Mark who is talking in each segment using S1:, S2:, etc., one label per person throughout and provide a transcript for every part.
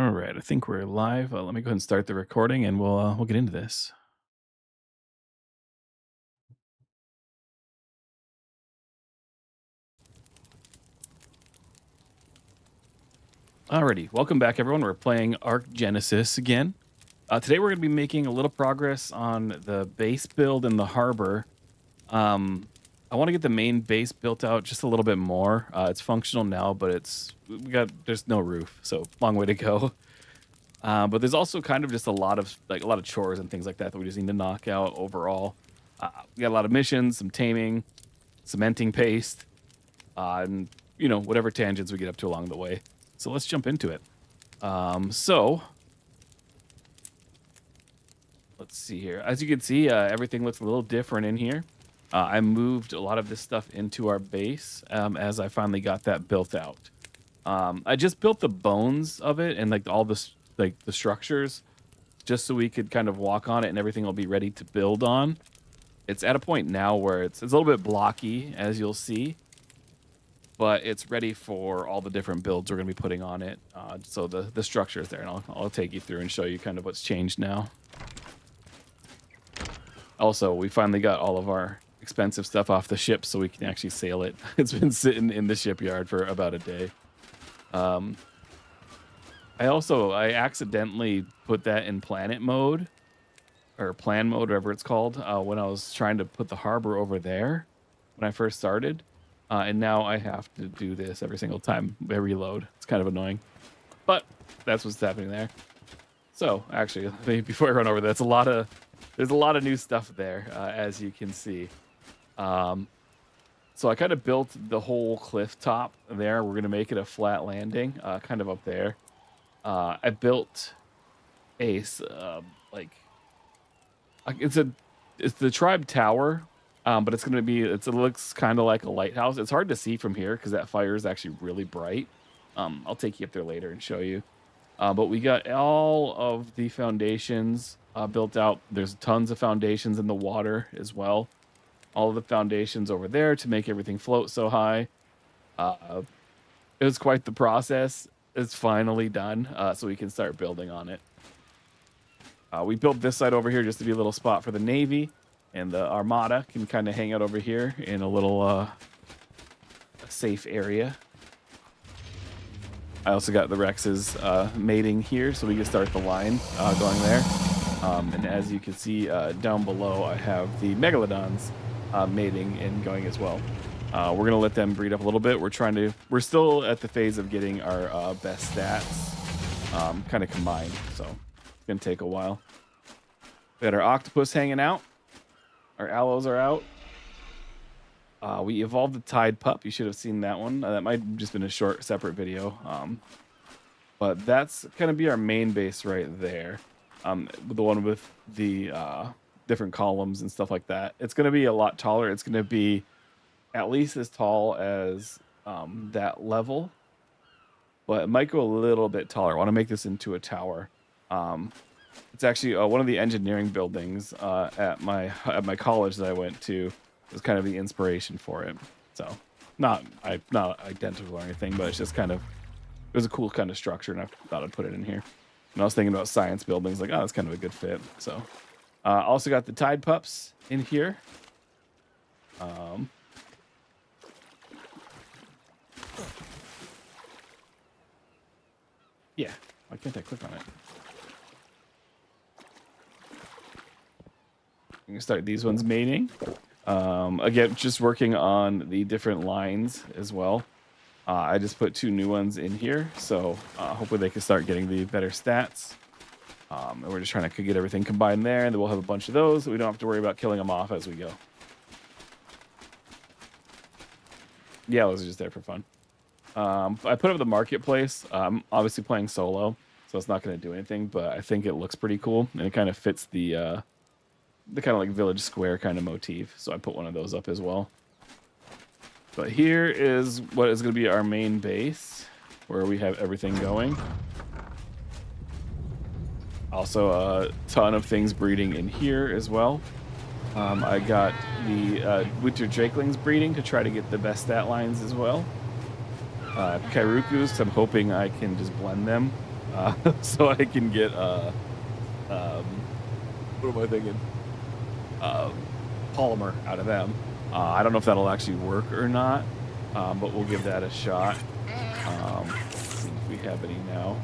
S1: All right, I think we're live. Let me go ahead and start the recording, and we'll get into this. Alrighty, welcome back, everyone. We're playing Ark Genesis again. Today, we're going to be making a little progress on the base build in the harbor. Um, I want to get the main base built out just a little bit more. It's functional now, but there's no roof, so long way to go. But there's also kind of just a lot of chores and things like that we just need to knock out overall. We got a lot of missions, some taming, cementing paste, and whatever tangents we get up to along the way. So let's jump into it. So let's see here. As you can see, everything looks a little different in here. I moved a lot of this stuff into our base as I finally got that built out. I just built the bones of it and like all this, like the structures, just so we could kind of walk on it and everything will be ready to build on. It's at a point now where it's a little bit blocky, as you'll see, but it's ready for all the different builds we're going to be putting on it. So the structure is there, and I'll take you through and show you kind of what's changed now. Also, we finally got all of our expensive stuff off the ship so we can actually sail it. It's been sitting in the shipyard for about a day. Um, I accidentally put that in planet mode or plan mode, whatever it's called, when I was trying to put the harbor over there when I first started. And now I have to do this every single time I reload. It's kind of annoying, but that's what's happening there. So actually, before I run over, there's a lot of new stuff there, as you can see. So I kind of built the whole cliff top there. We're gonna make it a flat landing, kind of up there. I built like it's the tribe tower, but it looks kind of like a lighthouse. It's hard to see from here because that fire is actually really bright. I'll take you up there later and show you. But we got all of the foundations built out. There's tons of foundations in the water as well. All of the foundations over there to make everything float so high. It was quite the process. It's finally done, so we can start building on it. We built this side over here just to be a little spot for the Navy, and the Armada can kind of hang out over here in a little safe area. I also got the Rex's mating here, so we can start the line going there. And as you can see down below, I have the Megalodons mating and going as well. We're gonna let them breed up a little bit. We're still at the phase of getting our best stats kind of combined, so it's gonna take a while. We got our octopus hanging out. Our aloes are out. We evolved the Tide Pup. You should have seen that one. That might have just been a short, separate video. But that's going to be our main base right there. The one with the different columns and stuff like that. It's going to be a lot taller. It's going to be at least as tall as that level. But it might go a little bit taller. I want to make this into a tower. It's actually one of the engineering buildings at my college that I went to. Was kind of the inspiration for it. So not identical or anything, but it's just kind of, it was a cool kind of structure, and I thought I'd put it in here. And I was thinking about science buildings, like, oh, that's kind of a good fit. So also got the Tide Pups in here. Yeah, why can't I click on it? I'm gonna start these ones mating. Again, just working on the different lines as well. I just put 2 new ones in here, so hopefully they can start getting the better stats. And we're just trying to get everything combined there, and then we'll have a bunch of those, so we don't have to worry about killing them off as we go. Yeah, those are just there for fun. I put up the marketplace. I'm obviously playing solo, so it's not going to do anything, but I think it looks pretty cool, and it kind of fits the kind of like village square kind of motif. So I put one of those up as well. But here is what is going to be our main base, where we have everything going. Also a ton of things breeding in here as well. I got the winter drakelings breeding to try to get the best stat lines as well. Kairukus, I'm hoping I can just blend them so I can get what am I thinking? Uh, Polymer out of them. I don't know if that'll actually work or not, but we'll give that a shot. Let's see if we have any now.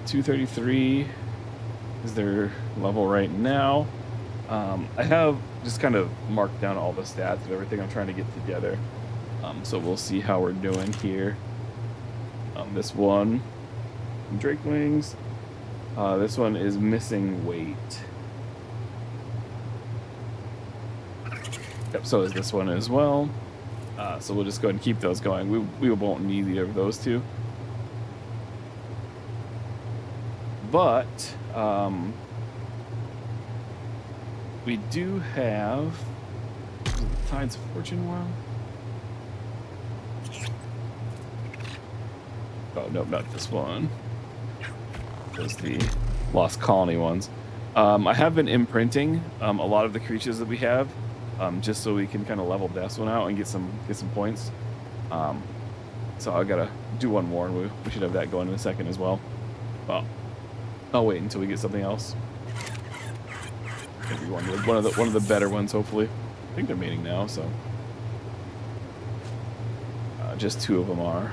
S1: 233 is their level right now. I have just kind of marked down all the stats of everything I'm trying to get together. So we'll see how we're doing here. This one, Drake Wings. This one is missing weight. Yep, so is this one as well. So we'll just go ahead and keep those going. We won't need either of those two. But we do have Tides of Fortune one. Oh, nope, not this one. Those the Lost Colony ones. I have been imprinting a lot of the creatures that we have, just so we can kind of level this one out and get some points. So I gotta do one more, and we should have that going in a second as well. Well, I'll wait until we get something else. Maybe one of the better ones, hopefully. I think they're mating now, so just 2 of them are.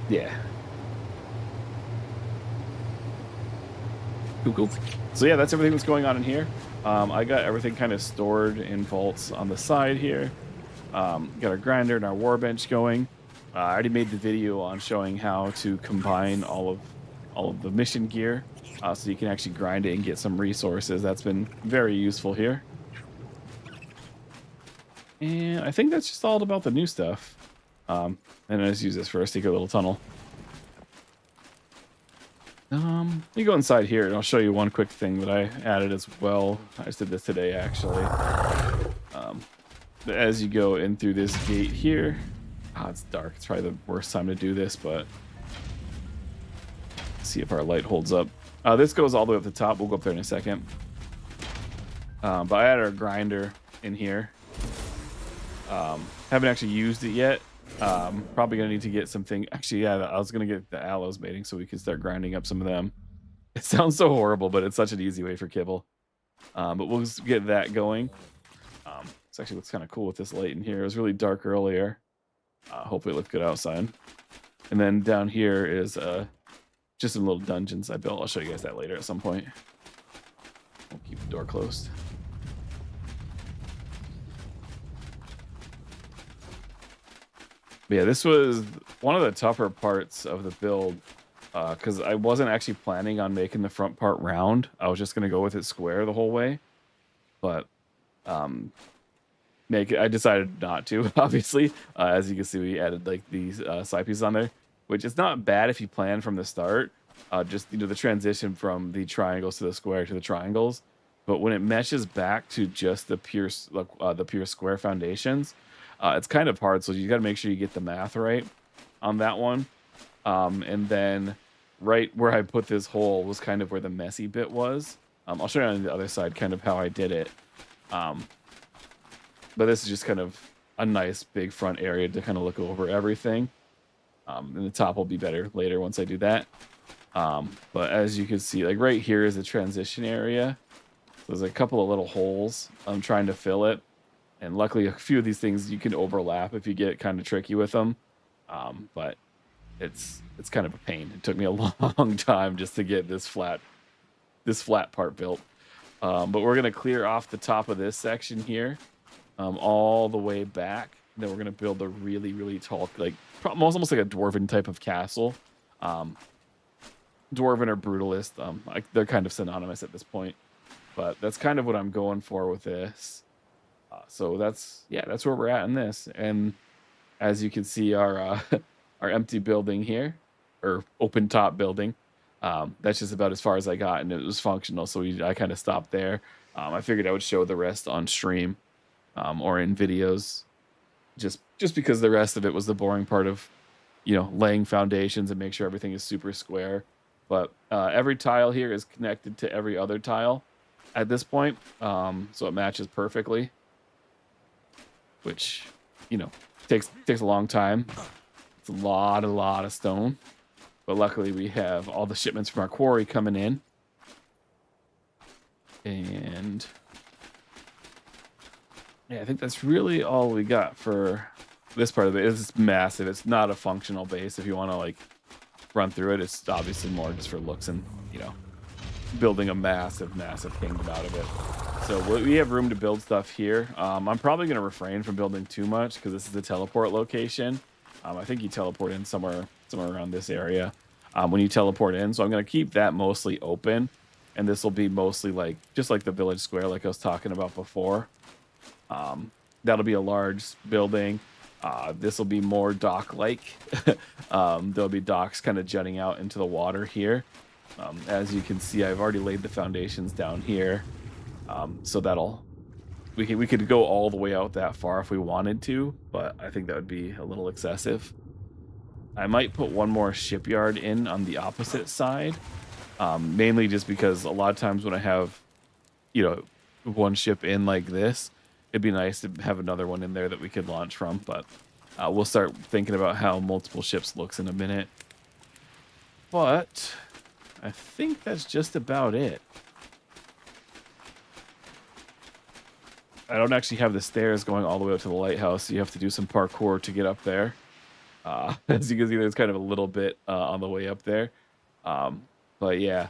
S1: Yeah. Cool. So yeah, that's everything that's going on in here. I got everything kind of stored in vaults on the side here. Got our grinder and our warbench going. I already made the video on showing how to combine all of the mission gear, so you can actually grind it and get some resources. That's been very useful here. And I think that's just all about the new stuff. And I just use this for a secret little tunnel. You go inside here and I'll show you one quick thing that I added as well. I just did this today, actually. But as you go in through this gate here, it's dark. It's probably the worst time to do this, but let's see if our light holds up. This goes all the way up the top. We'll go up there in a second. But I added our grinder in here. Haven't actually used it yet. Probably gonna need to get something. Actually, yeah, I was gonna get the aloes mating so we can start grinding up some of them. It sounds so horrible, but it's such an easy way for kibble. But we'll just get that going. It's actually looks kind of cool with this light in here. It was really dark earlier. Hopefully it looked good outside. And then down here is just some little dungeons I built. I'll show you guys that later at some point. We'll keep the door closed. But yeah, this was one of the tougher parts of the build, because I wasn't actually planning on making the front part round. I was just going to go with it square the whole way. But I decided not to, obviously. As you can see, we added like these side pieces on there, which is not bad if you plan from the start. Just, the transition from the triangles to the square to the triangles. But when it meshes back to just the pure square foundations, it's kind of hard. So you got to make sure you get the math right on that one. And then right where I put this hole was kind of where the messy bit was. I'll show you on the other side kind of how I did it. But this is just kind of a nice big front area to kind of look over everything. And the top will be better later once I do that. But as you can see, like right here is the transition area. There's a couple of little holes. I'm trying to fill it. And luckily, a few of these things you can overlap if you get kind of tricky with them. But it's kind of a pain. It took me a long time just to get this flat part built. But we're going to clear off the top of this section here, all the way back. Then we're going to build a really, really tall, like almost like a dwarven type of castle. Dwarven or brutalist. They're kind of synonymous at this point. But that's kind of what I'm going for with this. So that's where we're at in this. And as you can see, our empty building here, or open top building, that's just about as far as I got, and it was functional. So I kind of stopped there. I figured I would show the rest on stream, or in videos, just because the rest of it was the boring part of, laying foundations and make sure everything is super square. But every tile here is connected to every other tile at this point, so it matches perfectly. which, you know, takes a long time. It's a lot of stone. But luckily we have all the shipments from our quarry coming in. And yeah, I think that's really all we got for this part of it. It's massive. It's not a functional base. If you want to like run through it, it's obviously more just for looks and, you know, building a massive kingdom out of it. So we have room to build stuff here. I'm probably going to refrain from building too much because this is the teleport location. I think you teleport in somewhere around this area when you teleport in. So I'm going to keep that mostly open. And this will be mostly like, just like the village square, like I was talking about before. That'll be a large building. This will be more dock-like. There'll be docks kind of jutting out into the water here. As you can see, I've already laid the foundations down here. So we could go all the way out that far if we wanted to, but I think that would be a little excessive. I might put one more shipyard in on the opposite side, mainly just because a lot of times when I have, you know, one ship in like this, it'd be nice to have another one in there that we could launch from, but we'll start thinking about how multiple ships looks in a minute. But I think that's just about it. I don't actually have the stairs going all the way up to the lighthouse, so you have to do some parkour to get up there. As you can see, there's kind of a little bit on the way up there. But yeah,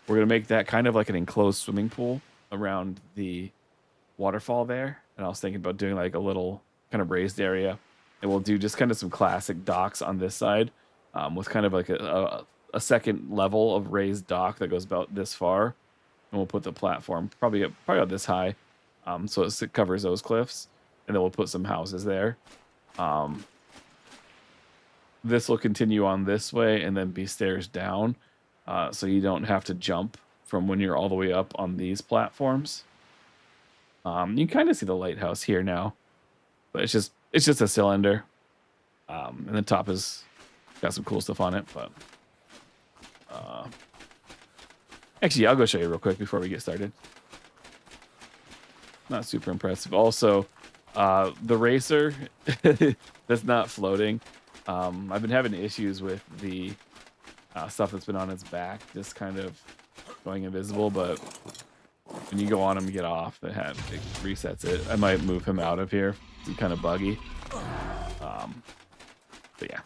S1: we're going to make that kind of like an enclosed swimming pool around the waterfall there. And I was thinking about doing like a little kind of raised area. And we'll do just kind of some classic docks on this side with kind of like a second level of raised dock that goes about this far. And we'll put the platform probably about this high. So it covers those cliffs, and then we'll put some houses there. This will continue on this way and then be stairs down, so you don't have to jump from when you're all the way up on these platforms. You can kind of see the lighthouse here now, but it's just a cylinder, and the top has got some cool stuff on it. But actually, I'll go show you real quick before we get started. Not super impressive. Also, the racer that's not floating. I've been having issues with the stuff that's been on its back, just kind of going invisible. But when you go on him and get off, it resets it. I might move him out of here. It's kind of buggy. But yeah.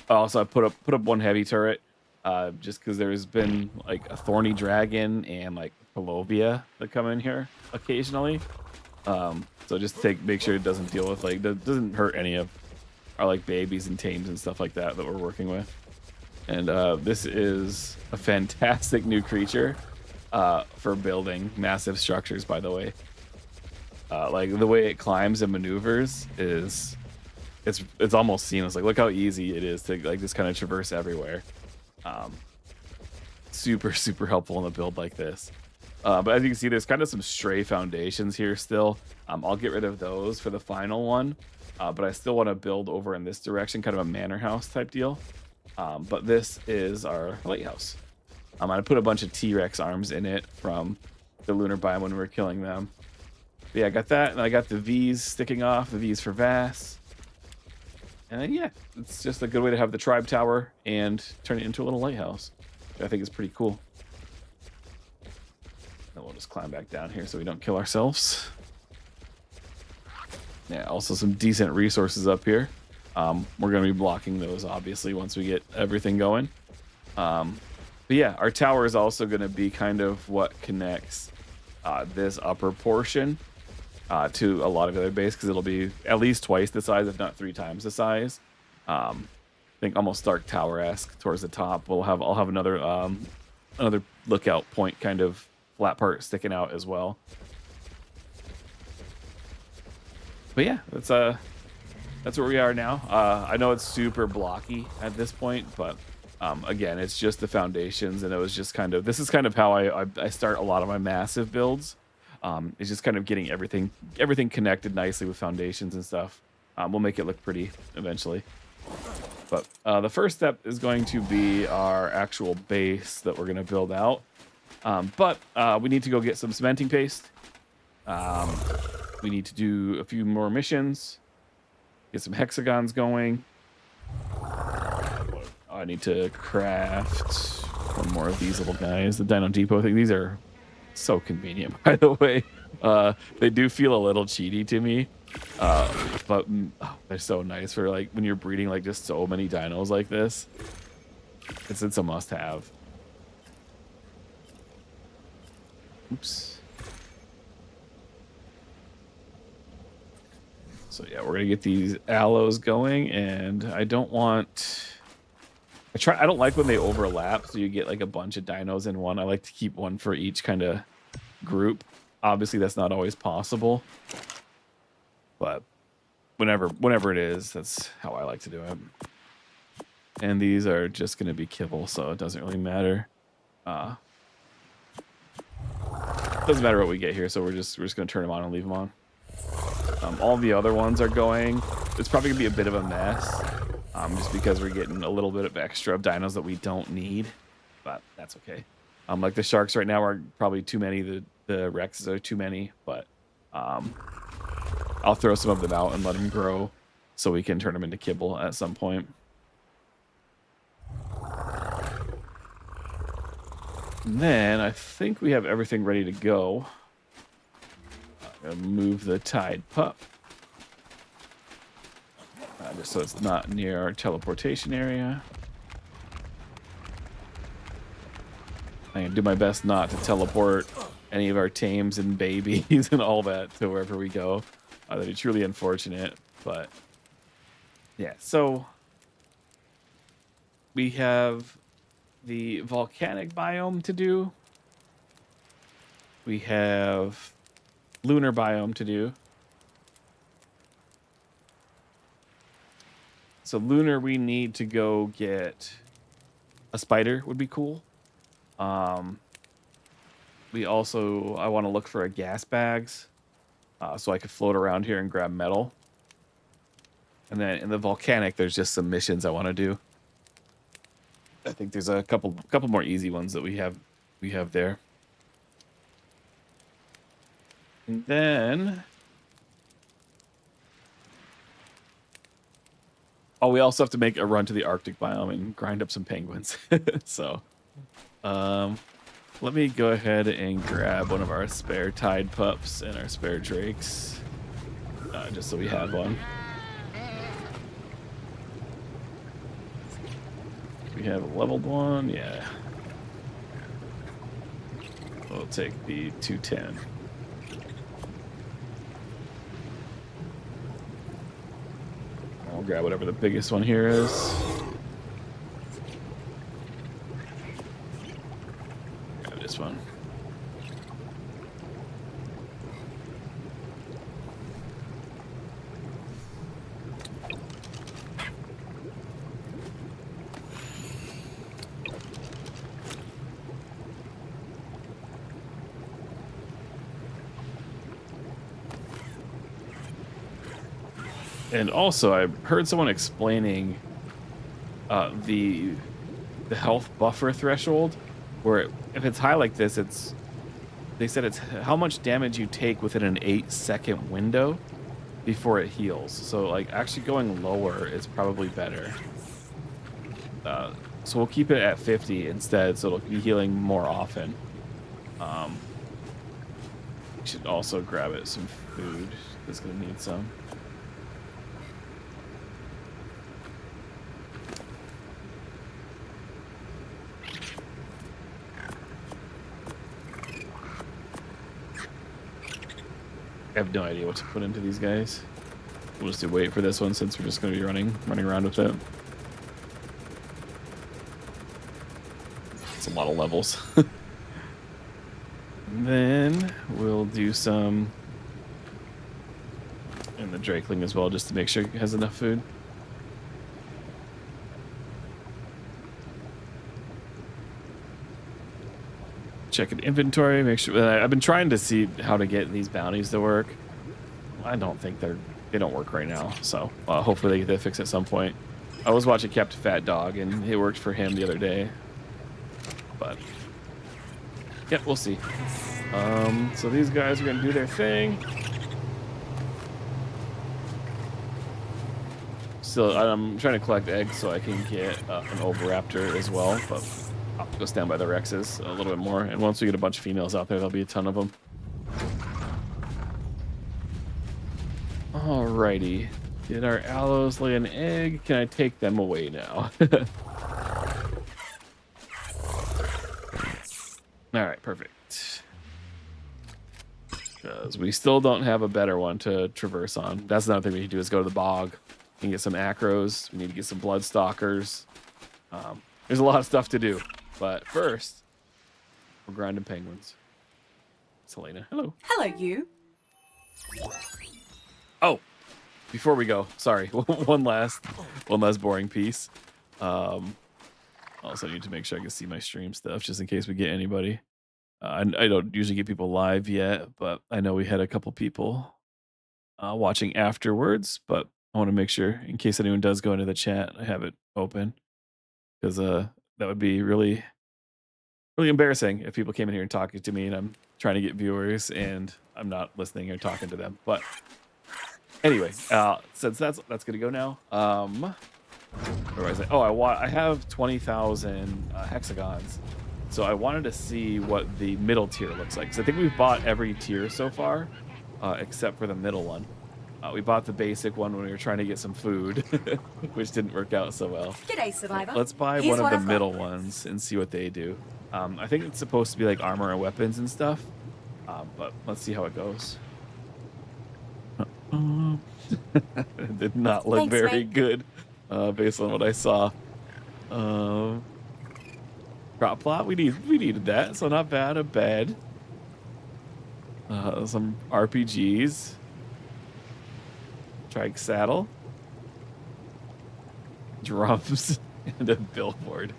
S1: Also, I put up one heavy turret. Just because there's been like a thorny dragon and like Polovia that come in here occasionally. So just make sure it doesn't deal with like, doesn't hurt any of our like babies and tames and stuff like that we're working with. And this is a fantastic new creature for building massive structures, by the way. Like the way it climbs and maneuvers is, it's almost seamless. Like look how easy it is to like just kind of traverse everywhere. Super helpful in a build like this. But as you can see, there's kind of some stray foundations here still. I'll get rid of those for the final one, but I still want to build over in this direction, kind of a manor house type deal. But this is our lighthouse. I put a bunch of T-Rex arms in it from the lunar biome when we were killing them. But yeah, I got that, and I got the V's sticking off, the V's for Vass. And then, yeah, it's just a good way to have the tribe tower and turn it into a little lighthouse, which I think is pretty cool. And we'll just climb back down here so we don't kill ourselves. Yeah, also some decent resources up here. We're going to be blocking those, obviously, once we get everything going. But yeah, our tower is also going to be kind of what connects this upper portion to a lot of other base, because it'll be at least twice the size, if not 3 times the size. I think almost Stark Tower-esque towards the top. I'll have another lookout point, kind of flat part sticking out as well. But yeah, that's where we are now. I know it's super blocky at this point, but again, it's just the foundations, and it was just kind of, this is kind of how I start a lot of my massive builds. It's just kind of getting everything connected nicely with foundations and stuff. We'll make it look pretty eventually. But the first step is going to be our actual base that we're going to build out. But we need to go get some cementing paste. Um, we need to do a few more missions, get some hexagons going. I need to craft one more of these little guys, the Dino Depot thing. These are so convenient, by the way. They do feel a little cheaty to me, but they're so nice for like when you're breeding like just so many dinos like this. It's a must-have. Oops. So yeah, we're gonna get these aloes going, and I don't want. I don't like when they overlap, so you get like a bunch of dinos in one. I like to keep one for each kind of group. Obviously, that's not always possible, but whenever it is, that's how I like to do it. And these are just going to be kibble, so it doesn't really matter. Doesn't matter what we get here, so we're just going to turn them on and leave them on. All the other ones are going. It's probably going to be a bit of a mess, just because we're getting a little bit of extra of dinos that we don't need, but that's okay. Like the sharks right now are probably too many. The Rexes are too many, but I'll throw some of them out and let them grow so we can turn them into kibble at some point. And then I think we have everything ready to go. I'm gonna move the tide pup. Just so it's not near our teleportation area. I can do my best not to teleport any of our tames and babies and all that to wherever we go. That'd be truly unfortunate, but yeah. So we have the volcanic biome to do. We have lunar biome to do. So lunar, we need to go get a spider would be cool. We also, I want to look for a gas bags so I could float around here and grab metal. And then in the volcanic, there's just some missions I want to do. I think there's a couple more easy ones that we have there. And then, oh, we also have to make a run to the Arctic biome and grind up some penguins. So, let me go ahead and grab one of our spare tide pups and our spare drakes, just so we have one. We have a leveled one, yeah. We'll take the 210. I'll grab whatever the biggest one here is. Grab this one. And also, I heard someone explaining the health buffer threshold, where if it's high like this, they said it's how much damage you take within an 8-second window before it heals. So like actually going lower is probably better. So we'll keep it at 50 instead, so it'll be healing more often. We should also grab it some food. It's gonna need some. I have no idea what to put into these guys. We'll just wait for this one since we're just going to be running around with it. It's a lot of levels. Then we'll do some in the Drakeling as well, just to make sure it has enough food. Check an inventory, make sure. I've been trying to see how to get these bounties to work. I don't think they don't work right now, so hopefully they fix it at some point. I was watching Captain Fat Dog, and it worked for him the other day. But yeah, we'll see. So these guys are gonna do their thing. So I'm trying to collect eggs so I can get an oviraptor as well, but I'll go stand by the Rexes a little bit more. And once we get a bunch of females out there, there'll be a ton of them. Alrighty. Did our aloes lay an egg? Can I take them away now? Alright, perfect. Because we still don't have a better one to traverse on. That's another thing we need to do is go to the bog and get some acros. We need to get some bloodstalkers. There's a lot of stuff to do. But first, we're grinding penguins. Selena, hello.
S2: Hello, you.
S1: Oh, before we go, sorry, one last boring piece. Also need to make sure I can see my stream stuff just in case we get anybody. I don't usually get people live yet, but I know we had a couple people watching afterwards. But I want to make sure in case anyone does go into the chat, I have it open because that would be really embarrassing if people came in here and talking to me and I'm trying to get viewers and I'm not listening or talking to them. But anyway, since that's gonna go now. Where was I? Oh, I have 20,000 hexagons, so I wanted to see what the middle tier looks like. So I think we've bought every tier so far, except for the middle one. We bought the basic one when we were trying to get some food, which didn't work out so well.
S2: G'day, survivor.
S1: Let's buy
S2: Here's
S1: one of
S2: what
S1: the middle ones and see what they do. I think it's supposed to be like armor and weapons and stuff, but let's see how it goes. It did not look
S2: Thanks,
S1: very
S2: mate.
S1: good based on what I saw. Crop plot, we needed that, so not bad. A bed, some RPGs, trike saddle, drums, and a billboard.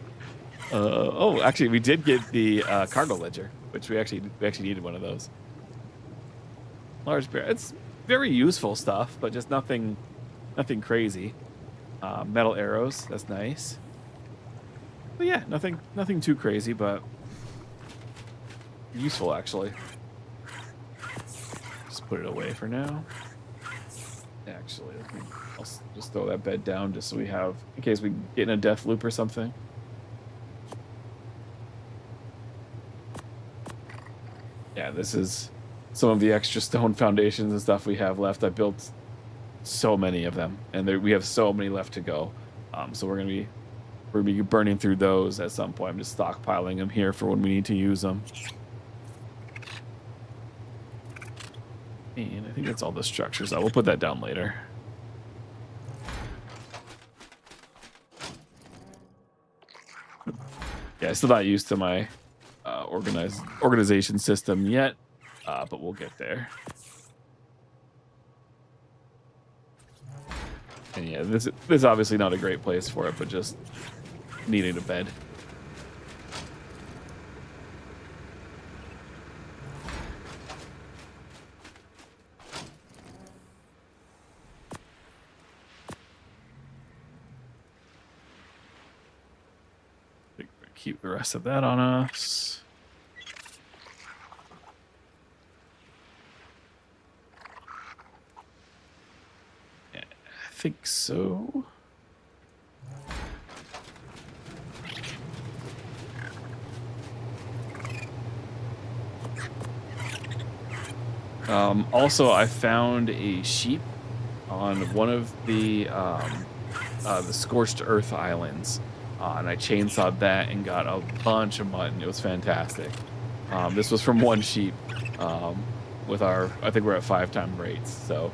S1: Oh, actually, we did get the cargo ledger, which we actually needed one of those. Large bear. It's very useful stuff, but just nothing crazy. Metal arrows, that's nice. But yeah, nothing too crazy, but useful actually. Just put it away for now. Actually, I'll just throw that bed down just so we have, in case we get in a death loop or something. Yeah, this is some of the extra stone foundations and stuff we have left. I built so many of them, and we have so many left to go. So we're gonna be burning through those at some point. I'm just stockpiling them here for when we need to use them. And I think that's all the structures. I will put that down later. Yeah, still not used to my organization system yet, but we'll get there. And yeah, this is obviously not a great place for it, but just needing a bed. Keep the rest of that on us. Yeah, I think so. Also, I found a sheep on one of the Scorched Earth Islands. And I chainsawed that and got a bunch of mutton. It was fantastic. This was from one sheep with our, I think we're at 5-time rates. So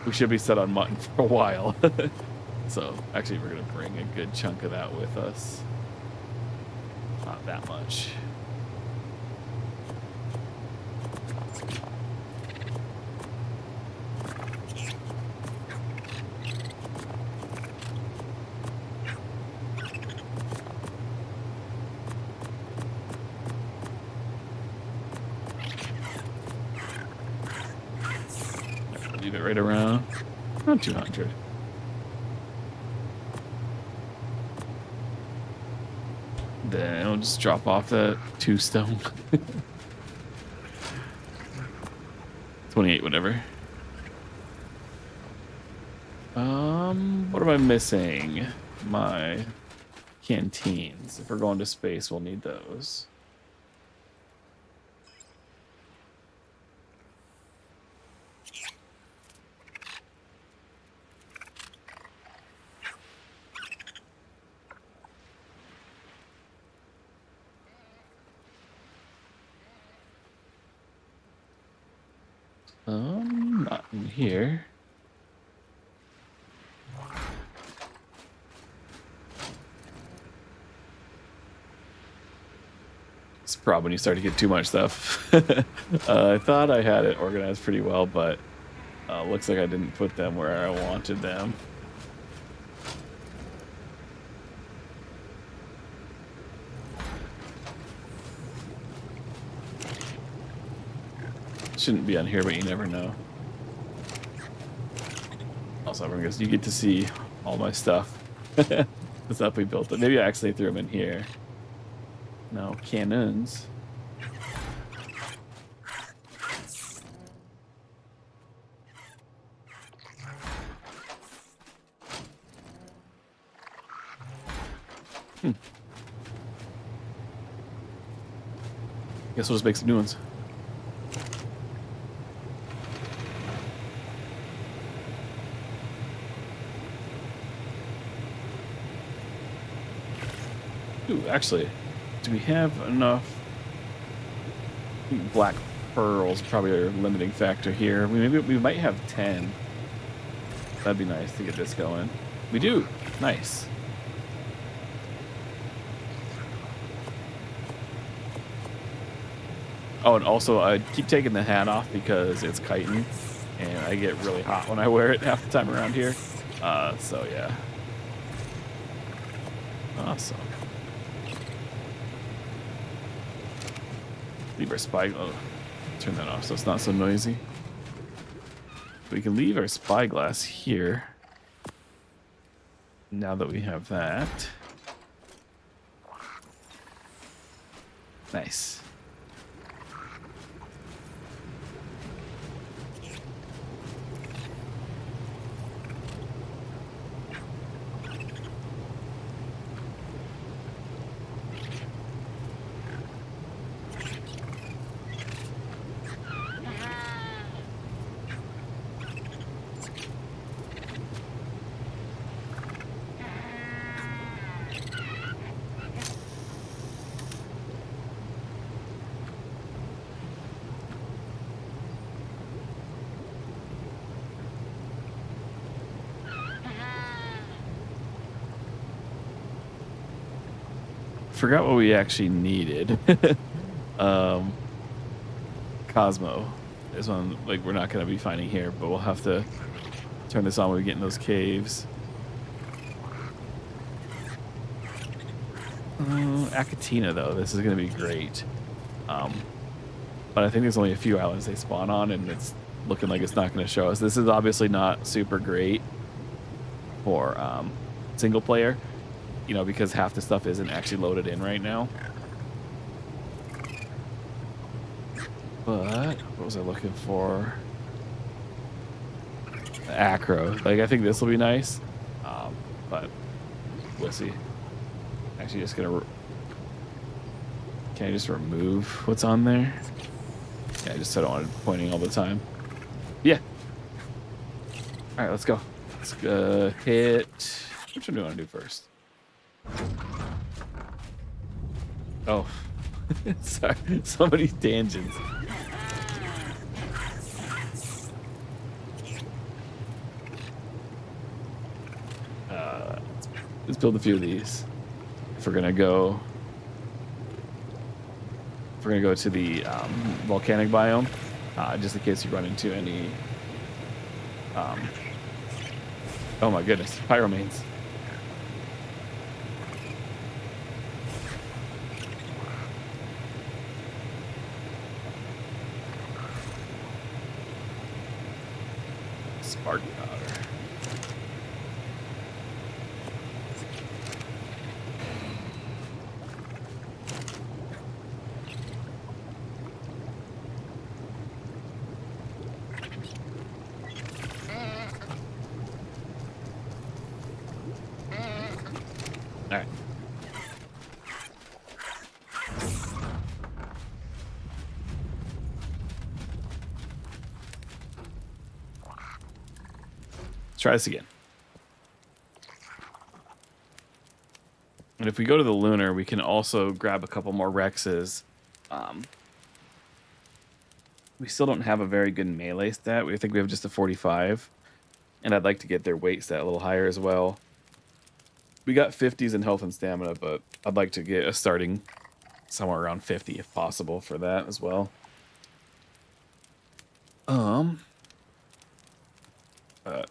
S1: we should be set on mutton for a while. So actually we're going to bring a good chunk of that with us. Not that much. Leave it right around 200. Then I'll just drop off that 2 stone. 28, whatever. What am I missing? My canteens. If we're going to space, we'll need those. Not in here. It's a problem when you start to get too much stuff. I thought I had it organized pretty well, but looks like I didn't put them where I wanted them. Shouldn't be on here, but you never know. Also, everyone goes, you get to see all my stuff. The stuff we built. Maybe I actually threw them in here. No, cannons. Guess we'll just make some new ones. Ooh, actually, do we have enough? I think black pearls probably are a limiting factor here. Maybe we might have 10. That'd be nice to get this going. We do. Nice. Oh, and also I keep taking the hat off because it's chitin, and I get really hot when I wear it half the time around here. So yeah. Awesome. Leave our spy. Oh, turn that off so it's not so noisy. We can leave our spyglass here. Now that we have that. Nice. Forgot what we actually needed. Cosmo is one like we're not going to be finding here, but we'll have to turn this on when we get in those caves. Acatina, though, this is going to be great. But I think there's only a few islands they spawn on, and it's looking like it's not going to show us. This is obviously not super great for single player. You know, because half the stuff isn't actually loaded in right now. But what was I looking for? Acro. Like, I think this will be nice. But we'll see. Actually, just gonna. Can I just remove what's on there? Yeah, I just don't want it pointing all the time. Yeah. All right, let's go. Let's hit. Which one do I want to do first? Oh, sorry, so many tangents. Let's build a few of these. If we're gonna go to the volcanic biome, just in case you run into any. Oh my goodness, pyromanes. Spark powder. try this again. And if we go to the lunar, we can also grab a couple more Rexes. We still don't have a very good melee stat. We think we have just a 45. And I'd like to get their weight stat a little higher as well. We got 50s in health and stamina, but I'd like to get a starting somewhere around 50 if possible for that as well.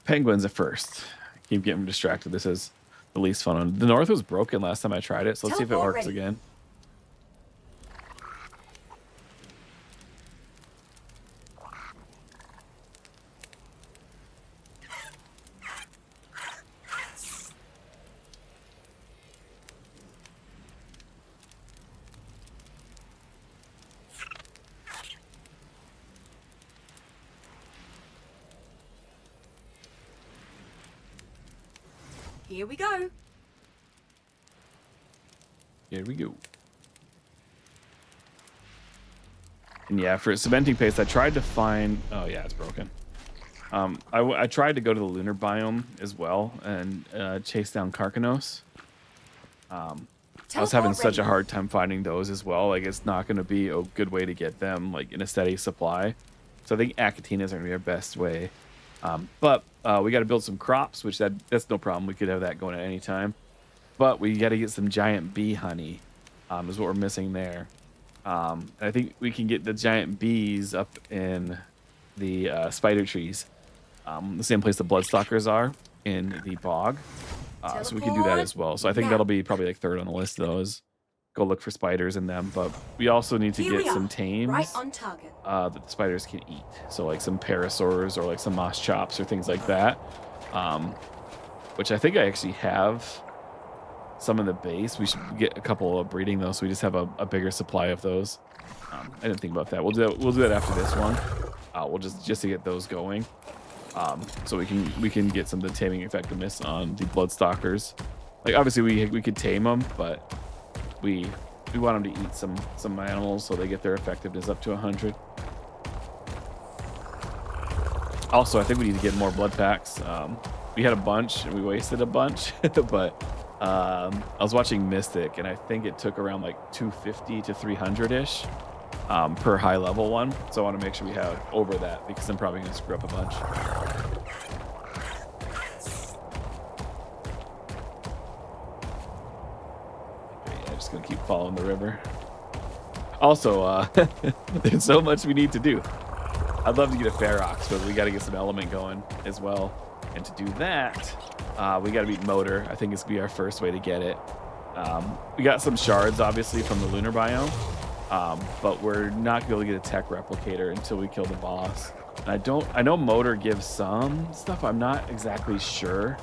S1: Penguins at first. Keep getting distracted. This is the least fun one. The north was broken last time I tried it, so let's see if it works again.
S2: Here we go.
S1: Here we go. And yeah, for cementing paste, I tried to find... Oh, yeah, it's broken. I tried to go to the lunar biome as well and chase down Carcanos. I was having such a hard time finding those as well. Like, it's not going to be a good way to get them, like, in a steady supply. So I think Acatinas are going to be our best way. But we got to build some crops, which that's no problem. We could have that going at any time. But we got to get some giant bee honey, is what we're missing there. I think we can get the giant bees up in the spider trees, the same place the bloodstockers are in the bog. So we can do that as well. So I think that'll be probably like third on the list of those. Go look for spiders in them, but we also need to get some tames
S2: right on target.
S1: That the spiders can eat. So like some parasaurs or like some moss chops or things like that, which I think I actually have some in the base. We should get a couple of breeding those, so we just have a bigger supply of those. I didn't think about that. We'll do that after this one. We'll just to get those going, so we can get some of the taming effectiveness on the bloodstockers. Like obviously we could tame them, but we want them to eat some animals so they get their effectiveness up to 100. Also, I think we need to get more blood packs. We had a bunch and we wasted a bunch, but I was watching Mystic and I think it took around like 250 to 300-ish per high level one. So I want to make sure we have over that because I'm probably going to screw up a bunch. Just gonna keep following the river. Also, there's so much we need to do. I'd love to get a Ferox, but we got to get some element going as well. And to do that, we got to beat Motor. I think it's gonna be our first way to get it. We got some shards, obviously, from the lunar biome, but we're not gonna be able to get a tech replicator until we kill the boss. And I know Motor gives some stuff. I'm not exactly sure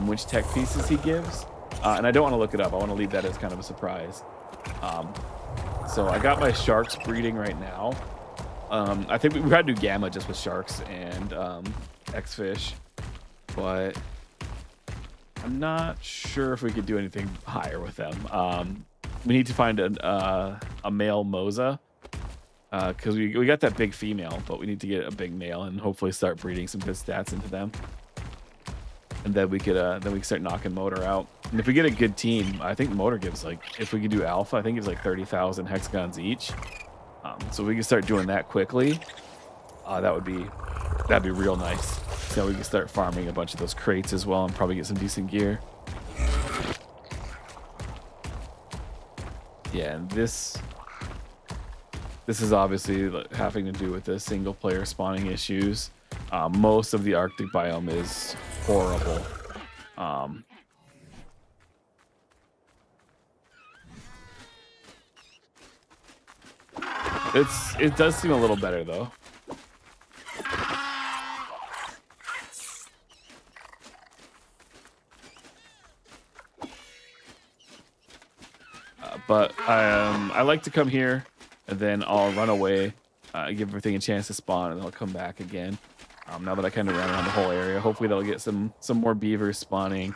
S1: which tech pieces he gives. And I don't want to look it up. I want to leave that as kind of a surprise. So I got my sharks breeding right now. I think we got to do gamma just with sharks and X-fish, but I'm not sure if we could do anything higher with them. We need to find a male Moza because we got that big female, but we need to get a big male and hopefully start breeding some good stats into them. And then we could start knocking Motor out. And if we get a good team, I think Motor gives like, if we could do alpha, I think it's like 30,000 hexagons each. So we can start doing that quickly. That'd be real nice. So we can start farming a bunch of those crates as well and probably get some decent gear. Yeah, and this is obviously having to do with the single player spawning issues. Most of the Arctic biome is horrible. It does seem a little better though. But I like to come here and then I'll run away, give everything a chance to spawn, and then I'll come back again. Now that I kind of ran around the whole area, hopefully that'll get some more beavers spawning,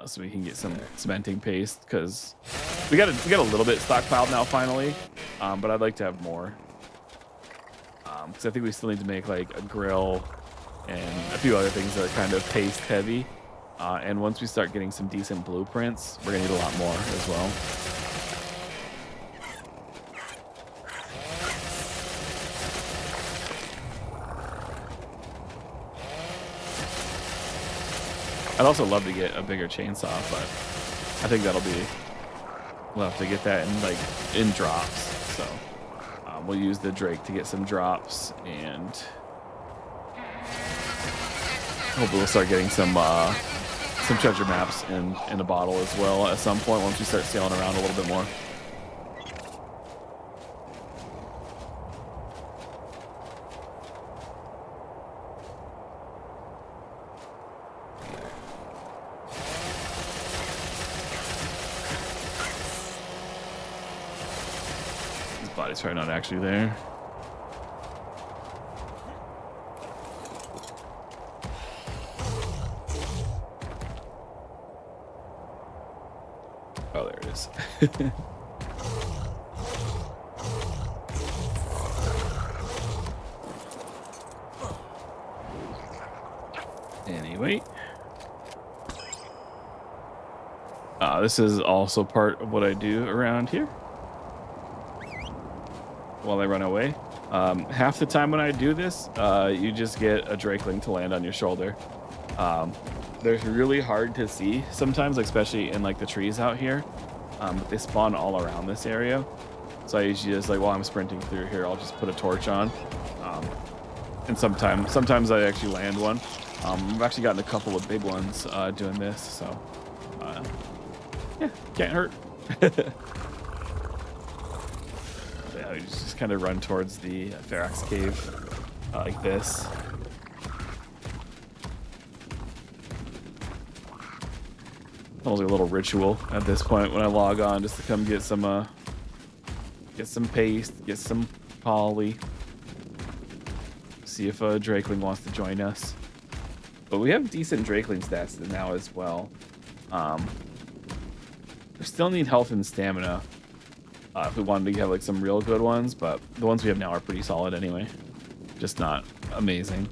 S1: so we can get some cementing paste, because we got a little bit stockpiled now finally, but I'd like to have more, because I think we still need to make like a grill and a few other things that are kind of paste heavy. And once we start getting some decent blueprints, we're gonna need a lot more as well. I'd also love to get a bigger chainsaw, but I think we'll have to get that in drops. So we'll use the Drake to get some drops, and hopefully we'll start getting some treasure maps in a bottle as well at some point once we start sailing around a little bit more. His body's probably not actually there. Oh, there it is. Anyway. This is also part of what I do around here while I run away. Half the time when I do this, you just get a drakeling to land on your shoulder. They're really hard to see sometimes, especially in like the trees out here. But they spawn all around this area. So I usually just while I'm sprinting through here, I'll just put a torch on. And sometimes I actually land one. I've actually gotten a couple of big ones doing this, so yeah, can't hurt. Yeah, you just kind of run towards the Ferox cave like this. Almost like a little ritual at this point when I log on, just to come get some paste, get some poly, see if a drakeling wants to join us. But we have decent drakeling stats now as well. We still need health and stamina if we wanted to have like some real good ones, but the ones we have now are pretty solid anyway. Just not amazing.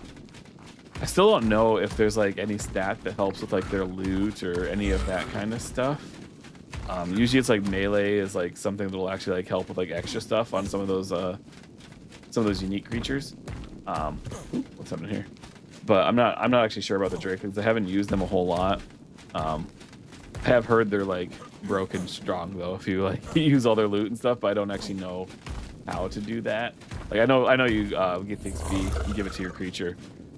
S1: I still don't know if there's like any stat that helps with like their loot or any of that kind of stuff. Usually it's like melee is like something that will actually like help with like extra stuff on some of those unique creatures. What's happening here? But I'm not actually sure about the drakelings. I haven't used them a whole lot. I have heard they're like broken strong though if you like use all their loot and stuff, but I don't actually know how to do that. Like I know you get the XP, you give it to your creature.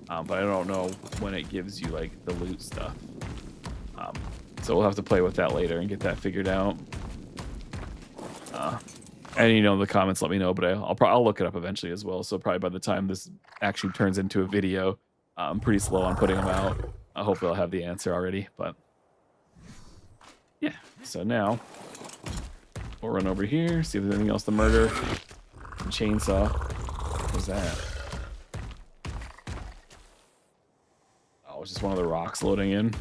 S1: But I don't know when it gives you like the loot stuff. So we'll have to play with that later and get that figured out. And in the comments, let me know. But I'll look it up eventually as well. So probably by the time this actually turns into a video, I'm pretty slow on putting them out. Hopefully I'll have the answer already. But yeah. So now we'll run over here, see if there's anything else to murder. Chainsaw. What's that? It's just one of the rocks loading in.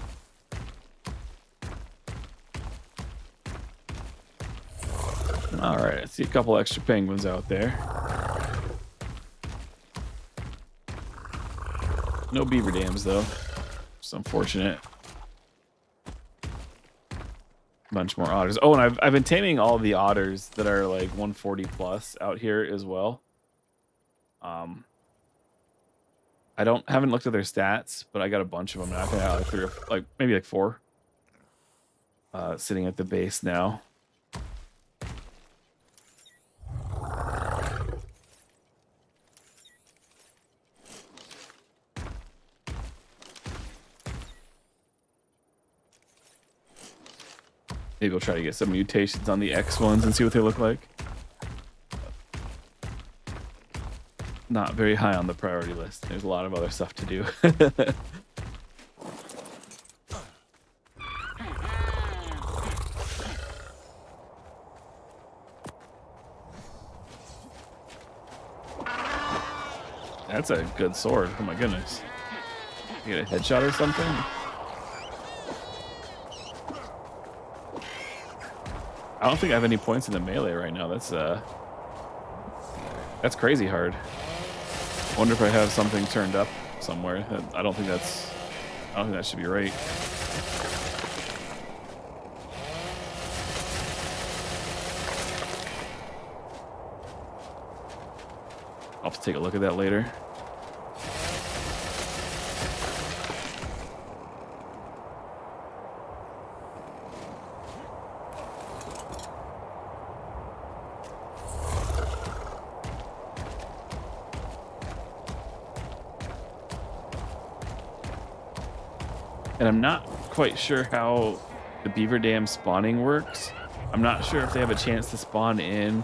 S1: All right, I see a couple extra penguins out there. No beaver dams though. It's unfortunate. Bunch more otters. Oh, and I've been taming all the otters that are like 140 plus out here as well. I haven't looked at their stats, but I got a bunch of them now. I think I have like maybe like 4 sitting at the base now. Maybe we'll try to get some mutations on the X ones and see what they look like. Not very high on the priority list. There's a lot of other stuff to do. That's a good sword. Oh my goodness. You get a headshot or something? I don't think I have any points in the melee right now. That's crazy hard. Wonder if I have something turned up somewhere. I don't think that should be right. I'll have to take a look at that later. And I'm not quite sure how the beaver dam spawning works. I'm not sure if they have a chance to spawn in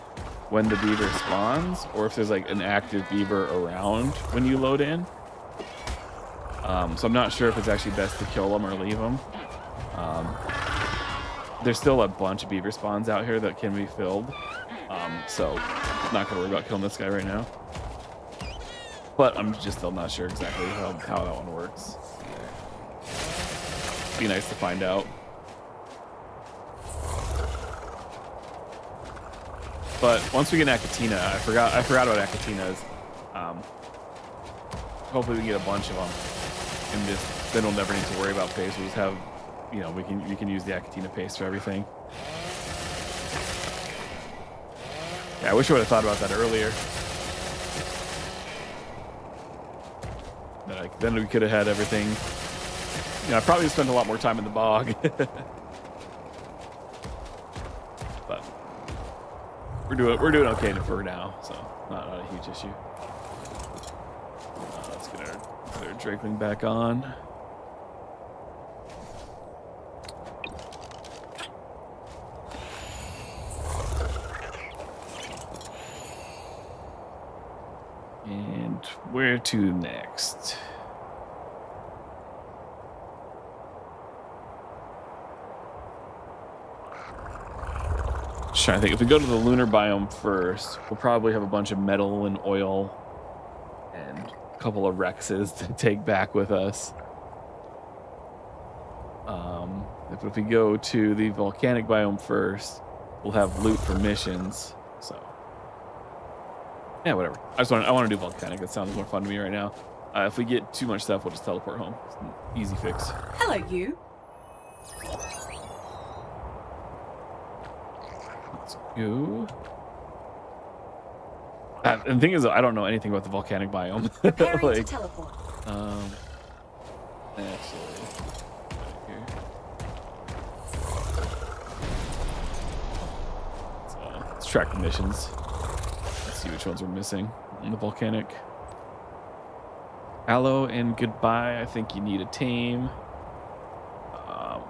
S1: when the beaver spawns, or if there's like an active beaver around when you load in. So I'm not sure if it's actually best to kill them or leave them. There's still a bunch of beaver spawns out here that can be filled. So I'm not gonna worry about killing this guy right now. But I'm just still not sure exactly how that one works. Be nice to find out. But once we get Akatina, I forgot about Akatinas. Hopefully we can get a bunch of them, and then we'll never need to worry about paste. We'll just have, you know, we can use the Akatina paste for everything. Yeah, I wish I would have thought about that earlier. Then we could have had everything. You know, I probably spent a lot more time in the bog. But we're doing okay for now, so not a huge issue. Let's get our draping back on. And where to next? Trying to think. If we go to the lunar biome first, we'll probably have a bunch of metal and oil and a couple of Rexes to take back with us. If we go to the volcanic biome first, we'll have loot for missions. So yeah, whatever. I want to do volcanic. That sounds more fun to me right now. If we get too much stuff, we'll just teleport home. It's an easy fix.
S2: Hello, you.
S1: Go. And the thing is, I don't know anything about the volcanic biome.
S2: Preparing
S1: like,
S2: to teleport.
S1: Actually, right here. Let's track the missions. Let's see which ones we're missing in the volcanic. Aloe and goodbye. I think you need a tame.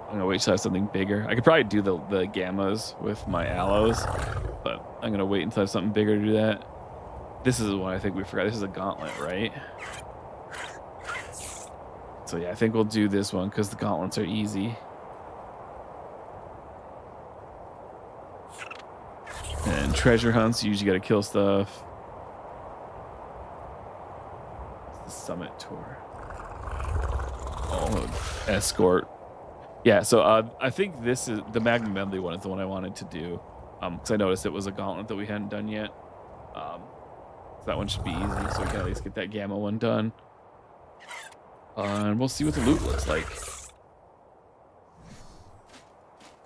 S1: I'm gonna wait till I have something bigger. I could probably do the gammas with my aloes, but I'm gonna wait until I have something bigger to do that. This is one I think we forgot. This is a gauntlet, right? So yeah, I think we'll do this one because the gauntlets are easy. And treasure hunts, you usually gotta kill stuff. It's the summit tour. Oh, escort. Yeah, so I think this is the Magma Medley one is the one I wanted to do, because I noticed it was a gauntlet that we hadn't done yet. So that one should be easy, so we can at least get that Gamma one done. And we'll see what the loot looks like.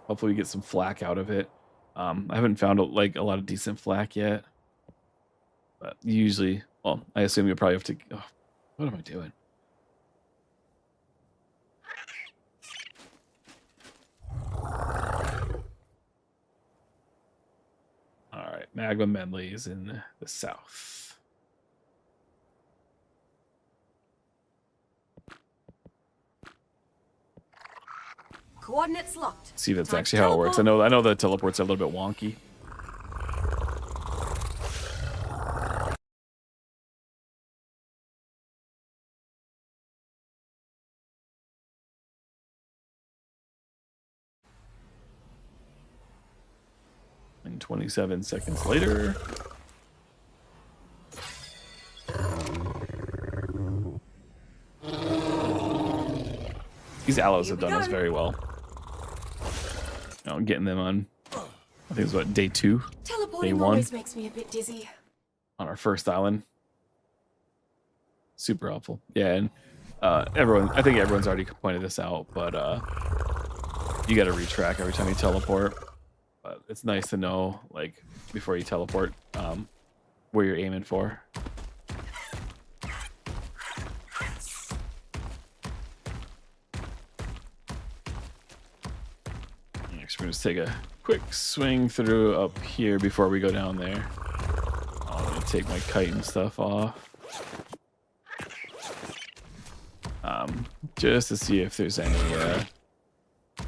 S1: Hopefully we get some flak out of it. I haven't found a lot of decent flak yet, but usually, well, I assume you'll probably have to. Oh, what am I doing? All right, Magma Medley is in the south.
S2: Coordinates locked.
S1: See if that's actually how it works. I know the teleport's a little bit wonky. And 27 seconds later. These aloes have done us very well. Getting them on, I think it was what, day 2?
S2: Teleporting
S1: day 1?
S2: always makes me a bit dizzy.
S1: On our first island. super helpful. Yeah, and I think everyone's already pointed this out, but you got to retrack every time you teleport. But it's nice to know, like, before you teleport, where you're aiming for. Next, we're gonna just take a quick swing through up here before we go down there. I'm gonna take my kite and stuff off. Just to see if there's any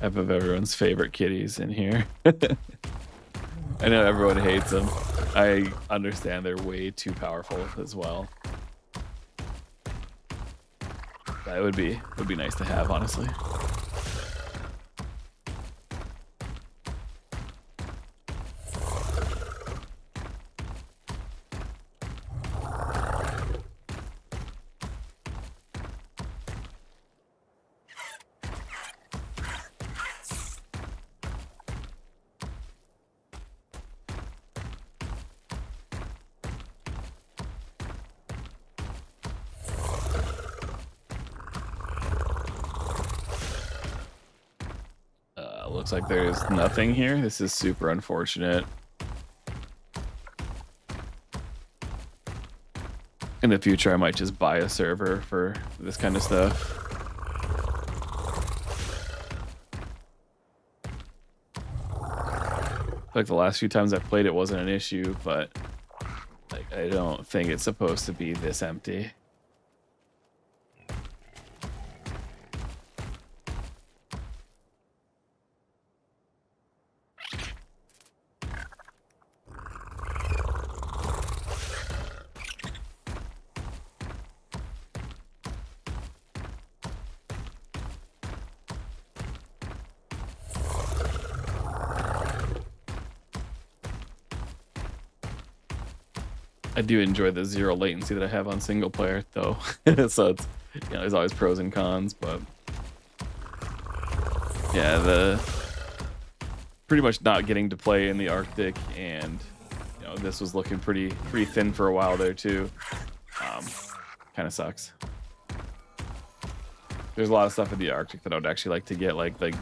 S1: of everyone's favorite kitties in here. I know everyone hates them. I understand they're way too powerful as well. That would be nice to have, honestly. Looks like there's nothing here. This is super unfortunate. In the future, I might just buy a server for this kind of stuff. Like the last few times I played, it wasn't an issue, but like I don't think it's supposed to be this empty. I do enjoy the zero latency that I have on single player, though. So it's, you know, there's always pros and cons, but yeah, the pretty much not getting to play in the Arctic, and you know, this was looking pretty thin for a while there too. Kind of sucks. There's a lot of stuff in the Arctic that I would actually like to get, like the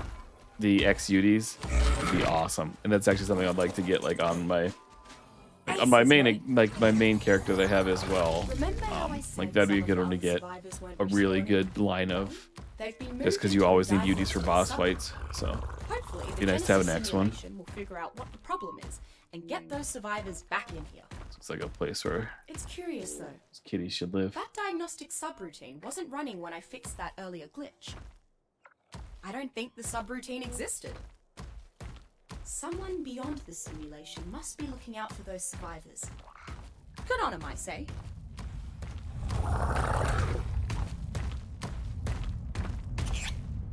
S1: XUDs would be awesome, and that's actually something I'd like to get like on my main character that I have as well. Like that'd be a good one to get a really good line of, just because you always need UDs for boss fights. So it'd be nice to have an X one.
S2: We'll figure out what the problem is and get those survivors back in here.
S1: It's like a place where
S2: it's curious though.
S1: Kitties should live.
S2: That diagnostic subroutine wasn't running when I fixed that earlier glitch. I don't think the subroutine existed. Someone beyond the simulation must be looking out for those survivors. Good on him, I say.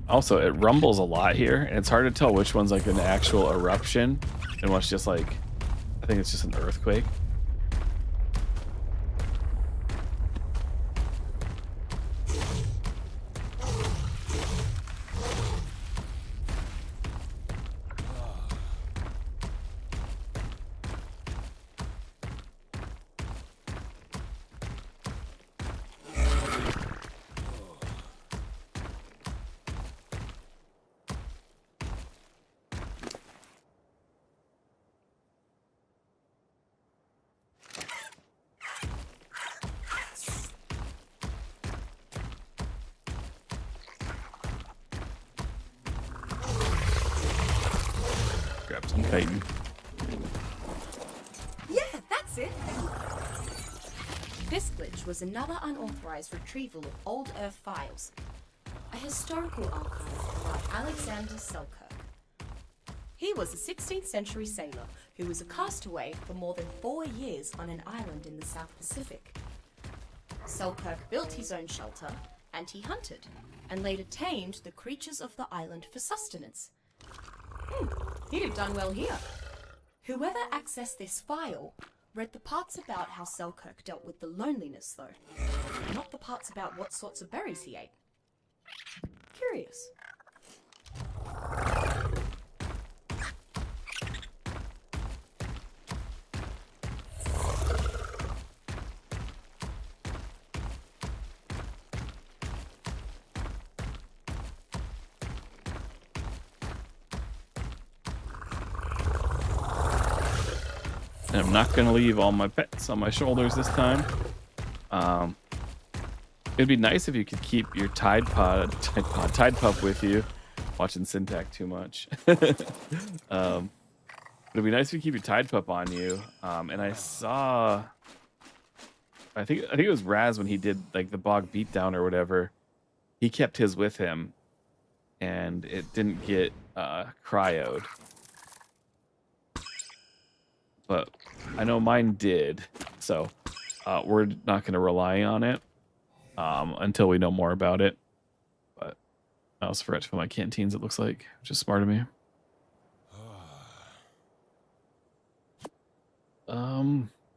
S1: Also, it rumbles a lot here, and it's hard to tell which one's like an actual eruption and what's just like, I think it's just an earthquake. Chitin.
S2: Yeah, that's it. This glitch was another unauthorized retrieval of old Earth files. A historical archive about Alexander Selkirk. He was a 16th century sailor who was a castaway for more than 4 years on an island in the South Pacific. Selkirk built his own shelter, and he hunted, and later tamed the creatures of the island for sustenance. He'd have done well here. Whoever accessed this file read the parts about how Selkirk dealt with the loneliness, though, not the parts about what sorts of berries he ate. Curious.
S1: And I'm not gonna leave all my pets on my shoulders this time. It'd be nice if you could keep your Tide Pup with you. Watching Syntac too much. It'd be nice if you keep your Tide Pup on you. And I saw, I think it was Raz when he did like the bog beatdown or whatever. He kept his with him, and it didn't get cryoed. But I know mine did, so we're not going to rely on it until we know more about it. But I also forgot to fill my canteens, it looks like, which is smart of me.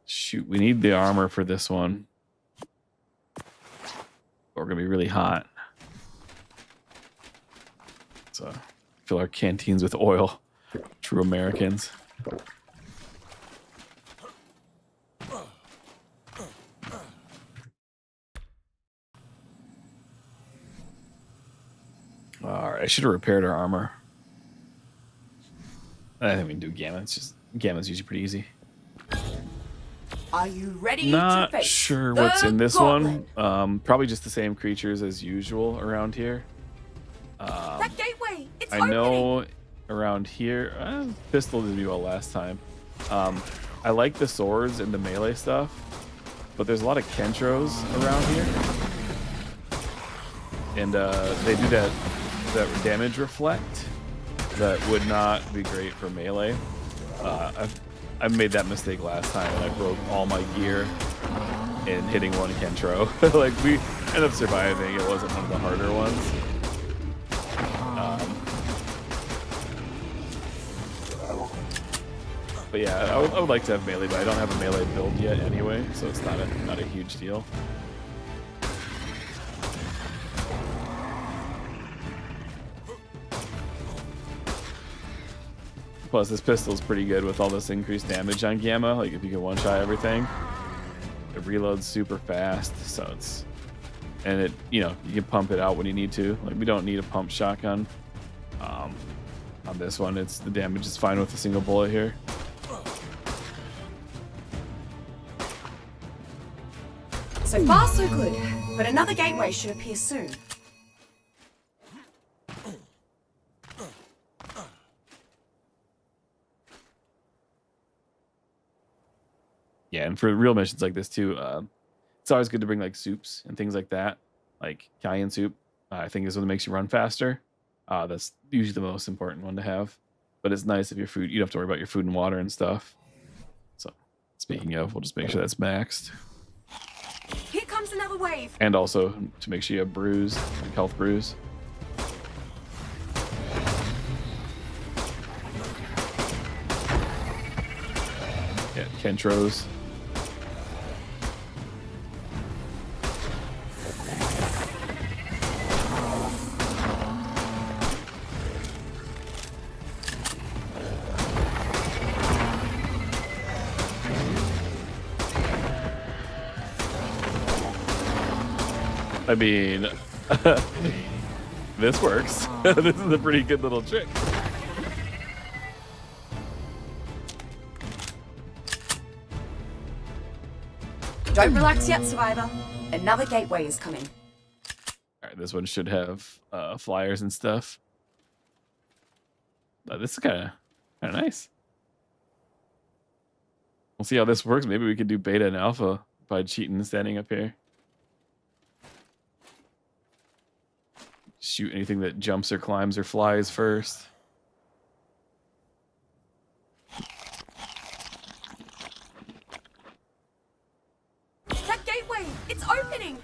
S1: Shoot, we need the armor for this one. We're going to be really hot. So fill our canteens with oil. True Americans. Alright, I should have repaired our armor. I think we can do Gamma. It's just Gamma's usually pretty easy.
S2: Are you ready
S1: Not
S2: to face
S1: sure
S2: the
S1: what's in this
S2: gauntlet?
S1: one. Probably just the same creatures as usual around here.
S2: That gateway, it's
S1: I know around here, pistol did me well last time. I like the swords and the melee stuff, but there's a lot of Kentros around here, and they do that damage reflect that would not be great for melee. I made that mistake last time, and I broke all my gear in hitting one Kentro. Like, we ended up surviving. It wasn't one of the harder ones. But yeah, I would like to have melee, but I don't have a melee build yet anyway, so it's not a huge deal. Plus, this pistol is pretty good with all this increased damage on Gamma. Like, if you can one-shot everything, it reloads super fast. So it's, and it, you know, you can pump it out when you need to. Like, we don't need a pump shotgun on this one. It's the damage is fine with a single bullet here.
S2: So far, so good. But another gateway should appear soon.
S1: Yeah, and for real missions like this too, it's always good to bring like soups and things like that. Like cayenne soup, I think is what makes you run faster. That's usually the most important one to have. But it's nice if your food, you don't have to worry about your food and water and stuff. So speaking of, we'll just make sure that's maxed.
S2: Here comes another wave.
S1: And also to make sure you have brews, like health brews. Yeah, Kentros. I mean, this works. This is a pretty good little trick.
S2: Don't relax yet, Survivor. Another gateway is coming.
S1: All right, this one should have flyers and stuff. This is kind of nice. We'll see how this works. Maybe we could do beta and alpha by cheating and standing up here. Shoot anything that jumps or climbs or flies first.
S2: That gateway, it's opening.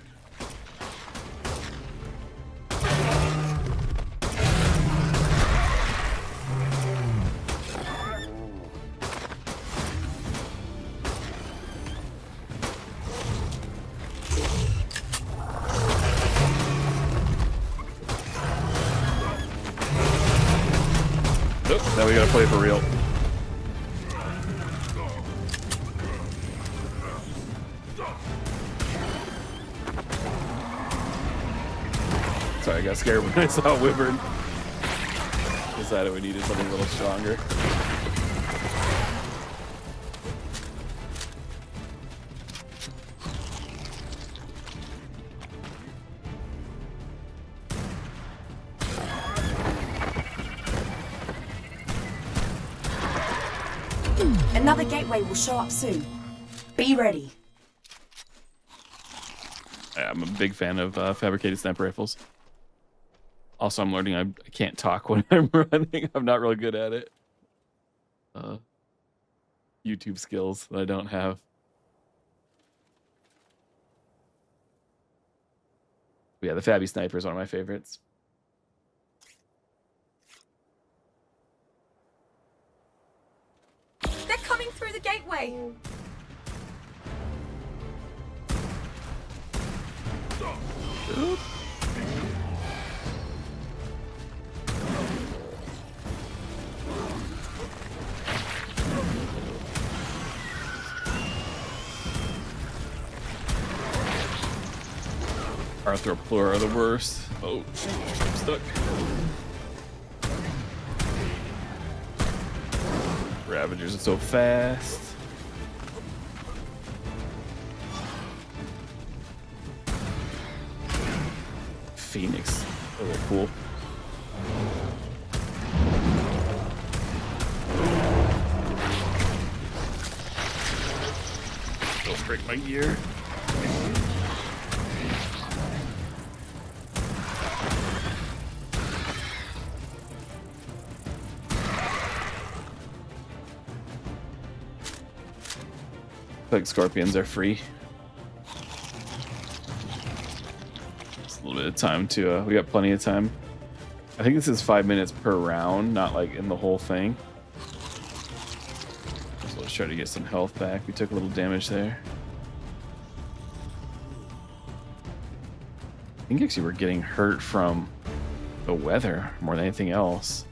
S1: Now we gotta play for real. Sorry, I got scared when I saw Wyvern. Decided we needed something a little stronger.
S2: Another gateway will show up soon. Be ready.
S1: I'm a big fan of fabricated sniper rifles. Also, I'm learning I can't talk when I'm running. I'm not really good at it. YouTube skills that I don't have. But yeah, the Fabby Sniper is one of my favorites.
S2: They're coming through the gateway.
S1: Oop. Arthropleura are the worst. Oh, I'm stuck. Ravagers are so fast. Phoenix. Oh, they're cool. Don't break my gear. Like scorpions are free. Just a little bit of time to we got plenty of time. I think this is 5 minutes per round, not like in the whole thing. So let's try to get some health back. We took a little damage there. I think actually we're getting hurt from the weather more than anything else.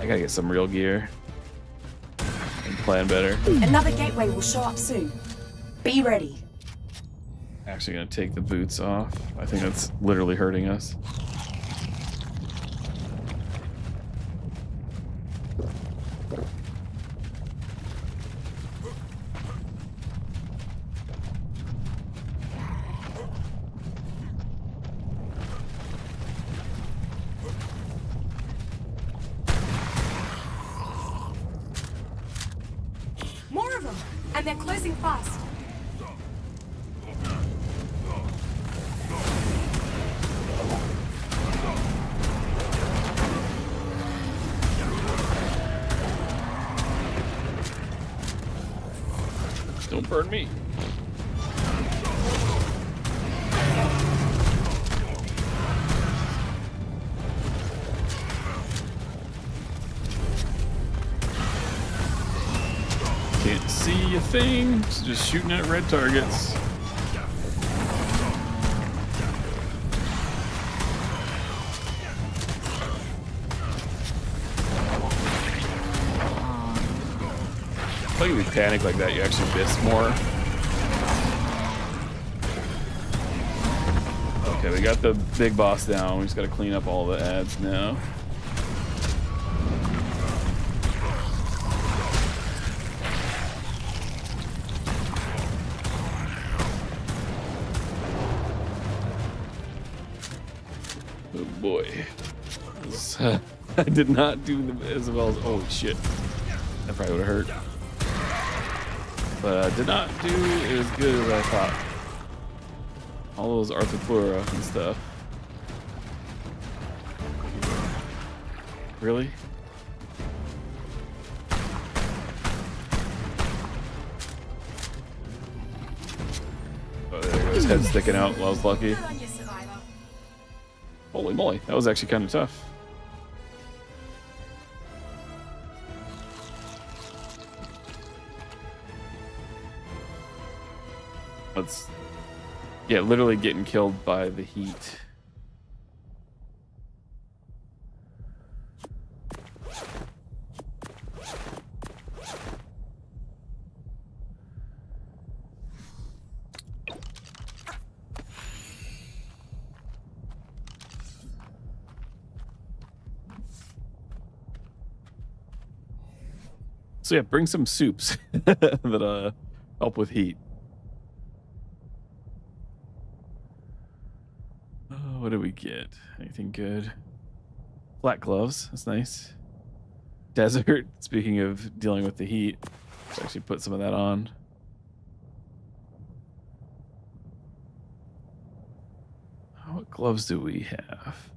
S1: I gotta get some real gear and plan better.
S2: Another gateway will show up soon. Be ready.
S1: Actually gonna take the boots off. I think that's literally hurting us.
S2: More of them, and they're closing fast.
S1: Don't burn me. Can't see a thing. Just shooting at red targets. Like if you panic like that, you actually miss more. Okay, we got the big boss down. We just got to clean up all the ads now. Oh boy. I did not do as well as... Oh shit. That probably would have hurt. But I did not do as good as I thought. All those Arthropleura and stuff. Really? Oh, there goes his head sticking out. Well, I was lucky. Holy moly, that was actually kind of tough. Let's... Yeah, literally getting killed by the heat. So yeah, bring some soups that help with heat. What did we get? Anything good? Black gloves. That's nice. Desert. Speaking of dealing with the heat. Let's actually put some of that on. What gloves do we have?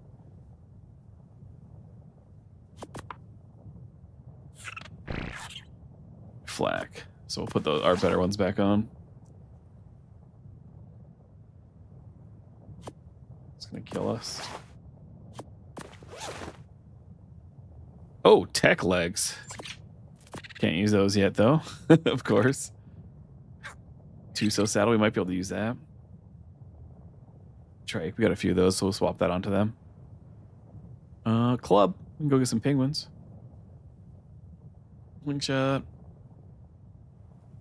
S1: Flak. So we'll put our better ones back on. It's gonna kill us. Oh, tech legs. Can't use those yet, though. Of course. Two-so saddle, we might be able to use that. Trike, we got a few of those, so we'll swap that onto them. Club. We can go get some penguins. Wingshot.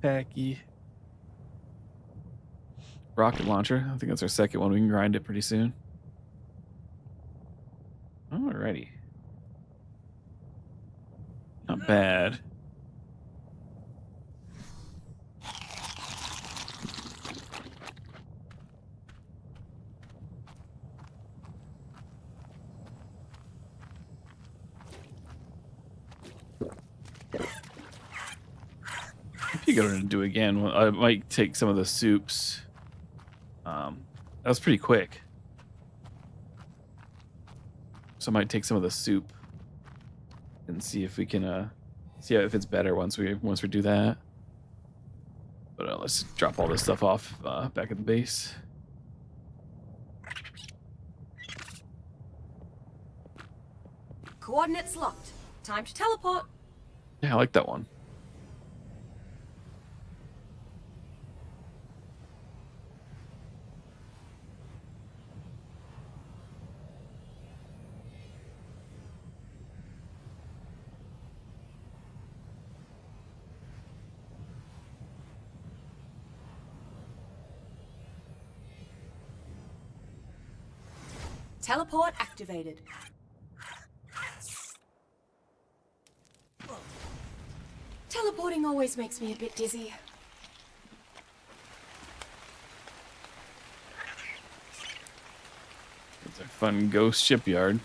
S1: Packy. Rocket launcher. I think that's our second one. We can grind it pretty soon. Alrighty. Not bad. If you go to do again, I might take some of the soups. That was pretty quick. So I might take some of the soup and see if we can see if it's better once we do that. But let's drop all this stuff off back at the base.
S2: Coordinates locked. Time to teleport.
S1: Yeah, I like that one.
S2: Teleport activated. Teleporting always makes me a bit dizzy.
S1: It's a fun ghost shipyard.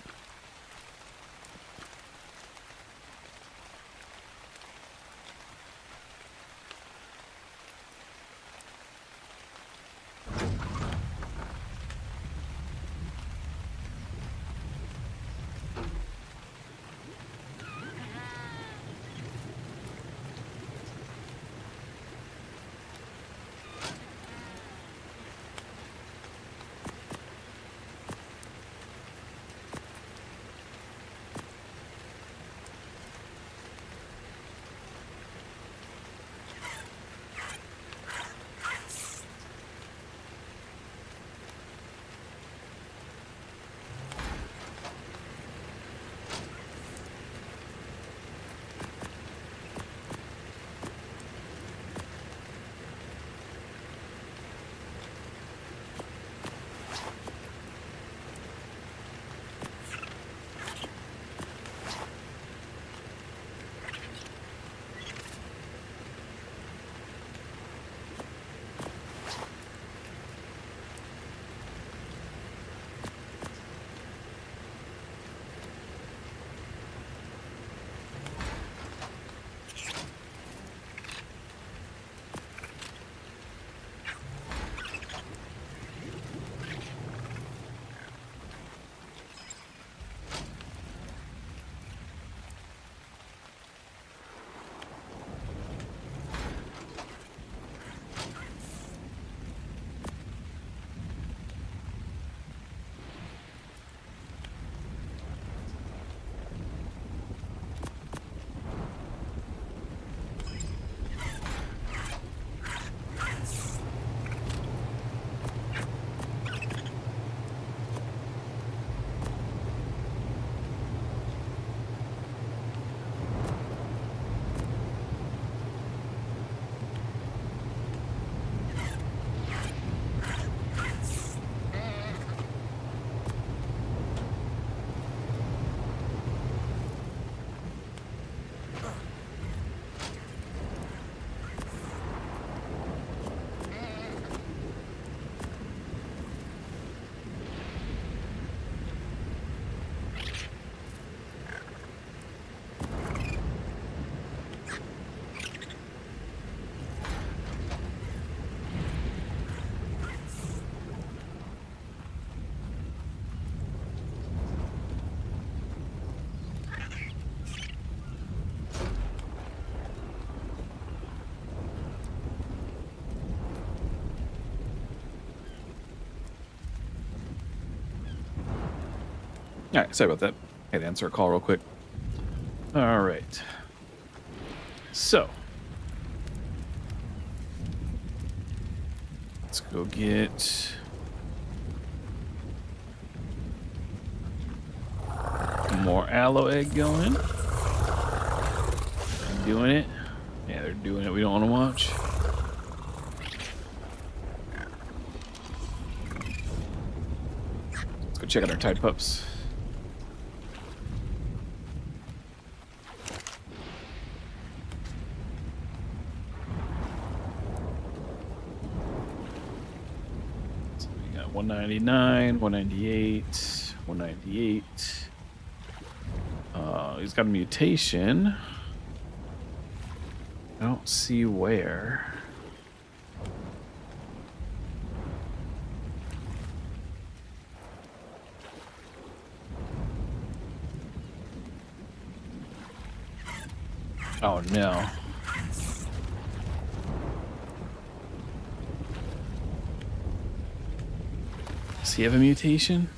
S1: All right, sorry about that. I had to answer a call real quick. All right. So let's go get more aloe egg going. Doing it. Yeah, they're doing it. We don't want to watch. Let's go check out our tide pups. So we got 199, 198, 198. He's got a mutation. I don't see where. Oh no. Does he have a mutation?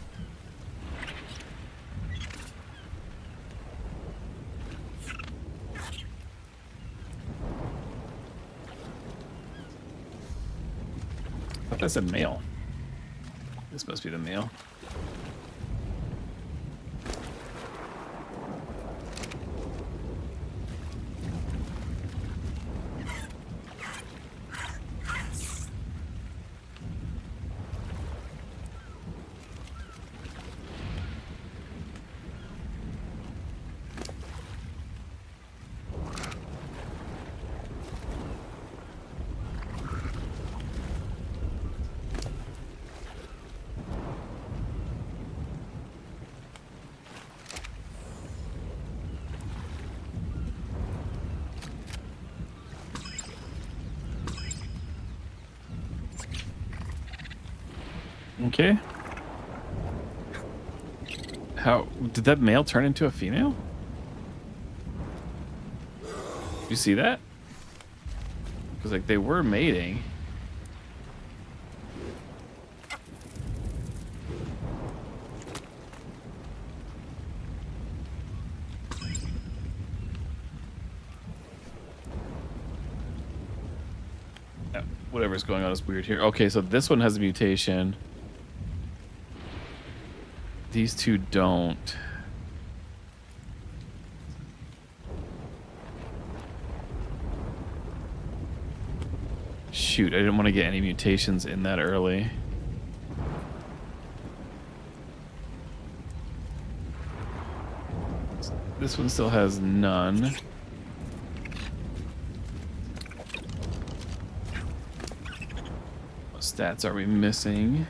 S1: That's a male. This must be the male. Okay. How did that male turn into a female? You see that? Because like they were mating. Whatever's going on is weird here. Okay, so this one has a mutation. These two don't. Shoot, I didn't want to get any mutations in that early. This one still has none. What stats are we missing?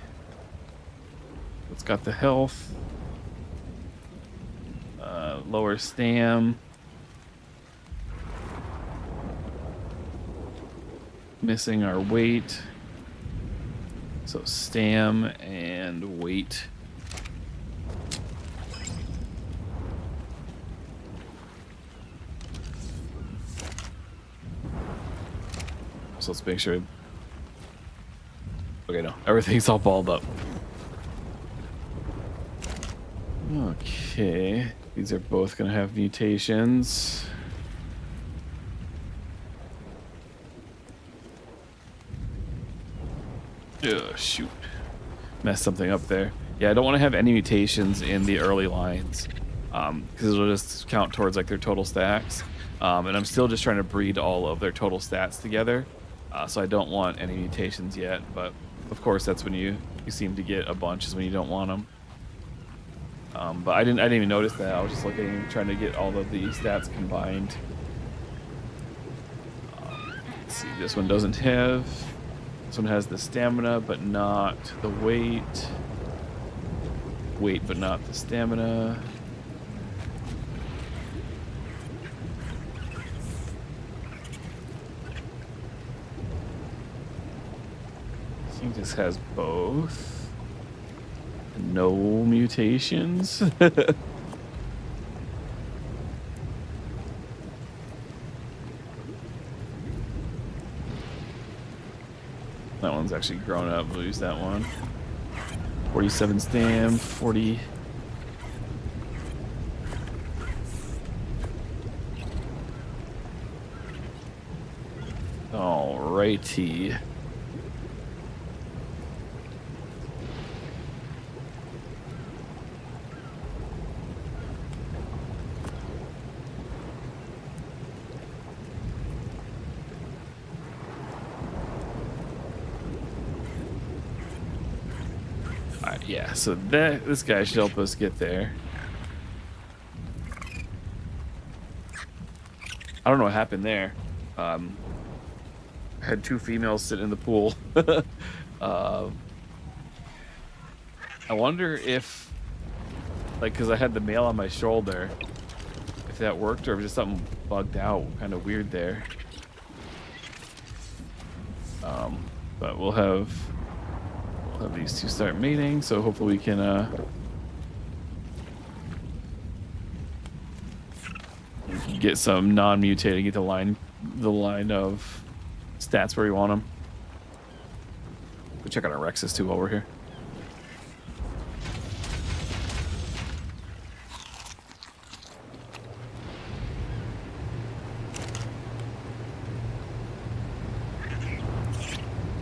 S1: It's got the health. Lower stam. Missing our weight. So stam and weight. So let's make sure. Okay, no, everything's all balled up. Okay, these are both gonna have mutations. Ugh, shoot. Messed something up there. Yeah, I don't want to have any mutations in the early lines, because it'll just count towards like their total stacks. And I'm still just trying to breed all of their total stats together, so I don't want any mutations yet. But of course, that's when you seem to get a bunch, is when you don't want them. But I didn't even notice that. I was just looking, trying to get all of the stats combined. Let's see, this one doesn't have. This one has the stamina, but not the weight. Weight, but not the stamina. I think this has both. No mutations. That one's actually grown up. We'll use that one. 47 stam, 40. Alrighty. Yeah, so this guy should help us get there. I don't know what happened there. Had two females sit in the pool. I wonder if, like, because I had the male on my shoulder, if that worked or if just something bugged out, kind of weird there. But we'll have these two start mating, so hopefully we can get some non-mutating, get the line of stats where we want them. We'll check out our Rexes too while we're here.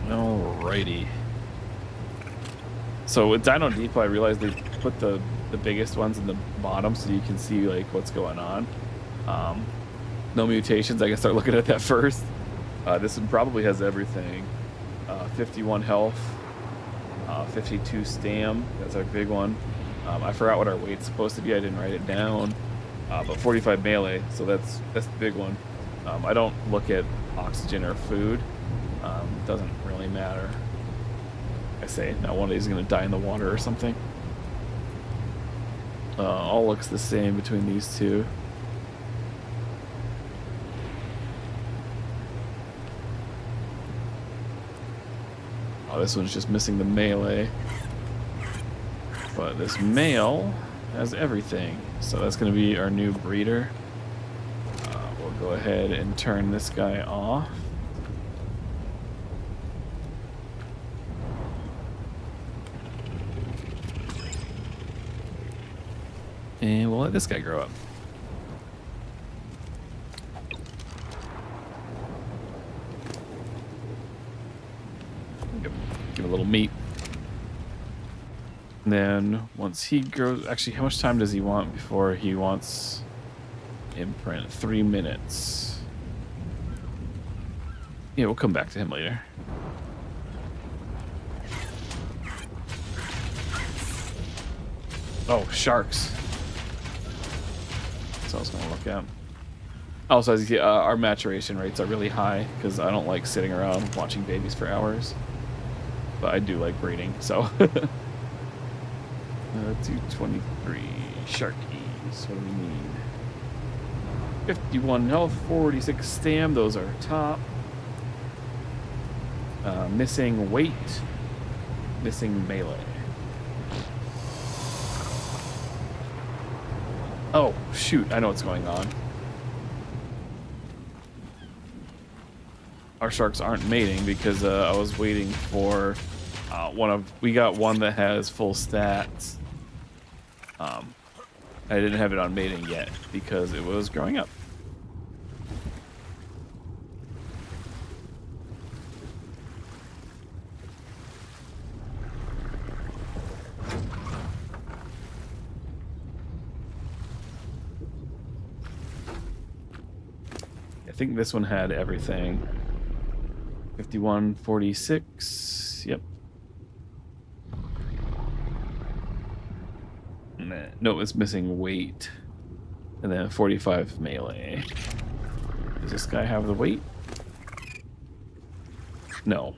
S1: Alrighty. So with Dino Depot, I realized they put the biggest ones in the bottom so you can see like what's going on. No mutations. I can start looking at that first. This one probably has everything. 51 health, 52 stam. That's our big one. I forgot what our weight's supposed to be. I didn't write it down. But 45 melee. So that's the big one. I don't look at oxygen or food. Doesn't really matter. I say now one of these is going to die in the water or something. All looks the same between these two. Oh, this one's just missing the melee. But this male has everything. So that's going to be our new breeder. We'll go ahead and turn this guy off. And we'll let this guy grow up. Give a little meat. And then once he grows, actually, how much time does he want before he wants imprint? 3 minutes. Yeah, we'll come back to him later. Oh, sharks. That's what I was going to look at. Also, as you see, our maturation rates are really high because I don't like sitting around watching babies for hours. But I do like breeding, so. 223 sharkies. What do we need? 51 health, 46 stam. Those are top. Missing weight. Missing melee. Oh, shoot. I know what's going on. Our sharks aren't mating because I was waiting for we got one that has full stats. I didn't have it on mating yet because it was growing up. I think this one had everything. 51, 46. Yep. No, it's missing weight. And then 45 melee. Does this guy have the weight? No.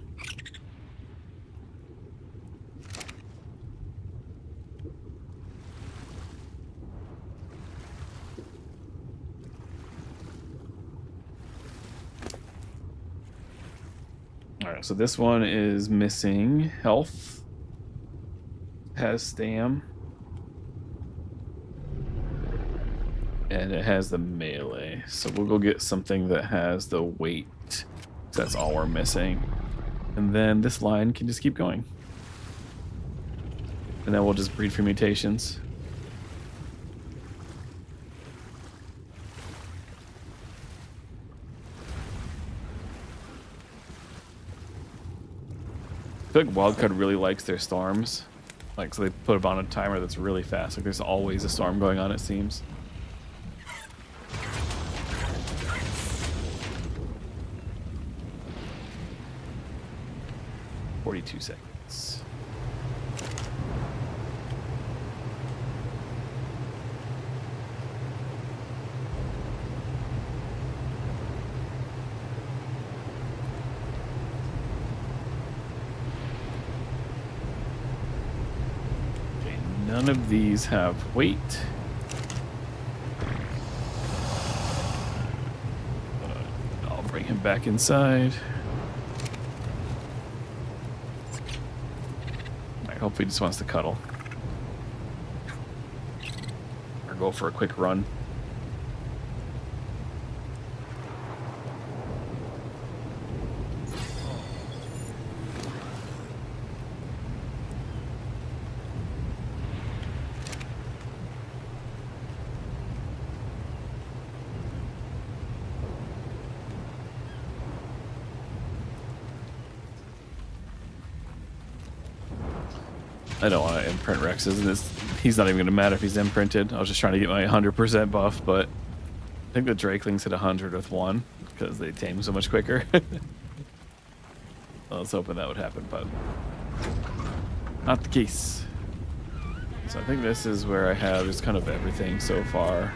S1: Alright, so this one is missing health. Has stam. And it has the melee. So we'll go get something that has the weight. That's all we're missing. And then this line can just keep going. And then we'll just breed for mutations. feel like Wildcard really likes their storms. Like, so they put it on a timer that's really fast. Like, there's always a storm going on, it seems. "42 seconds. Okay, none of these have weight. I'll bring him back inside. Hopefully he just wants to cuddle. Or go for a quick run. I don't want to imprint Rexes, and he's not even going to matter if he's imprinted. I was just trying to get my 100% buff, but I think the Drakelings hit 100 with one because they tame so much quicker. I was hoping that would happen, but not the case. So I think this is where I have just kind of everything so far.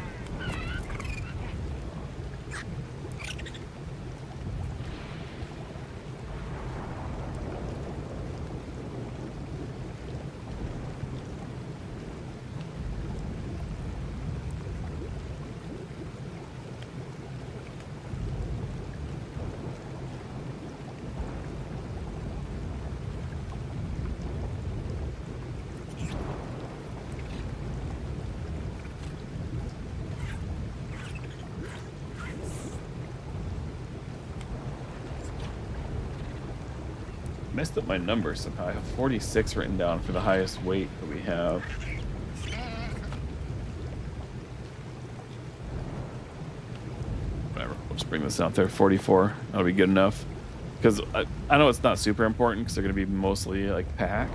S1: Messed up my numbers somehow. I have 46 written down for the highest weight that we have. Whatever. We'll just bring this out there. 44. That'll be good enough. Because I know it's not super important because they're going to be mostly like pack.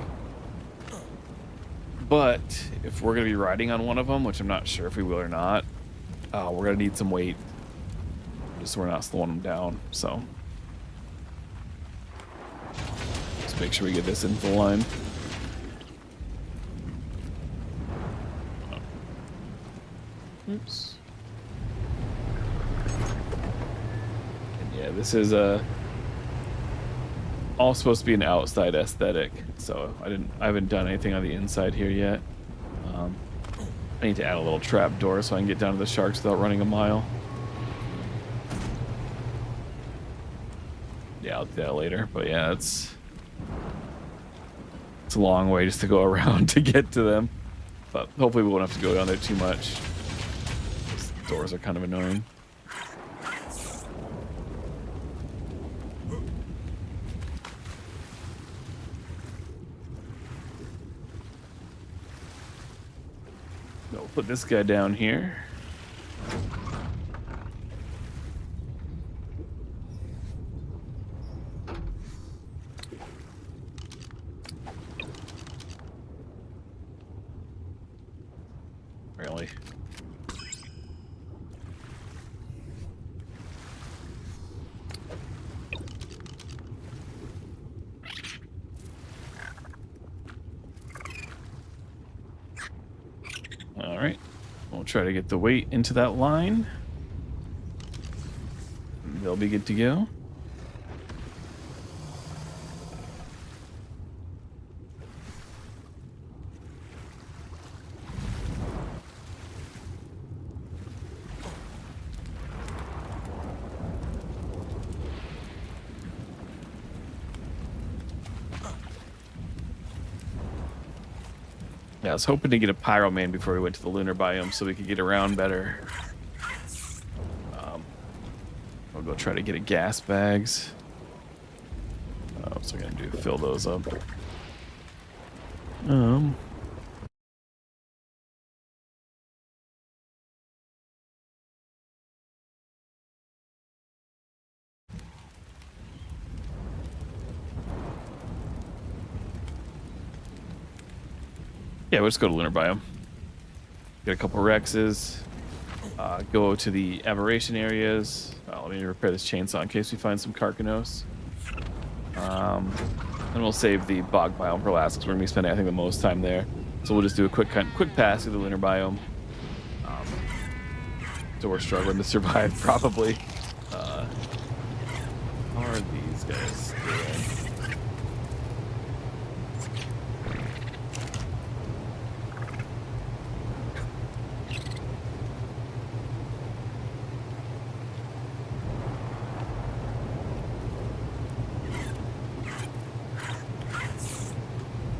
S1: But if we're going to be riding on one of them, which I'm not sure if we will or not, we're going to need some weight. Just so we're not slowing them down. So make sure we get this into the line. Oops. And yeah, this is all supposed to be an outside aesthetic, so I haven't done anything on the inside here yet. I need to add a little trap door so I can get down to the sharks without running a mile. Yeah, I'll do that later, but yeah, it's a long way just to go around to get to them, but hopefully we won't have to go down there too much. Those doors are kind of annoying. So we'll put this guy down here. Really? All right. We'll try to get the weight into that line. They'll be good to go. Yeah, I was hoping to get a Pyro Man before we went to the lunar biome so we could get around better. We'll go try to get a gas bags. What's I gonna do? Fill those up. Yeah, we'll just go to lunar biome. Get a couple Rexes. Go to the aberration areas. Let me repair this chainsaw in case we find some Carcanos. And we'll save the bog biome for last because we're gonna be spending, I think, the most time there. So we'll just do a quick pass through the lunar biome. So we're struggling to survive probably. How are these guys doing?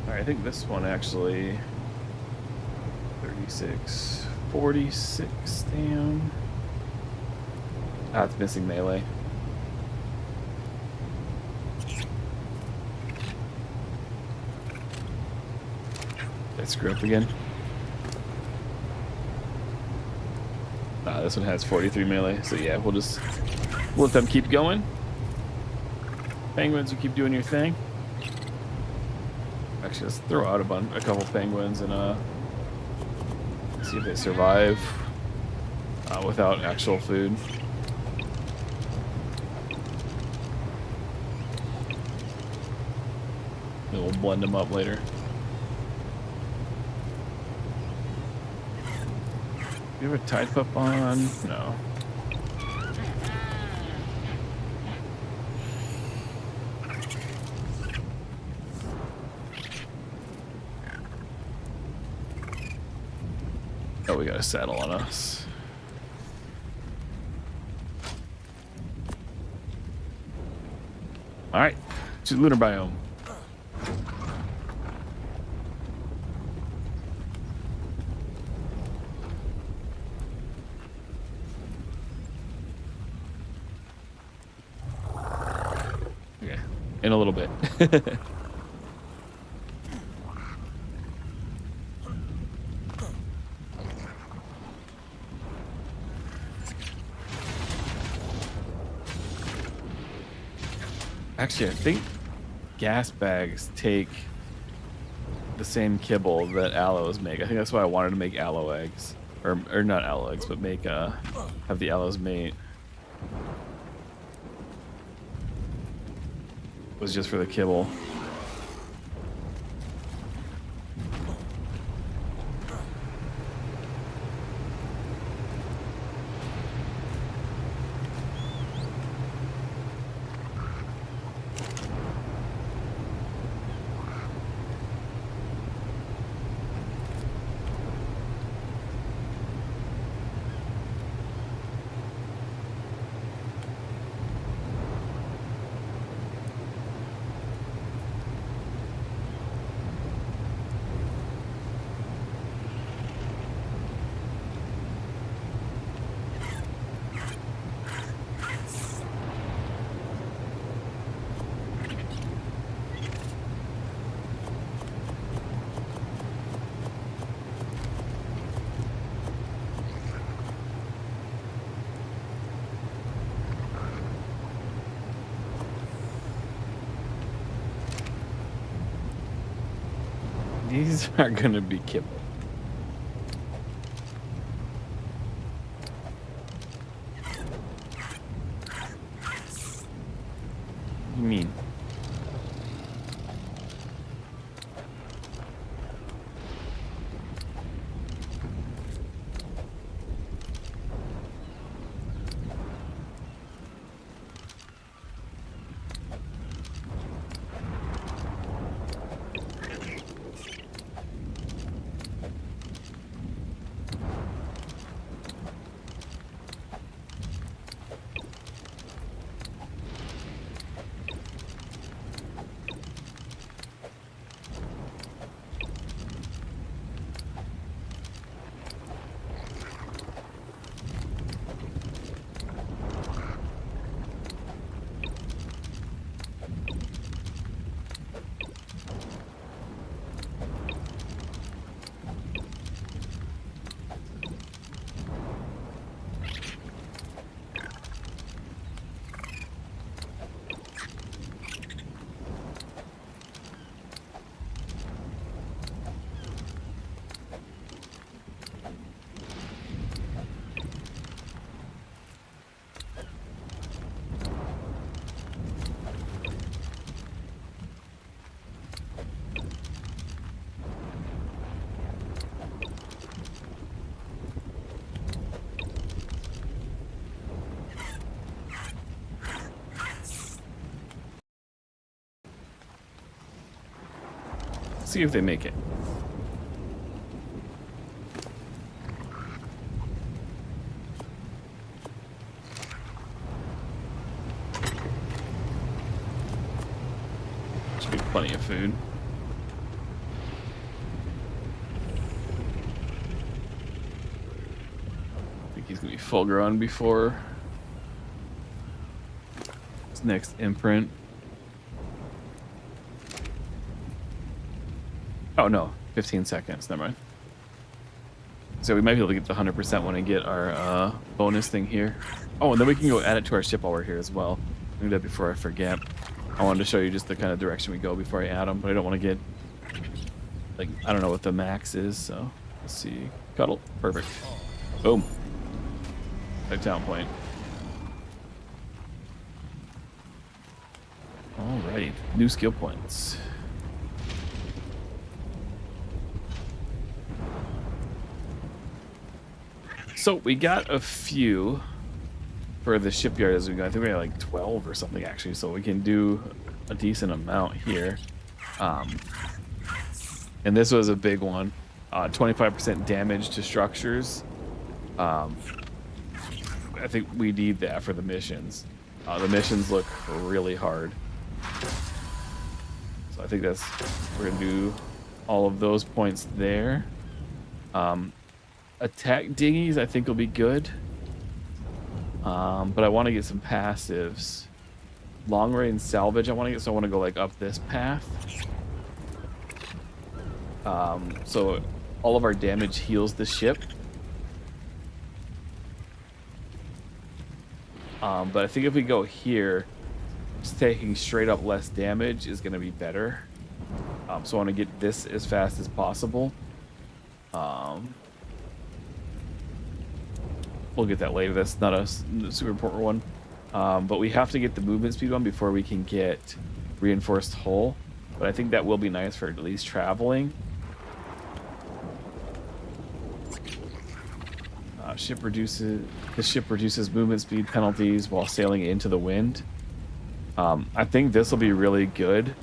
S1: All right, I think this one actually 36, 46 down. Ah, it's missing melee. Did I screw up again? This one has 43 melee, so yeah, we'll let them keep going. Penguins, you keep doing your thing. Actually, let's throw out a couple penguins and see if they survive without actual food. Then we'll blend them up later. Do you have a tide pup on? No. Oh, we got a saddle on us. All right, to the lunar biome. Okay, in a little bit. Actually, I think gas bags take the same kibble that aloes make. I think that's why I wanted to make aloe eggs. Or not aloe eggs, but make have the aloes mate. Was just for the kibble. These are gonna be kibble. What do you mean? see if they make it. Should be plenty of food. I think he's gonna be full grown before his next imprint. Oh no, 15 seconds, never mind. So we might be able to get to 100% when I get our bonus thing here. Oh, and then we can go add it to our ship while we're here as well. Do that before I forget. I wanted to show you just the kind of direction we go before I add them, but I don't want to get, like, I don't know what the max is, so let's see. Cuddle, perfect. Boom. Right down point. All right, new skill points. So we got a few for the shipyard as we go. I think we got like 12 or something actually, so we can do a decent amount here. And this was a big one. 25% damage to structures. I think we need that for the missions. The missions look really hard. So I think that's, we're gonna do all of those points there. Attack dinghies I think will be good. But I want to get some passives. Long range salvage I want to get, so I want to go like up this path. So all of our damage heals the ship. But I think if we go here, just taking straight up less damage is going to be better. So I want to get this as fast as possible. We'll get that later. That's not a super important one. But we have to get the movement speed one before we can get reinforced hull. But I think that will be nice for at least traveling. The ship reduces movement speed penalties while sailing into the wind. I think this will be really good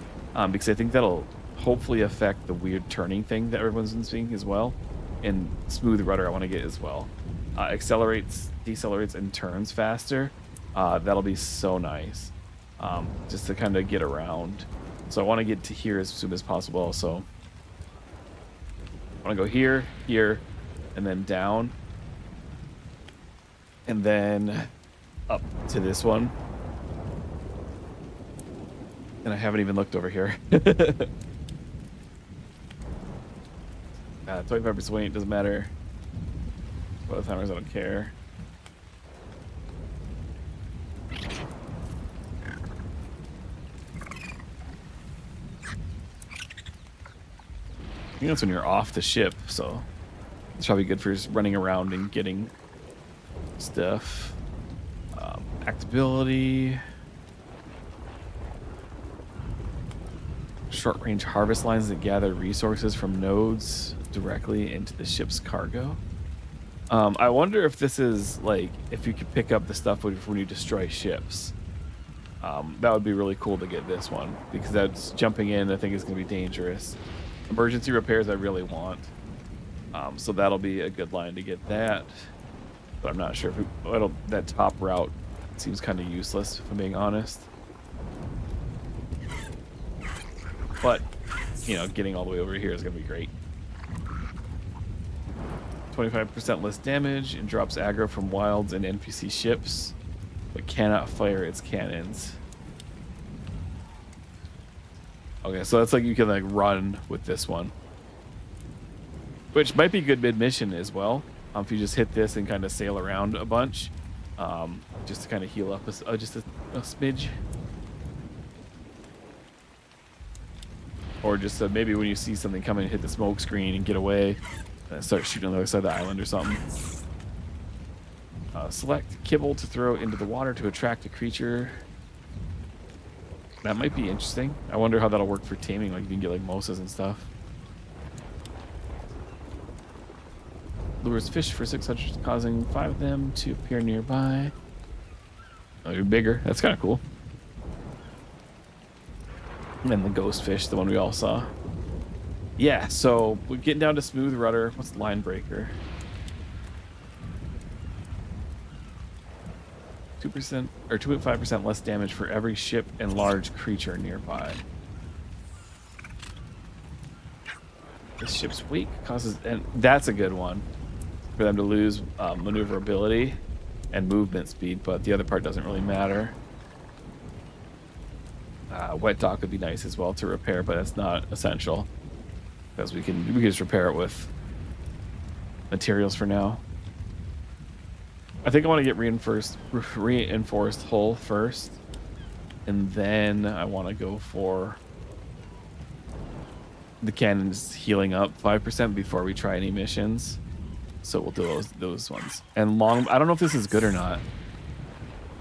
S1: because I think that'll hopefully affect the weird turning thing that everyone's been seeing as well. And smooth rudder I want to get as well. Accelerates, decelerates, and turns faster. That'll be so nice. Just to kind of get around. So I want to get to here as soon as possible. So I want to go here, here, and then down. And then up to this one. And I haven't even looked over here. 25% weight, doesn't matter. Both timers, I don't care. I think that's when you're off the ship, so it's probably good for just running around and getting stuff. Actability. Short range harvest lines that gather resources from nodes directly into the ship's cargo. I wonder if this is like if you could pick up the stuff when you destroy ships. That would be really cool to get this one because that's jumping in. I think is going to be dangerous. Emergency repairs I really want, so that'll be a good line to get that. But I'm not sure if that top route seems kind of useless if I'm being honest. But you know, getting all the way over here is going to be great. 25% less damage and drops aggro from wilds and NPC ships, but cannot fire its cannons. Okay, so that's like you can like run with this one, which might be good mid-mission as well. If you just hit this and kind of sail around a bunch, just to kind of heal up just a smidge, or just maybe when you see something coming, hit the smoke screen and get away. Start shooting on the other side of the island or something. Select kibble to throw into the water to attract a creature. That might be interesting. I wonder how that'll work for taming. Like you can get like mosas and stuff. Lures fish for 600, causing 5 of them to appear nearby. Oh, you're bigger. That's kind of cool. And then the ghost fish, the one we all saw. Yeah, so we're getting down to smooth rudder. What's line breaker? 2% or 2.5% less damage for every ship and large creature nearby. This ship's weak causes, and that's a good one for them to lose maneuverability and movement speed, but the other part doesn't really matter. Wet dock would be nice as well to repair, but it's not essential because we can just repair it with materials for now. I think I want to get reinforced hull first, and then I want to go for the cannons healing up 5% before we try any missions. So we'll do those ones. And I don't know if this is good or not.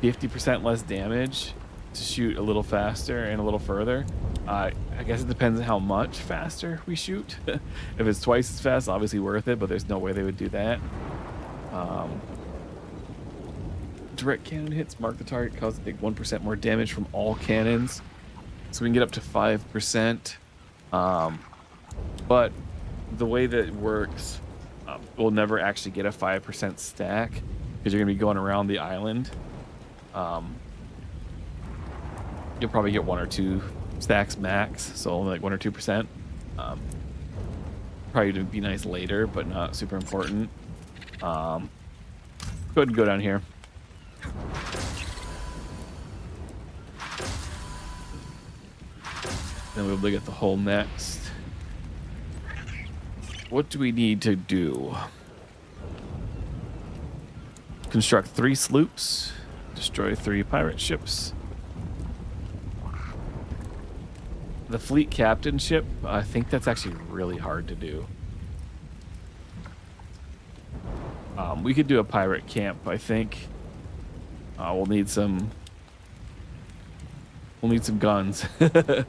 S1: 50% less damage to shoot a little faster and a little further. I guess it depends on how much faster we shoot. If it's twice as fast, obviously worth it, but there's no way they would do that. Direct cannon hits mark the target, cause take 1% more damage from all cannons. So we can get up to 5%. But the way that it works, we'll never actually get a 5% stack because you're going to be going around the island. You'll probably get 1 or 2 stacks max, so only like 1 or 2%. Probably to be nice later, but not super important. Go ahead and go down here. Then we'll look at the hull next. What do we need to do? Construct 3 sloops. Destroy 3 pirate ships. The fleet captain ship, I think that's actually really hard to do. We could do a pirate camp, I think. We'll need some guns. I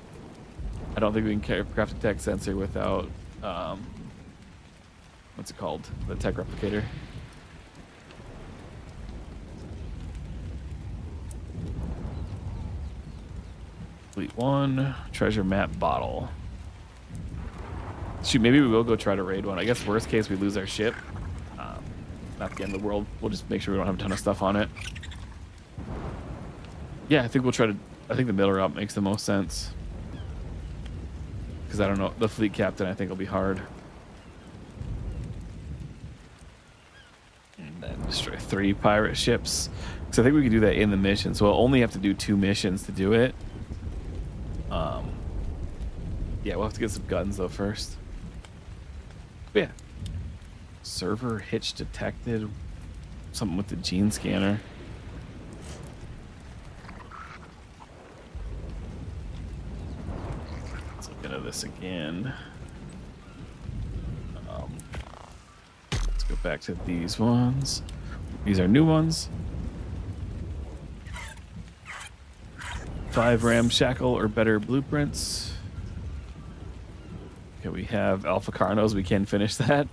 S1: don't think we can craft a tech sensor without what's it called? The tech replicator. Fleet 1, treasure map bottle. Shoot, maybe we will go try to raid one. I guess worst case we lose our ship. Not the end of the world. We'll just make sure we don't have a ton of stuff on it. Yeah, I think we'll try to. I think the middle route makes the most sense. Because I don't know. The fleet captain I think will be hard. And then destroy 3 pirate ships. Because I think we can do that in the mission. So we'll only have to do 2 missions to do it. Yeah, we'll have to get some guns though first. But yeah. Server hitch detected. Something with the gene scanner. Let's look into this again. Let's go back to these ones. These are new ones. 5 ramshackle or better blueprints. Okay, we have Alpha Carnos. We can finish that.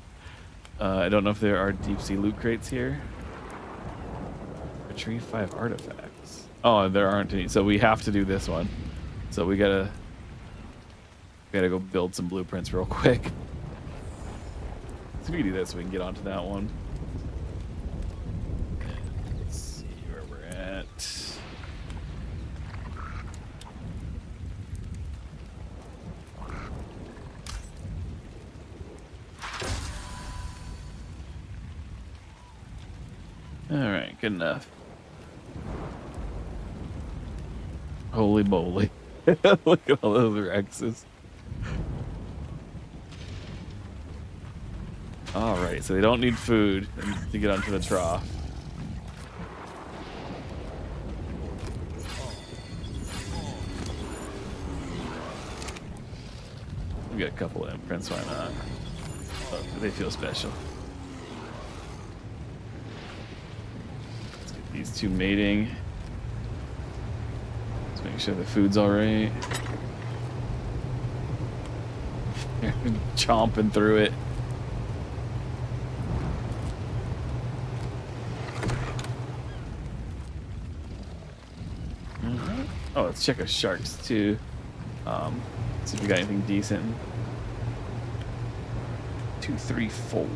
S1: I don't know if there are deep sea loot crates here. Retrieve 5 artifacts. Oh, there aren't any. So we have to do this one. So we gotta go build some blueprints real quick. So we can do that so we can get onto that one. Let's see where we're at. All right, good enough. Holy moly. Look at all those Rexes. All right, so they don't need food to get onto the trough. We got a couple of imprints, why not? Oh, they feel special. Let's get these 2 mating. Let's make sure the food's all right. Chomping through it. Oh, let's check our sharks too. See if we got anything decent. 2, 3, 4.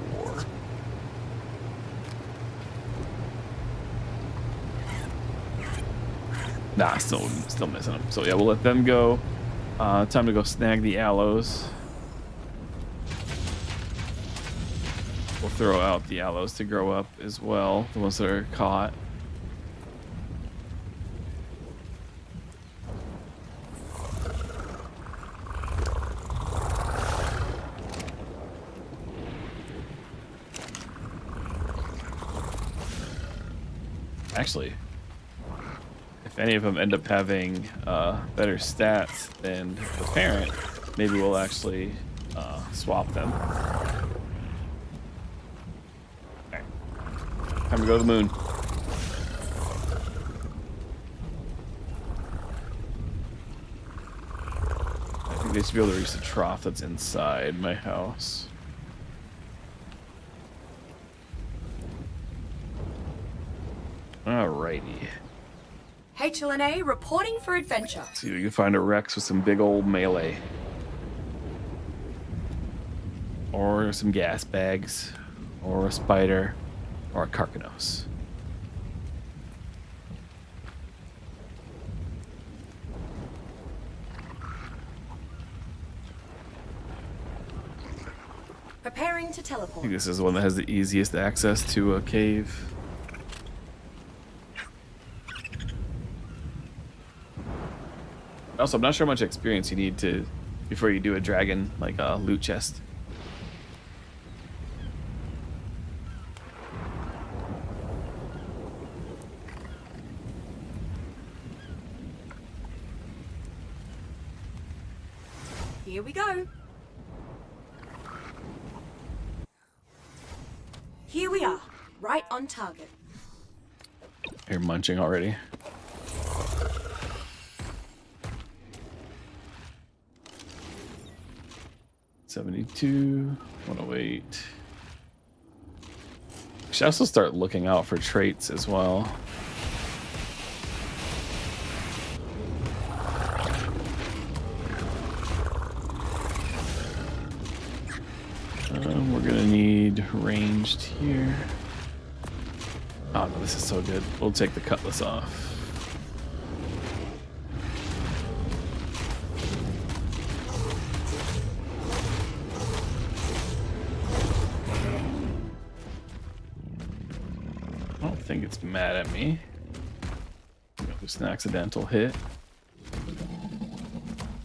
S1: Nah, still missing them. So yeah, we'll let them go. Time to go snag the aloes. We'll throw out the aloes to grow up as well, the ones that are caught. Actually, if any of them end up having better stats than the parent, maybe we'll actually swap them. Okay. Time to go to the moon. I think they should be able to reach the trough that's inside my house. Alrighty.
S2: HLNA reporting for adventure.
S1: See if we can find a Rex with some big old melee. Or some gas bags. Or a spider. Or a carcanos.
S2: Preparing to
S1: I
S2: teleport.
S1: think this is the one that has the easiest access to a cave. Also, I'm not sure how much experience you need to before you do a dragon, like a loot chest.
S2: Here we go. Here we are, right on target.
S1: You're munching already. $72, 108. I should also start looking out for traits as well. We're gonna need ranged here. Oh no, this is so good. We'll take the cutlass off. I don't think it's mad at me. Just an accidental hit.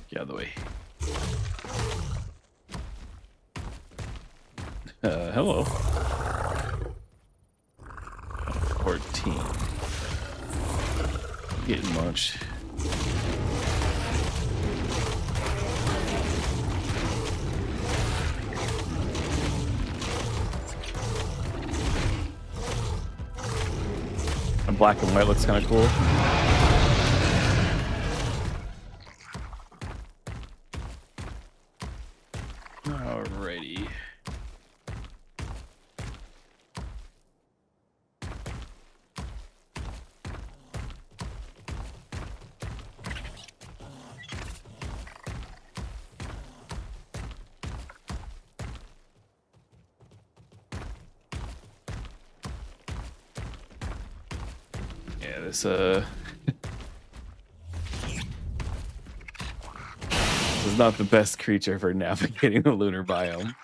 S1: Get out of the way. Hello. 14. Getting much. And black and white looks kind of cool. Alrighty. Yeah, this is not the best creature for navigating the lunar biome.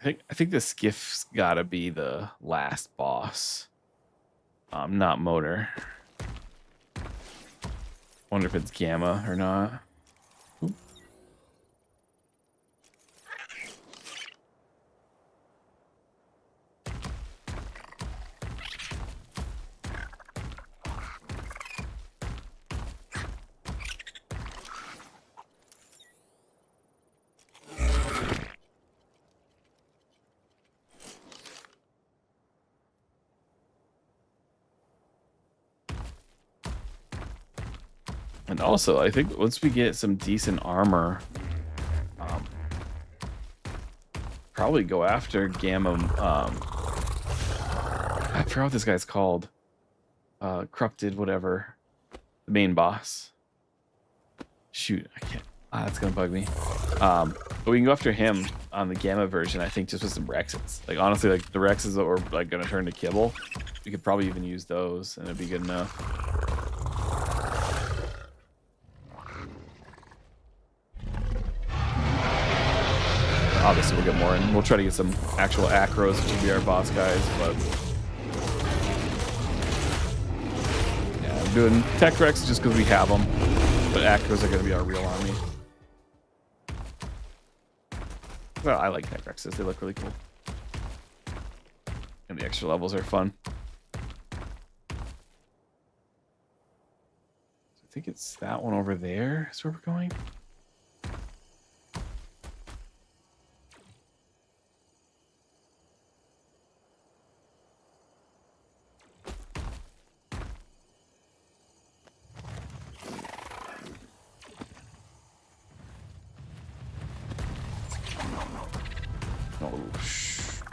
S1: I think the skiff's gotta be the last boss. Not motor. Wonder if it's gamma or not. Ooh. And also, I think once we get some decent armor, um, probably go after Gamma. I forgot what this guy's called. Corrupted, whatever. The main boss. Shoot, I can't. That's gonna bug me. But we can go after him on the Gamma version. I think just with some Rexes. Like honestly, like the Rexes that were like gonna turn to kibble, we could probably even use those, and it'd be good enough. Obviously, we'll get more, and we'll try to get some actual acros, which will be our boss guys. But yeah, I'm doing Tech Rex just because we have them. But acros are going to be our real army. Well, I like Tech Rexes. They look really cool. And the extra levels are fun. I think it's that one over there is where we're going.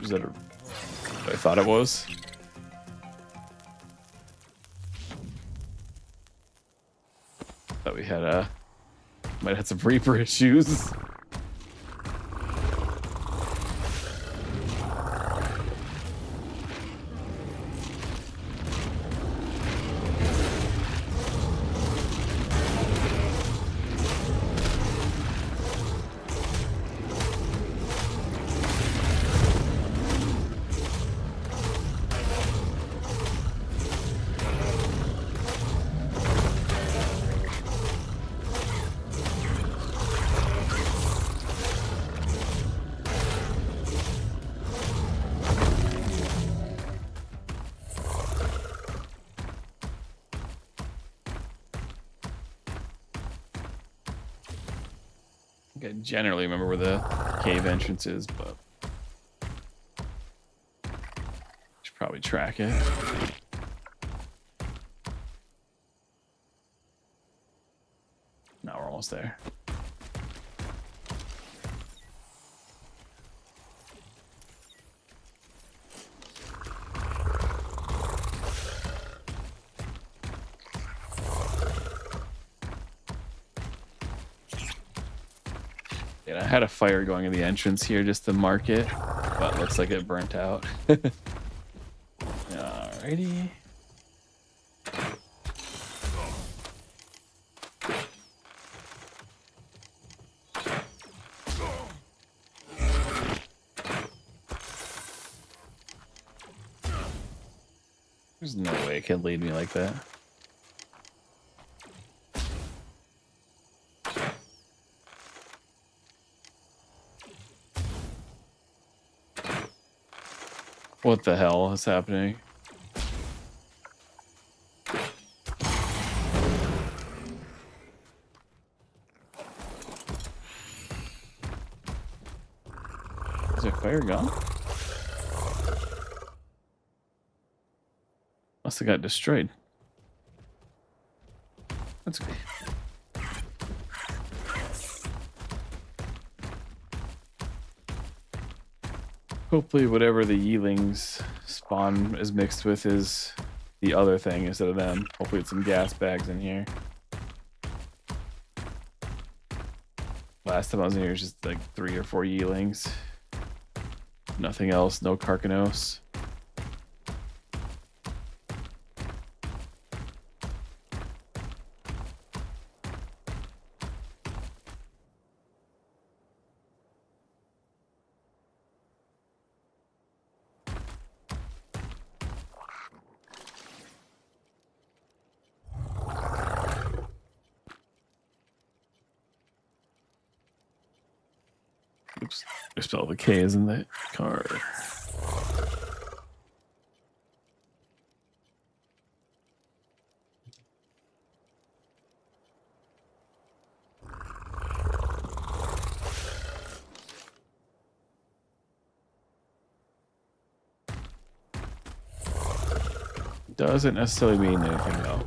S1: Is that what I thought it was? Thought we had might have had some Reaper issues. I generally remember where the cave entrance is, but should probably track it. Now we're almost there. And I had a fire going in the entrance here just to mark it, but looks like it burnt out. Alrighty. There's no way it can lead me like that. What the hell is happening? Is there fire gone? Must have got destroyed. That's good. Hopefully whatever the Yeelings spawn is mixed with is the other thing instead of them. Hopefully it's some gas bags in here. Last time I was in here, it was just like 3 or 4 Yeelings. Nothing else, no Carcanos. Oops, I spelled the K is in that car. Doesn't necessarily mean anything though.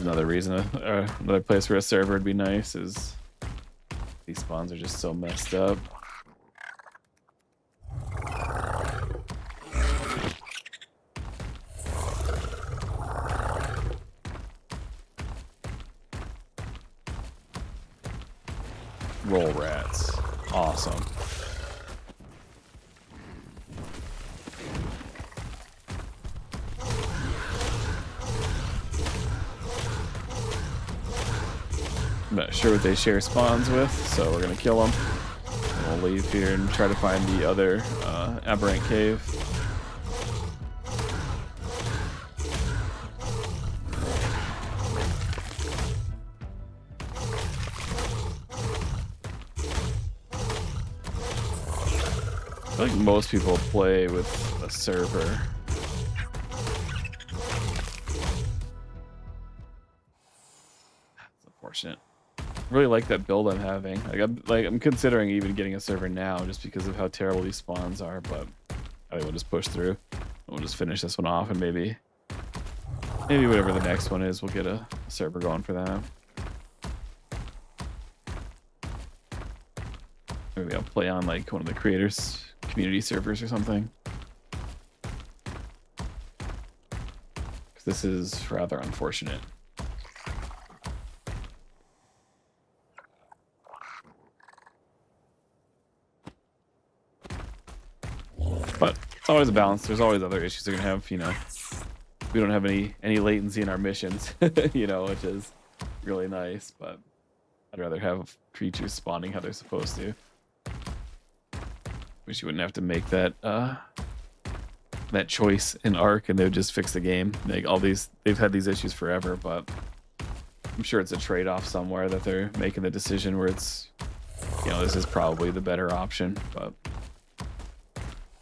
S1: another reason, another place where a server would be nice is these spawns are just so messed up. Roll rats. Awesome. I'm not sure what they share spawns with, so we're gonna kill them. And we'll leave here and try to find the other aberrant cave. I feel like most people play with a server. It's unfortunate. I really like that build I'm having. I'm considering even getting a server now just because of how terrible these spawns are, but I think we'll just push through. We'll just finish this one off, and maybe whatever the next one is, we'll get a server going for that. Maybe I'll play on like one of the creators community servers or something, because this is rather unfortunate. But always a balance. There's always other issues they're gonna have. You know, we don't have any latency in our missions, you know, which is really nice. But I'd rather have creatures spawning how they're supposed to. Wish you wouldn't have to make that that choice in ARK, and they would just fix the game. Like they've had these issues forever, but I'm sure it's a trade-off somewhere that they're making the decision where it's, you know, this is probably the better option. But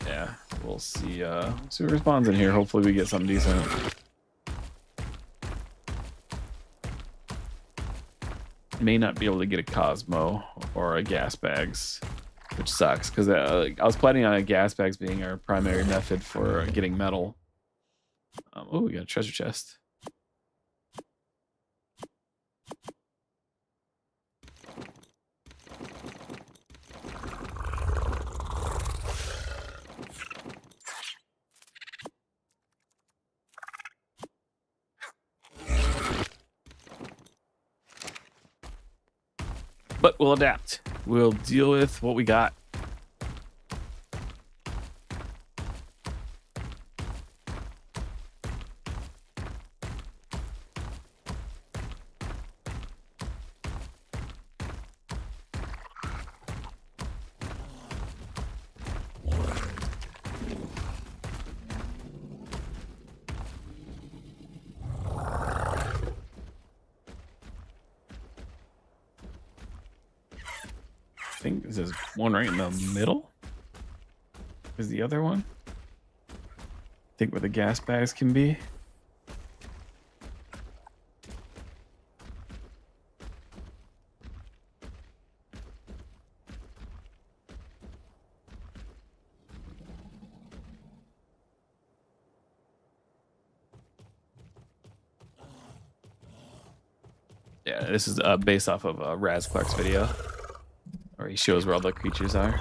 S1: yeah, we'll see. See what responds in here. Hopefully, we get something decent. May not be able to get a Cosmo or a gas bags, which sucks, because I was planning on a gas bags being our primary method for getting metal. Oh, we got a treasure chest. But we'll adapt. We'll deal with what we got. I think this is one right in the middle. Is the other one? I think where the gas bags can be. Yeah, this is based off of Raz Clark's video, where he shows where all the creatures are.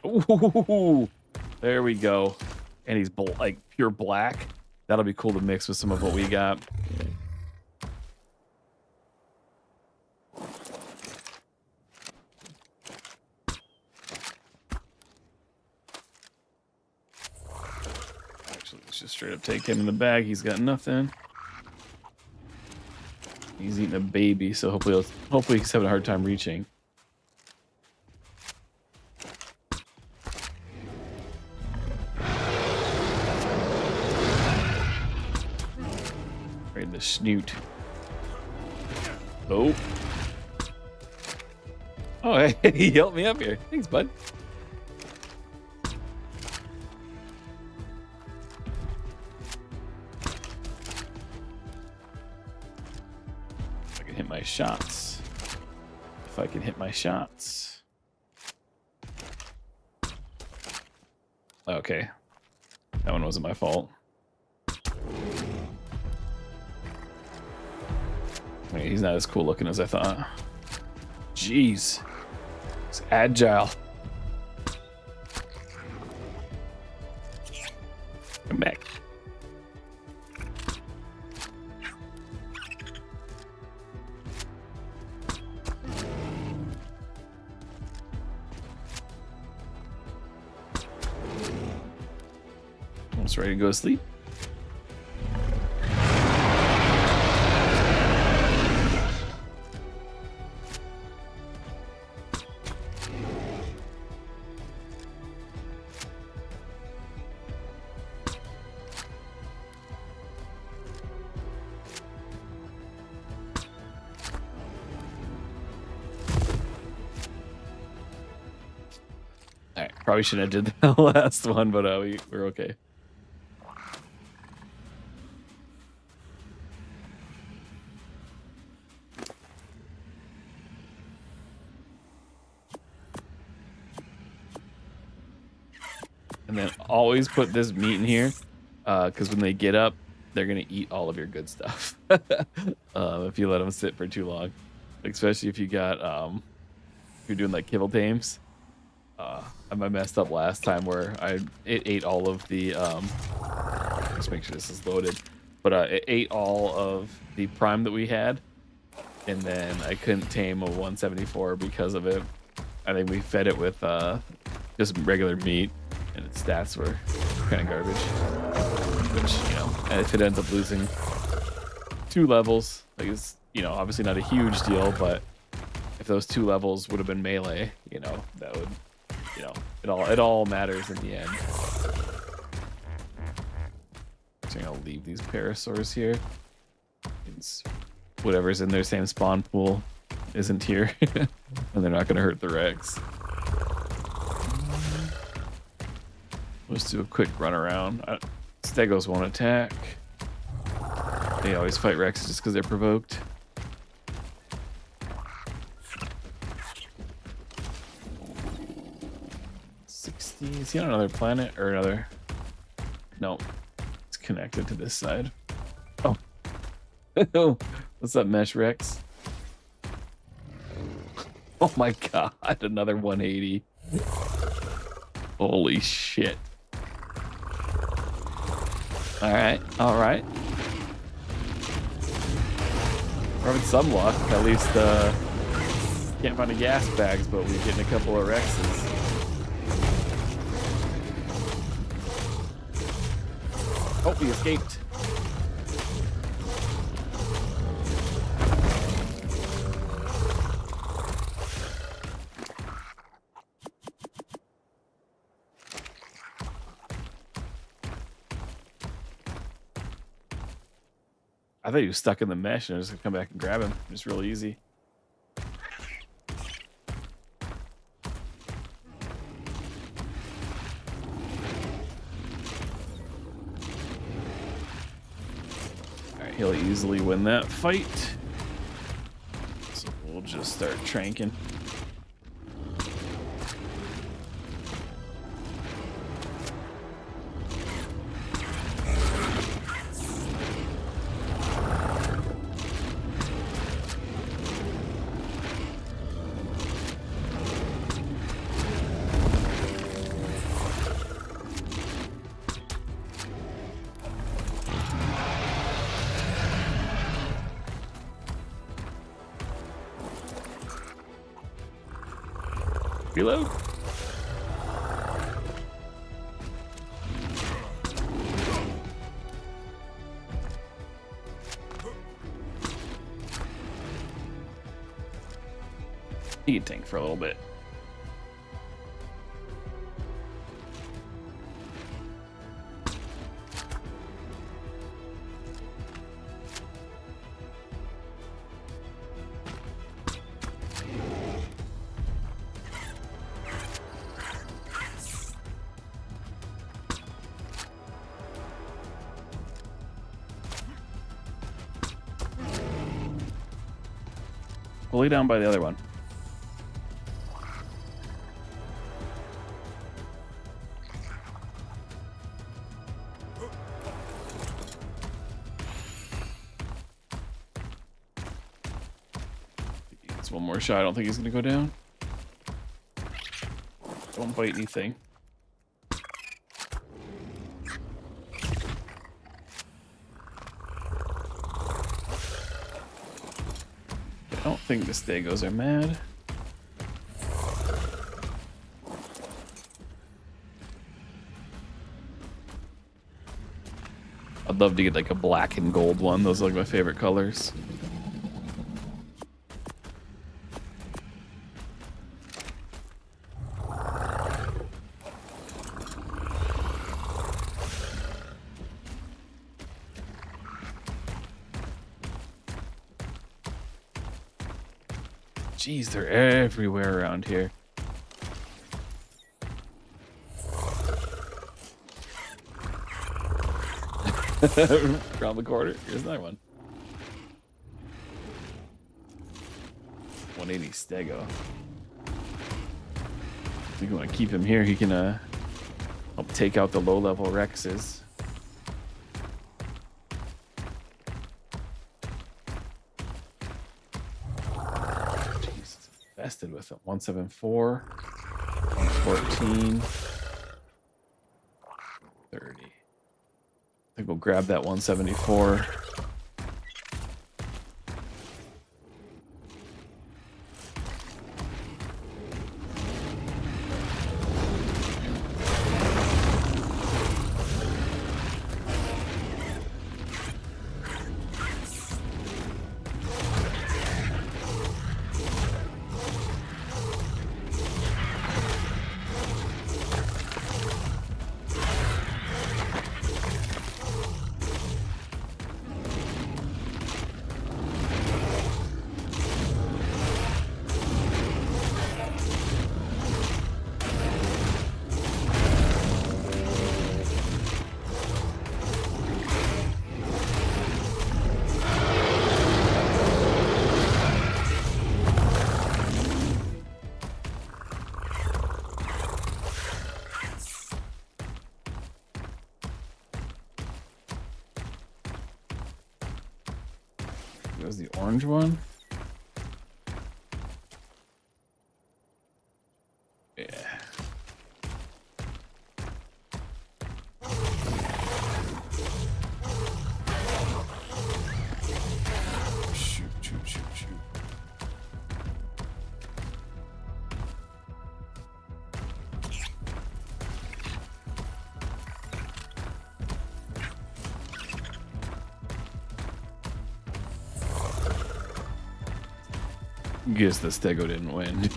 S1: Ooh, there we go. And he's like pure black. That'll be cool to mix with some of what we got. Actually, let's just straight up take him in the bag. He's got nothing. He's eating a baby, so hopefully he's having a hard time reaching. Right in the snoot. Oh. Oh, hey, he helped me up here. Thanks, bud. shots. If I can hit my shots. Okay. That one wasn't my fault. Wait, he's not as cool looking as I thought. Jeez. He's agile. Come back. Almost ready to go to sleep. Alright, probably shouldn't have did the last one, but we're okay. And then always put this meat in here, because when they get up, they're gonna eat all of your good stuff. If you let them sit for too long, especially if you got if you're doing like kibble tames. I messed up last time where it ate all of the just make sure this is loaded, but it ate all of the prime that we had, and then I couldn't tame a 174 because of it. I think we fed it with just regular meat, and its stats were kind of garbage. Which, you know, and if it ends up losing 2 levels, like it's, you know, obviously not a huge deal, but if those 2 levels would have been melee, you know, that would, you know, it all matters in the end. So I'll leave these parasaurs here. It's whatever's in their same spawn pool isn't here, and they're not going to hurt the Rex. Let's do a quick run around. Stegos won't attack. They always fight Rex just because they're provoked. Is he on another planet or another? No, it's connected to this side. Oh, what's up, Mesh Rex? Oh my god, another 180. Holy shit. Alright, alright. We're having some luck. At least, can't find the gas bags, but we're getting a couple of Rexes. Oh, he escaped. I thought he was stuck in the mesh and I was just gonna come back and grab him. It's real easy. Alright, he'll easily win that fight. So we'll just start tranking. Reload. He can tank for a little bit. fully down by the other one. It's one more shot. I don't think he's gonna go down. Don't bite anything. I don't think the stegos are mad. I'd love to get like a black and gold one. Those are like my favorite colors. Jeez, they're everywhere around here. Around the corner. Here's another one. 180 stego. I think we want to keep him here. He can help take out the low-level Rexes. Jeez, invested with it. 174, 114, 30. I think we'll grab that 174. There's the orange one. Yeah. Shoot, shoot, shoot, shoot. Guess the stego didn't win.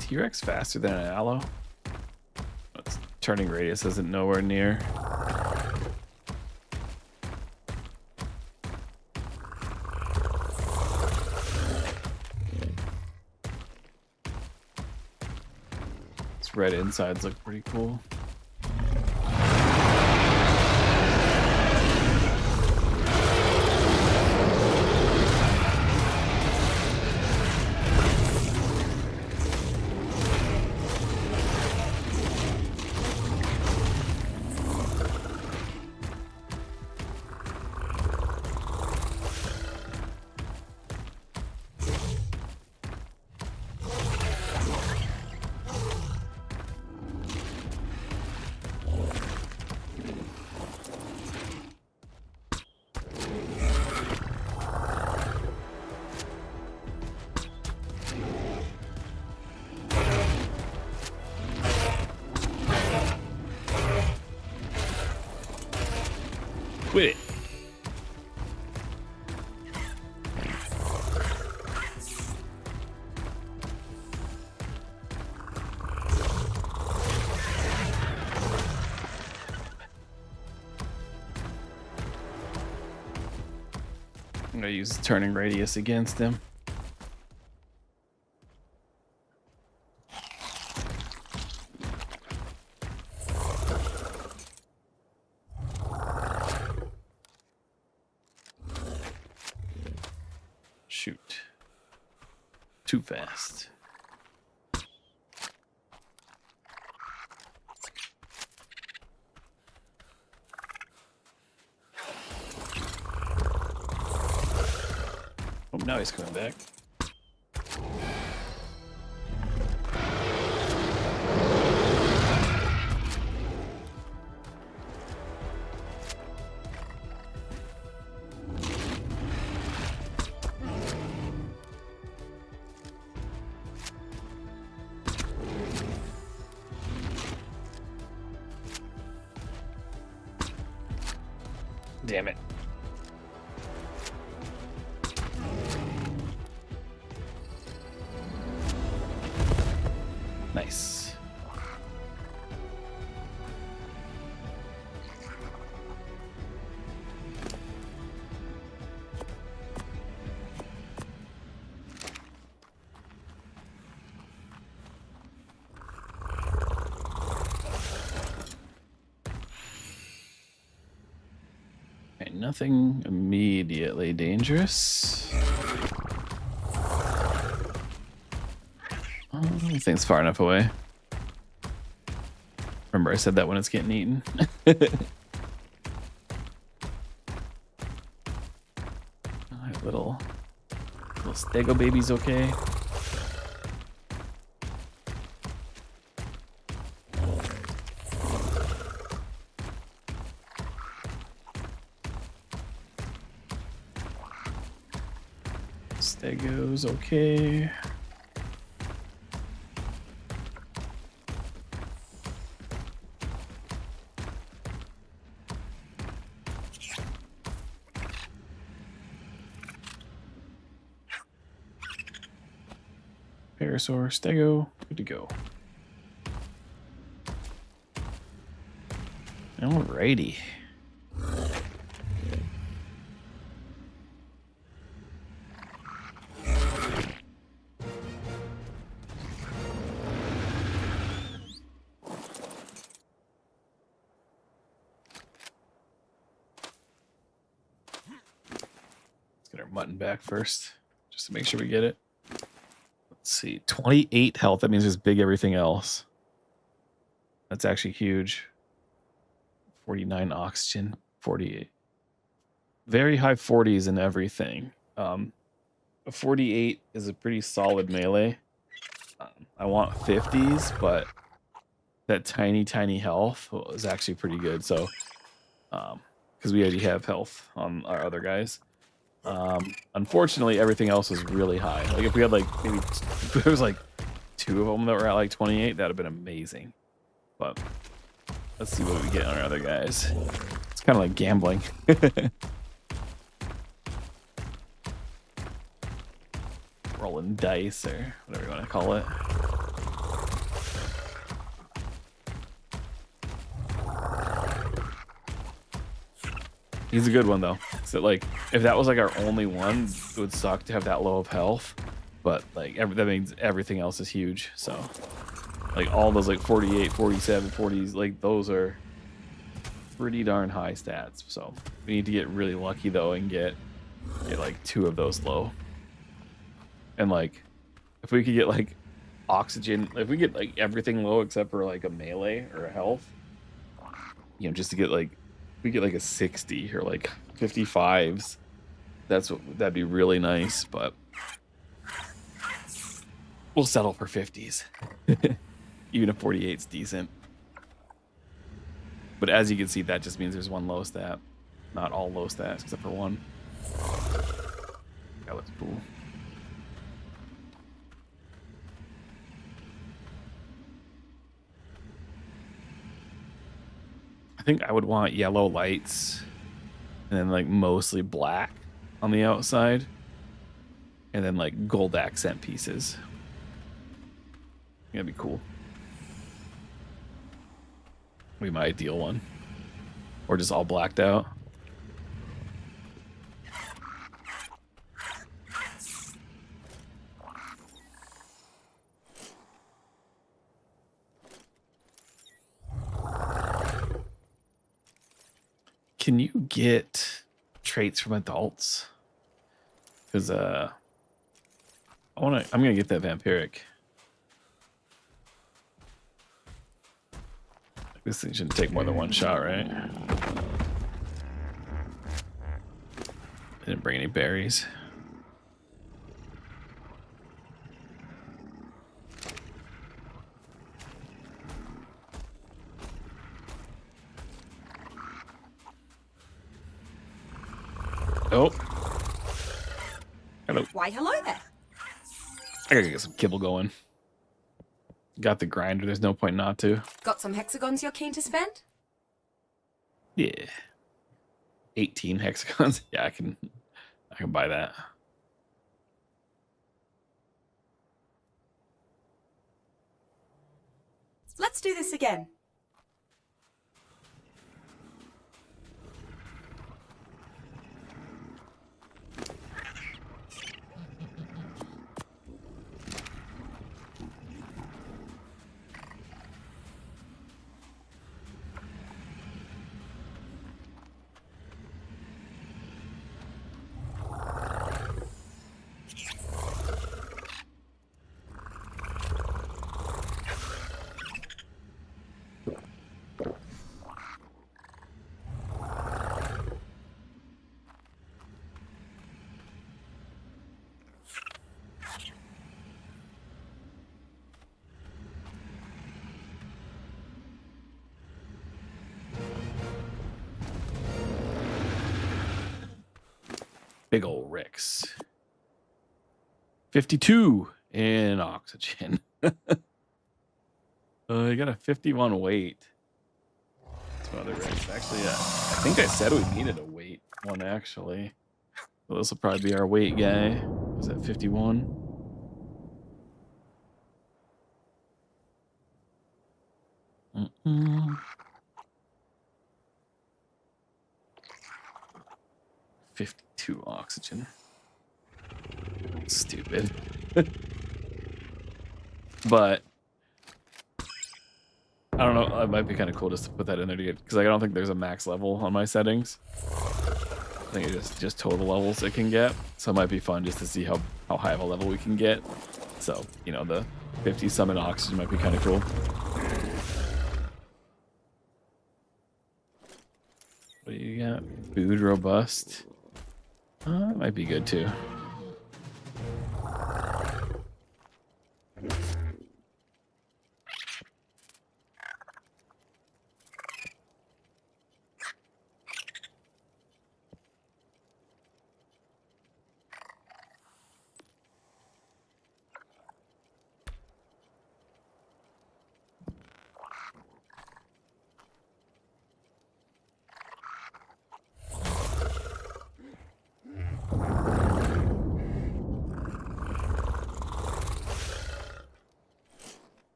S1: T-Rex faster than an aloe? Its turning radius isn't nowhere near. Its red insides look pretty cool. Quit it. I'm gonna use turning radius against him. Shoot. Too fast. Oh, now he's coming back. Damn it. Nice. Okay, nothing immediately dangerous. Oh, this thing's far enough away. Remember I said that when it's getting eaten. Alright, little stego baby's okay. Stego's okay. Parasaur, Stego, good to go. Alrighty. Let's get our mutton back first, just to make sure we get it. Let's see, 28 health. That means just big everything else. That's actually huge. 49 oxygen, 48. Very high 40s in everything. A 48 is a pretty solid melee. I want 50s, but that tiny health is actually pretty good. So, because we already have health on our other guys. Unfortunately, everything else is really high. Like if we had like maybe if there was like 2 of them that were at like 28, that'd have been amazing. But let's see what we get on our other guys. It's kind of like gambling. Rolling dice or whatever you want to call it. He's a good one though. So like, if that was like our only one, it would suck to have that low of health. But like, that means everything else is huge. So like all those like 48, 47, 40s, like those are pretty darn high stats. So we need to get really lucky though and get like 2 of those low. And like, if we could get like oxygen, if we get like everything low except for like a melee or a health, you know, just to get like, if we get like a 60 or like 55s, that'd be really nice, but we'll settle for 50s. Even if 48's decent. But as you can see, that just means there's 1 low stat. Not all low stats except for 1. That looks cool. I think I would want yellow lights and then like mostly black on the outside, and then like gold accent pieces. That'd be cool. Be my ideal one, or just all blacked out. Can you get traits from adults? Because I'm gonna get that vampiric. This thing shouldn't take more than one shot, right? Didn't bring any berries. Oh. Hello.
S2: Why, hello there.
S1: I gotta get some kibble going. Got the grinder, there's no point not to.
S2: Got some hexagons you're keen to spend?
S1: Yeah. 18 hexagons. Yeah, I can buy that.
S2: Let's do this again.
S1: Big old Ricks. 52 in oxygen. You got a 51 weight. Some other Ricks. Actually, I think I said we needed a weight one, actually. So this will probably be our weight guy. Was that 51? Mm-mm. 52 oxygen. Stupid. But I don't know. It might be kind of cool just to put that in there to get, because I don't think there's a max level on my settings. I think it's just total levels it can get. So it might be fun just to see how high of a level we can get. So, you know, the 50 summon oxygen might be kind of cool. What do you got? Food robust. It might be good too.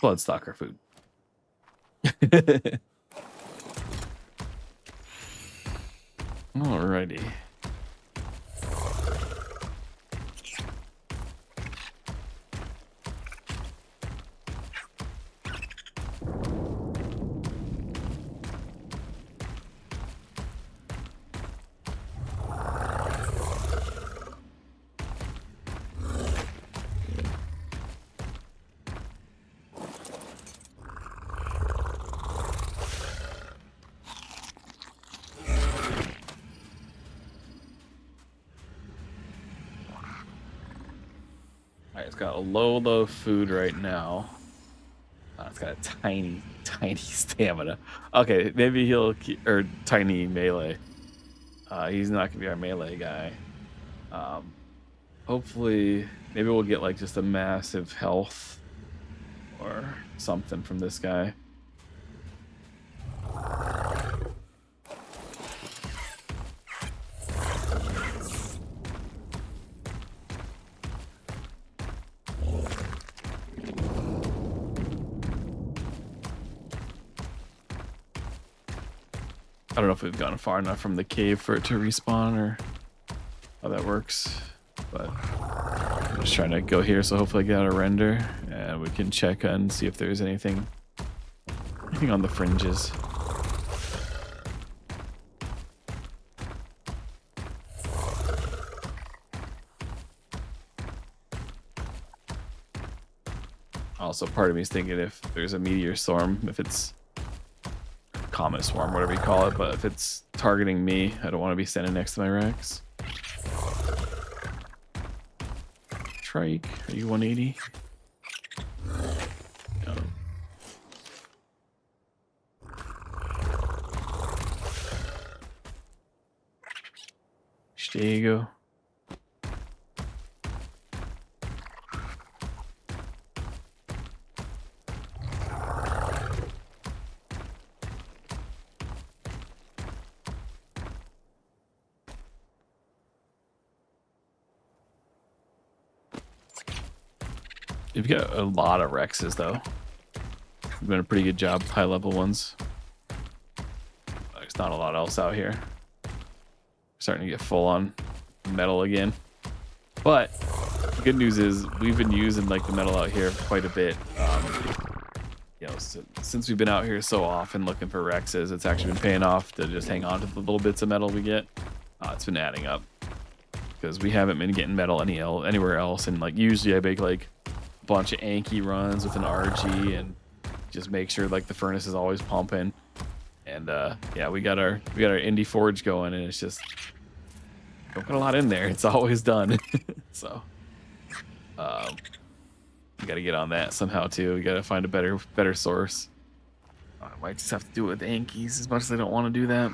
S1: Bloodstalker food. Alrighty. Alright, it's got a low food right now. It's got a tiny stamina. Okay, maybe he'll or tiny melee. He's not gonna be our melee guy. Hopefully, maybe we'll get like just a massive health or something from this guy. I don't know if we've gone far enough from the cave for it to respawn or how that works, but I'm just trying to go here, so hopefully I get out a render and we can check and see if there's anything on the fringes. Also, part of me is thinking if there's a meteor storm, if it's comet swarm, whatever you call it, but if it's targeting me, I don't want to be standing next to my Rex. Trike, are you 180? No. There you go. You've got a lot of Rexes, though. You've done a pretty good job with high-level ones. There's not a lot else out here. Starting to get full on metal again. But the good news is we've been using like the metal out here quite a bit. You know, since we've been out here so often looking for Rexes, it's actually been paying off to just hang on to the little bits of metal we get. It's been adding up because we haven't been getting metal anywhere else. And like usually I make like a bunch of Anki runs with an RG and just make sure like the furnace is always pumping. And yeah, we got our indie forge going, and it's just don't put a lot in there. It's always done. So we got to get on that somehow too. We got to find a better source. I might just have to do it with Ankies as much as I don't want to do that.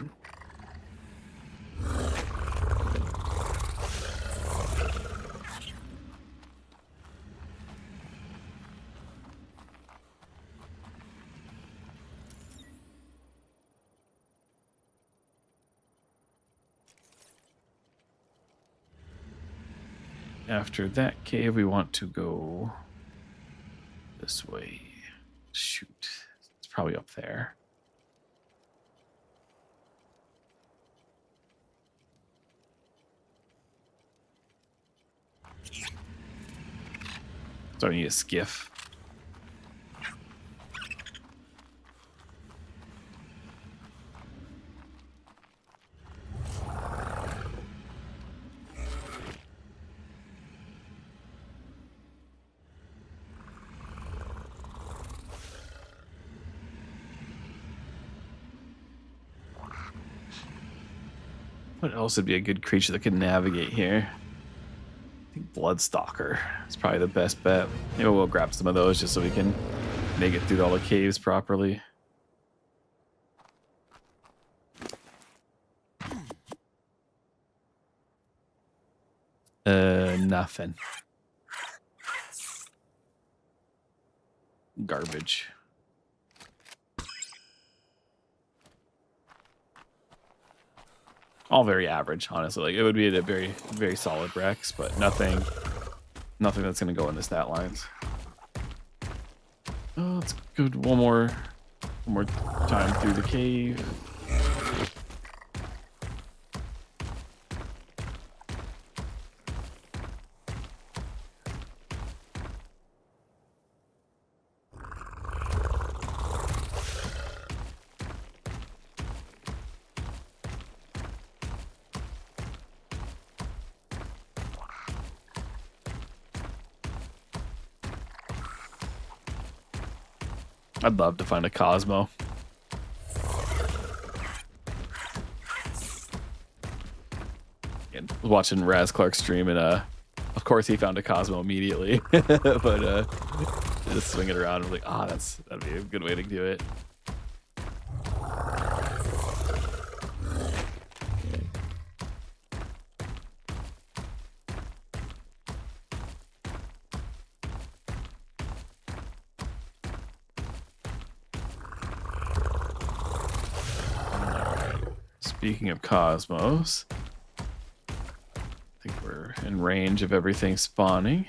S1: After that cave, we want to go this way. Shoot. It's probably up there. So I need a skiff. What else would be a good creature that could navigate here? I think Bloodstalker is probably the best bet. Maybe we'll grab some of those just so we can make it through all the caves properly. Nothing. Garbage. All very average, honestly. Like it would be a very, very solid Rex, but nothing that's gonna go in the stat lines. Oh, let's go one more time through the cave. I'd love to find a Cosmo. And watching Raz Clark stream, and of course he found a Cosmo immediately. But just swing it around and like, that'd be a good way to do it. Speaking of Cosmos, I think we're in range of everything spawning.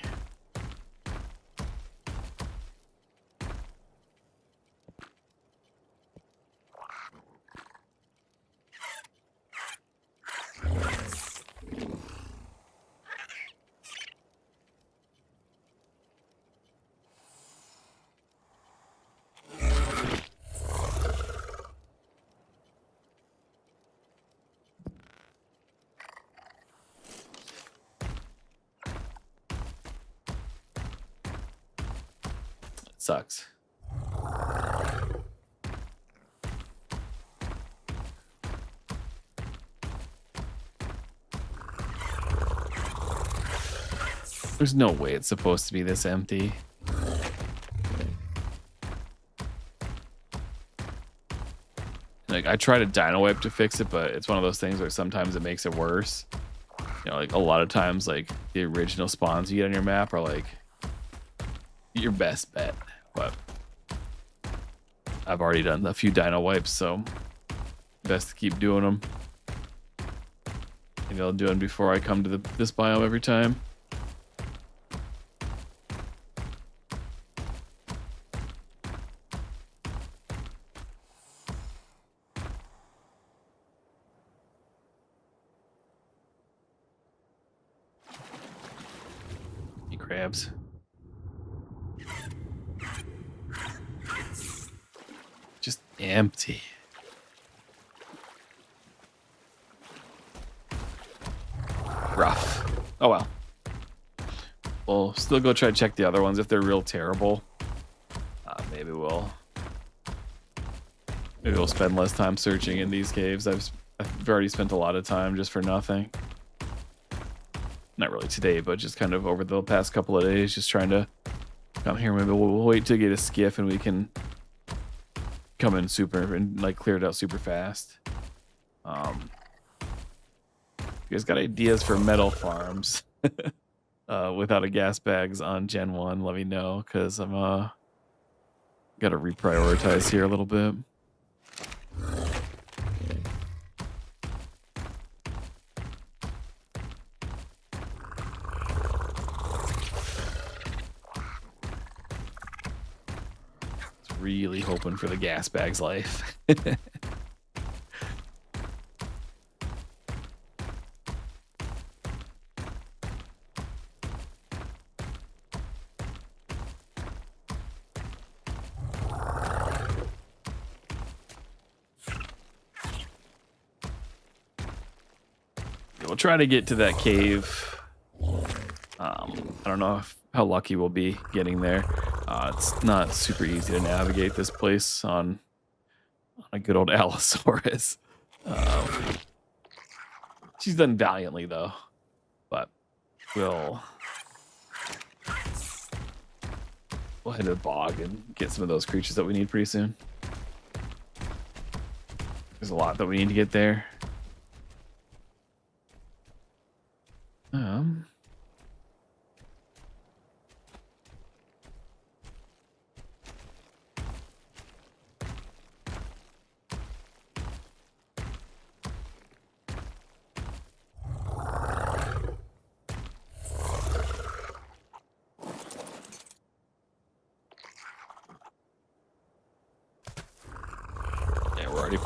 S1: sucks. There's no way it's supposed to be this empty. Like, I tried a dino wipe to fix it, but it's one of those things where sometimes it makes it worse. You know, like a lot of times, like the original spawns you get on your map are like your best bet. But I've already done a few dino wipes, so best to keep doing them. Maybe I'll do them before I come to this biome every time. Crabs. Just empty. Rough. Oh well. We'll still go try to check the other ones if they're real terrible. Maybe we'll spend less time searching in these caves. I've already spent a lot of time just for nothing. Not really today, but just kind of over the past couple of days, just trying to come here. Maybe we'll wait to get a skiff and we can come in super and like clear it out super fast. You guys got ideas for metal farms without a gas bags on Gen 1, let me know, because I'm gotta reprioritize here a little bit. Really hoping for the gas bags life. We'll try to get to that cave. I don't know how lucky we'll be getting there. It's not super easy to navigate this place on a good old Allosaurus. She's done valiantly though, but we'll head to the bog and get some of those creatures that we need pretty soon. There's a lot that we need to get there.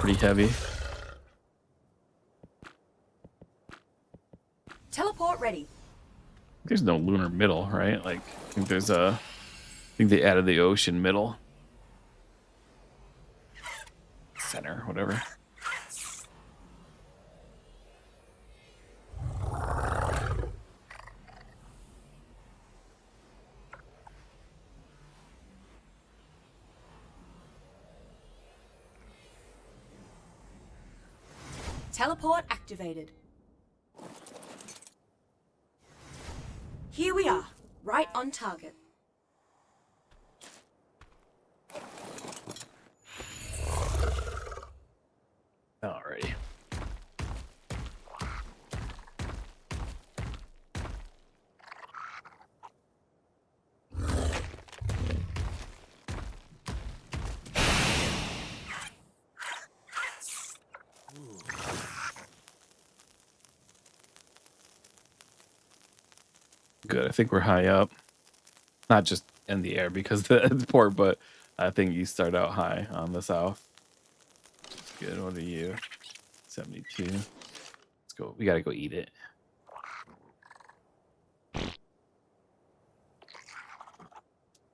S1: Pretty heavy.
S2: Teleport ready.
S1: There's no lunar middle, right? Like, I think they added the ocean middle. Center, whatever.
S2: Teleport activated. Here we are, right on target.
S1: Alrighty. Good. I think we're high up. Not just in the air because the port, but I think you start out high on the south. Good. What are you? 72. Let's go. We gotta go eat it.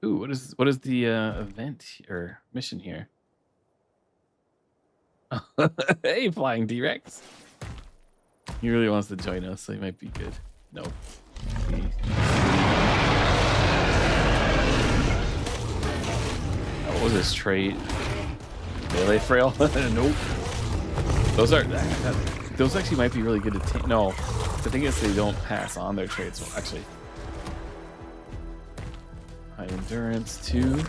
S1: Ooh, what is the event or mission here? Hey, flying T-Rex. He really wants to join us, so he might be good. Nope. this trait. Melee frail? Nope. Those are those actually might be really good to take. No, the thing is they don't pass on their traits. Well, actually, high endurance 2.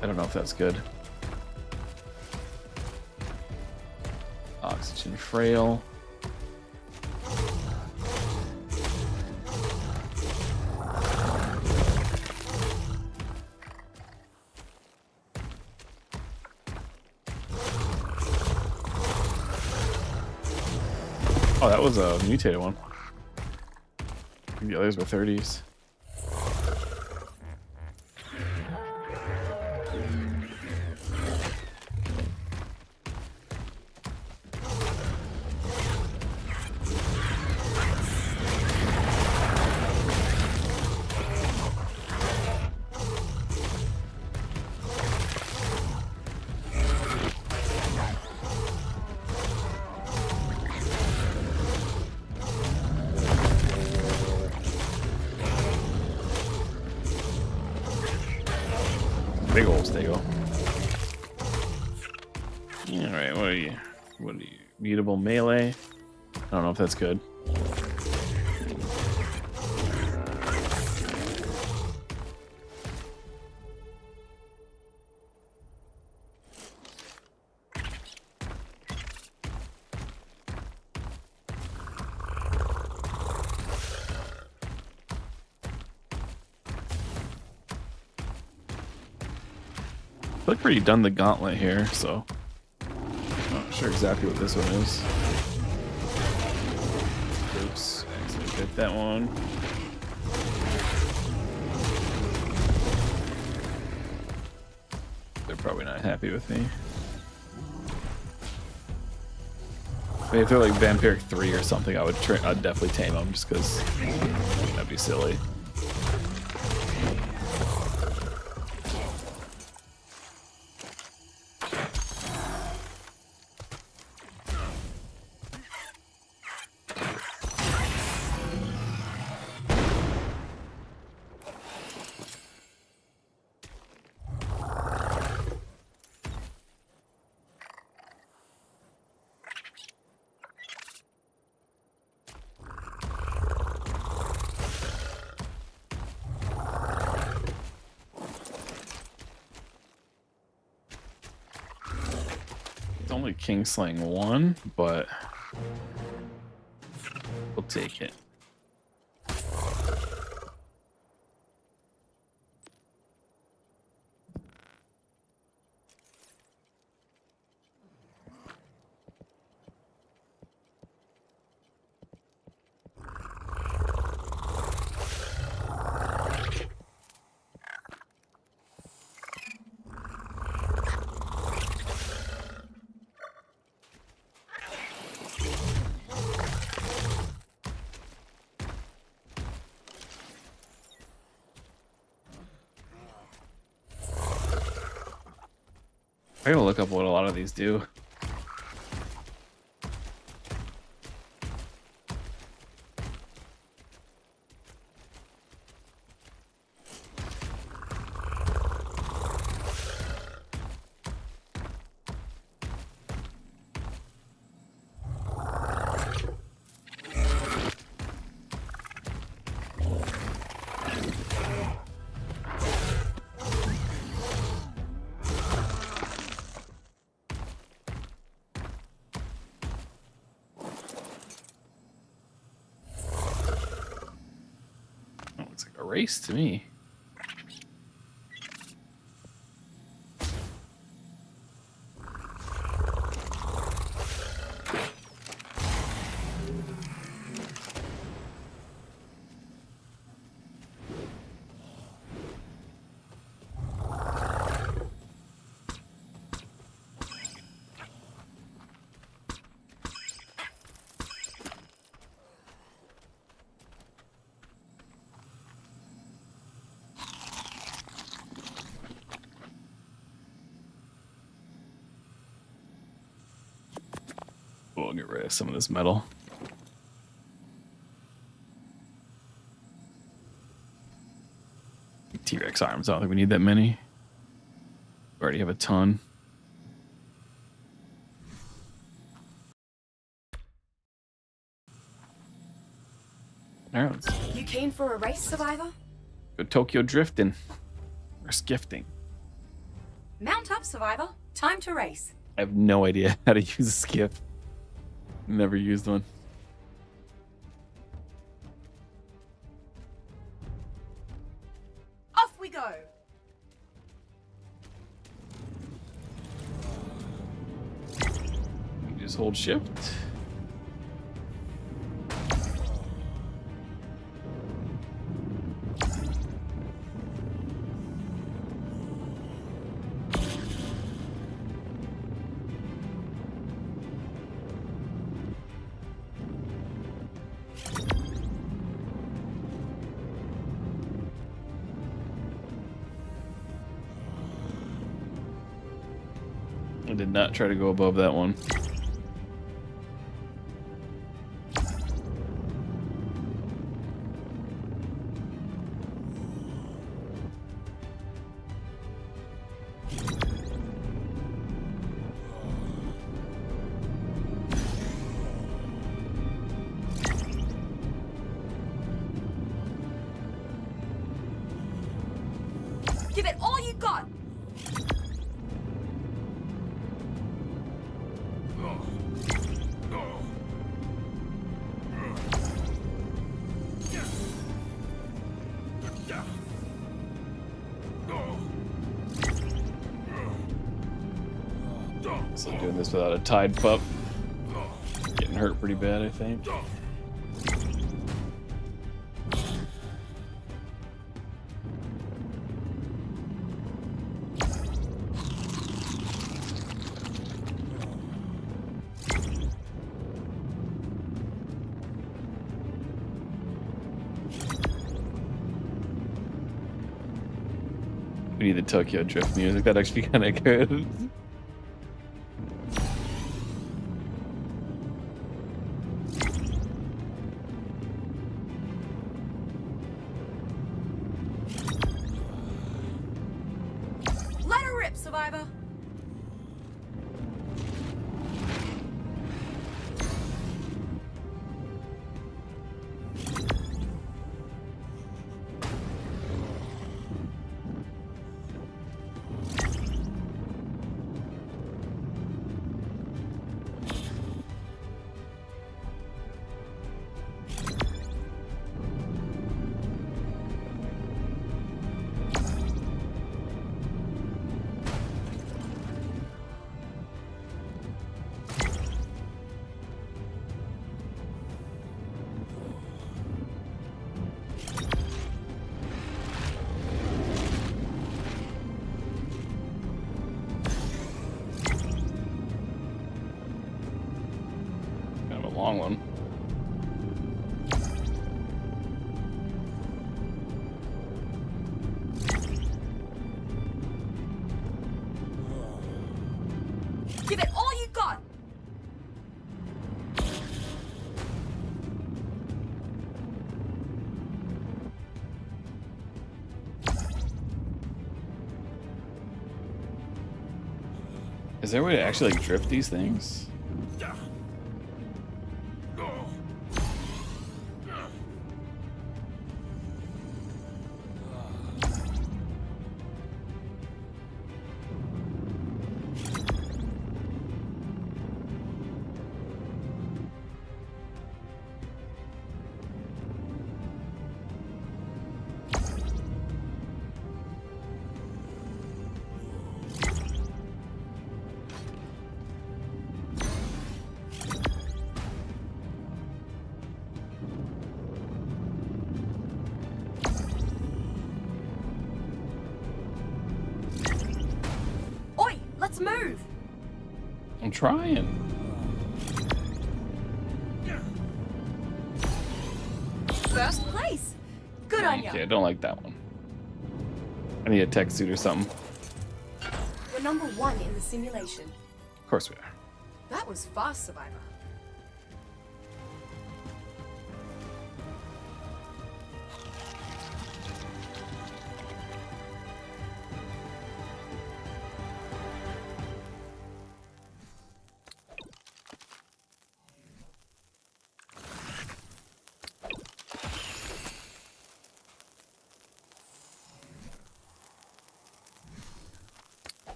S1: I don't know if that's good. Oxygen frail. Oh, that was a mutated one. I think the others were 30s. Big old stego. Alright, what are you? What are you? Mutable melee? I don't know if that's good. I feel like we've already done the gauntlet here, so not sure exactly what this one is. Oops, accidentally hit that one. They're probably not happy with me. I mean, if they're like Vampiric 3 or something, I'd definitely tame them just because that'd be silly. Only Kingslaying 1, but we'll take it. I gotta look up what a lot of these do. Looks like a race to me. We'll get rid of some of this metal. T-Rex arms, I don't think we need that many. Already have a ton. All right, let's
S2: You keen for a race, Survivor?
S1: go Tokyo drifting or skifting.
S2: Mount up, Survivor. Time to race.
S1: I have no idea how to use a skiff. Never used one.
S2: Off we go.
S1: You just hold shift. I did not try to go above that one.
S2: Give it all you got.
S1: So doing this without a tide pup. Getting hurt pretty bad, I think. We need the Tokyo Drift music. That'd actually be kind of good.
S2: Let her rip, Survivor.
S1: Kind of a long one.
S2: Give it all you got.
S1: Is there a way to actually like drift these things?
S2: Oi, let's move.
S1: I'm trying.
S2: First place. Good on
S1: Okay, I
S2: you.
S1: don't like that one. I need a tech suit or something.
S2: We're number 1 in the simulation.
S1: Of course we are.
S2: That was fast, Survivor.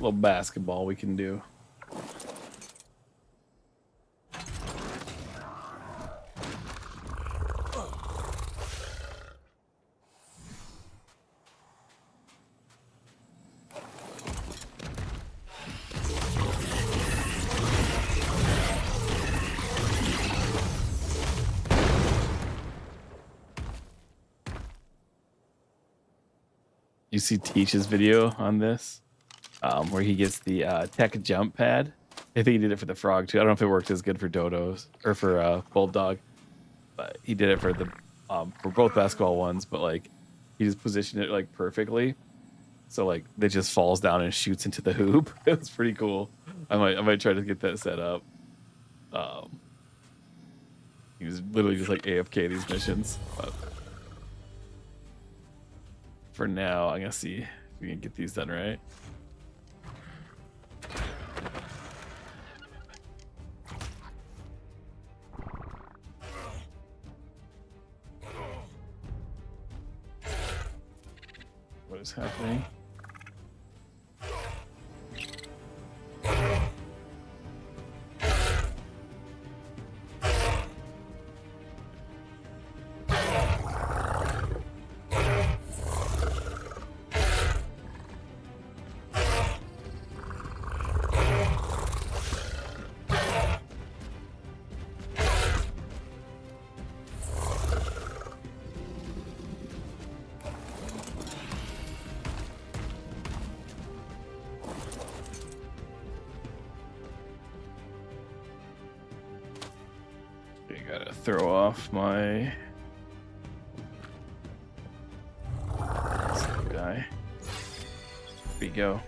S1: little basketball we can do. You see Teach's video on this, where he gets the tech jump pad. I think he did it for the frog too. I don't know if it worked as good for dodos or for bulldog, but he did it for the for both basketball ones. But like, he just positioned it like perfectly, so like it just falls down and shoots into the hoop. It was pretty cool. I might try to get that set up. He was literally just like AFK these missions. But for now, I'm gonna see if we can get these done right. What is happening? Gotta throw off my guy. Here we go.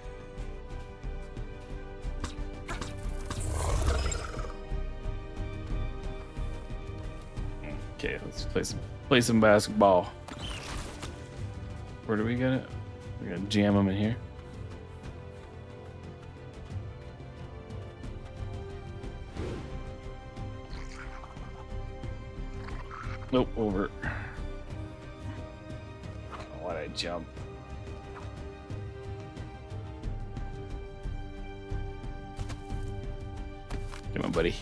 S1: Okay, let's play some basketball. Where do we get it? We're gonna jam them in here. Nope, over. Why'd I jump? Come on, buddy.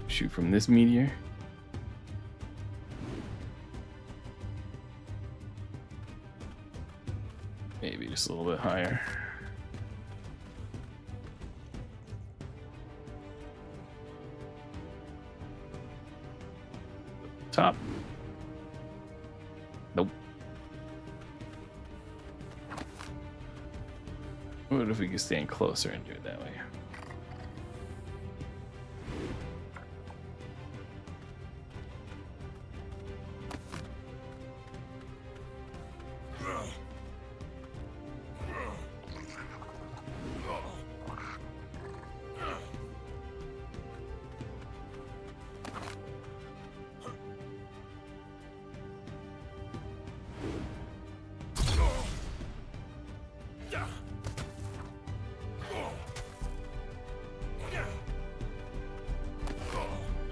S1: Shoot from this meteor. Maybe just a little bit higher. Top. Nope. What if we could stand closer and do it that way?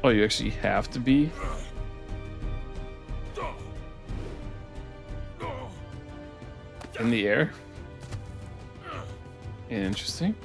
S1: Oh, you actually have to be? In the air? Interesting.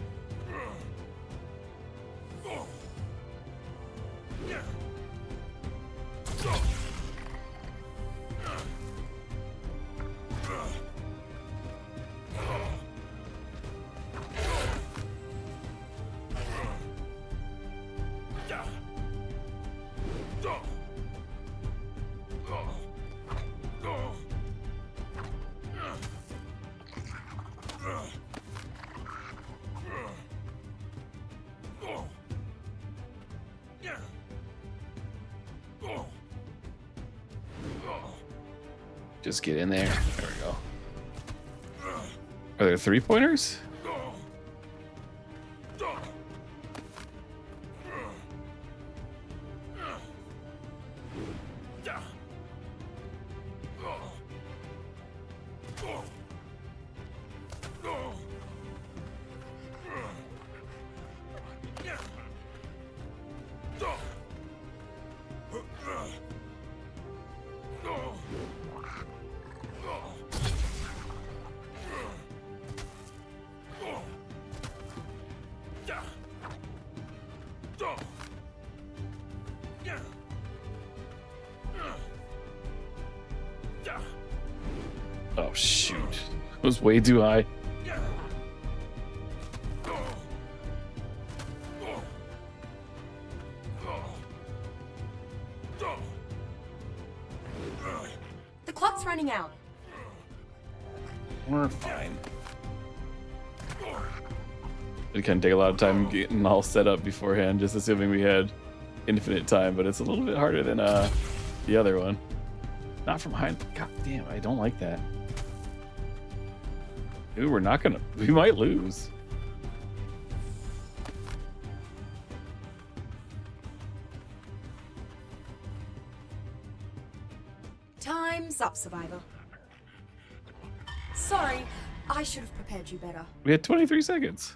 S1: Just get in there. There we go. Are there 3-pointers? Oh shoot. It was way too high.
S2: The clock's running out.
S1: We're fine. It can take a lot of time getting all set up beforehand, just assuming we had infinite time, but it's a little bit harder than the other one. Not from behind. God damn, I don't like that. Ooh, we might lose.
S2: Time's up, Survivor. Sorry, I should have prepared you better.
S1: We had 23 seconds.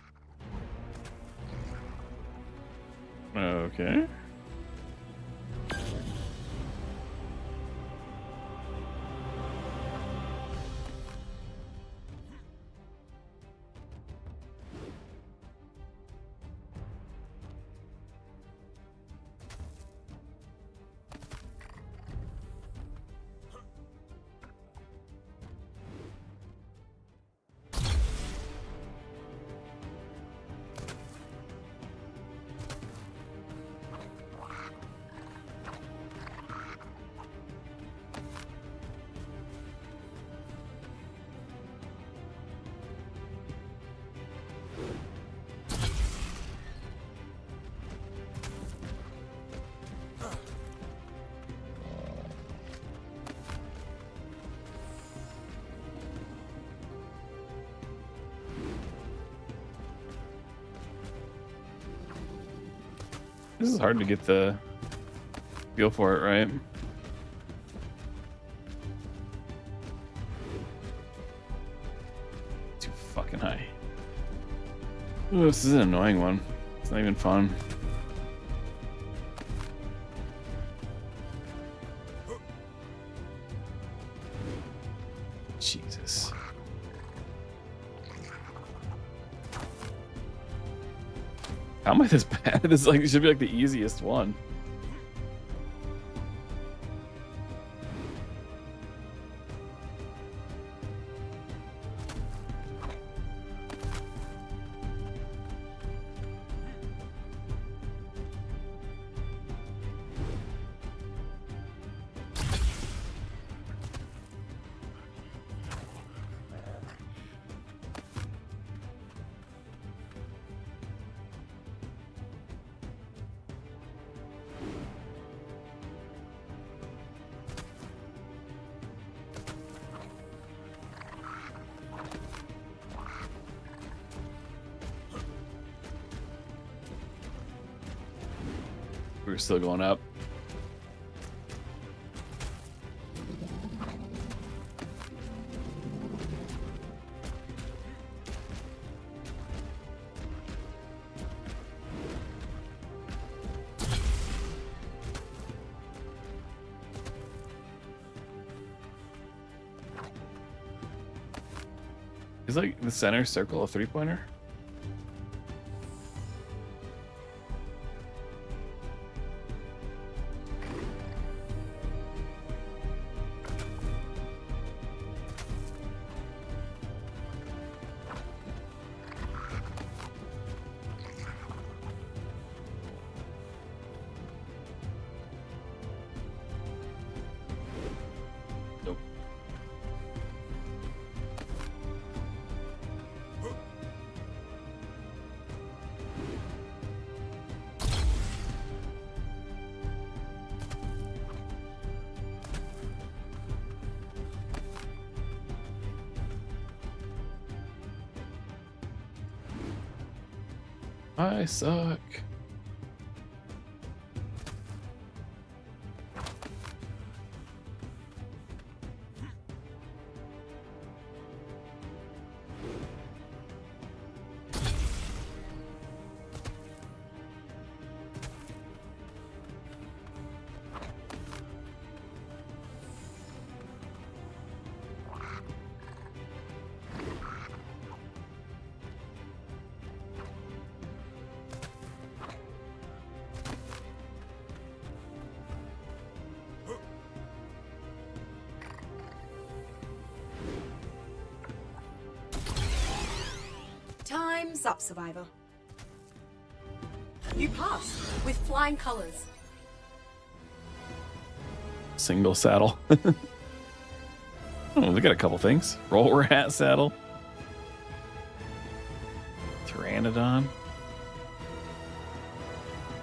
S1: Okay. This is hard to get the feel for it, right? Too fucking high. Ooh, this is an annoying one. It's not even fun. Jesus. How am I this bad? This is like, it should be like the easiest one. We're still going up. Is like the center circle a three-pointer? Nope. I suck.
S2: Time's up, Survivor. You passed with flying colors.
S1: Single saddle. Oh, we got a couple things. Roll rat saddle. Pteranodon.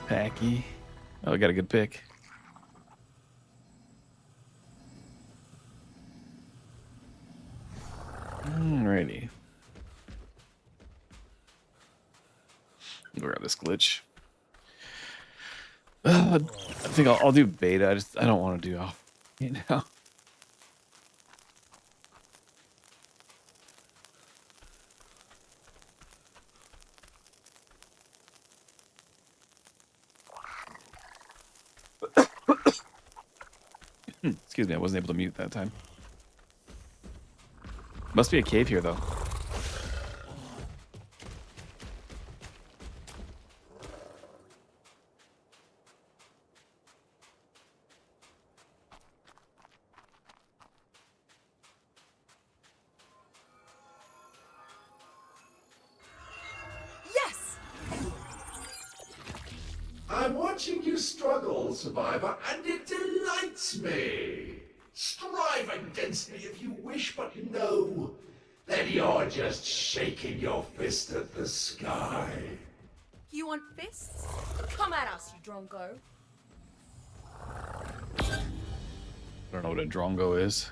S1: Packy. Oh, we got a good pick. Alrighty. Grab this glitch. I think I'll do beta. I don't want to do alpha right now. Excuse me, I wasn't able to mute that time. Must be a cave here, though.
S2: Yes!
S3: I'm watching you struggle, Survivor, and it delights me. Strive against me if you wish, but no. Then you're just shaking your fist at the sky.
S2: You want fists? Come at us, you drongo.
S1: I don't know what a drongo is.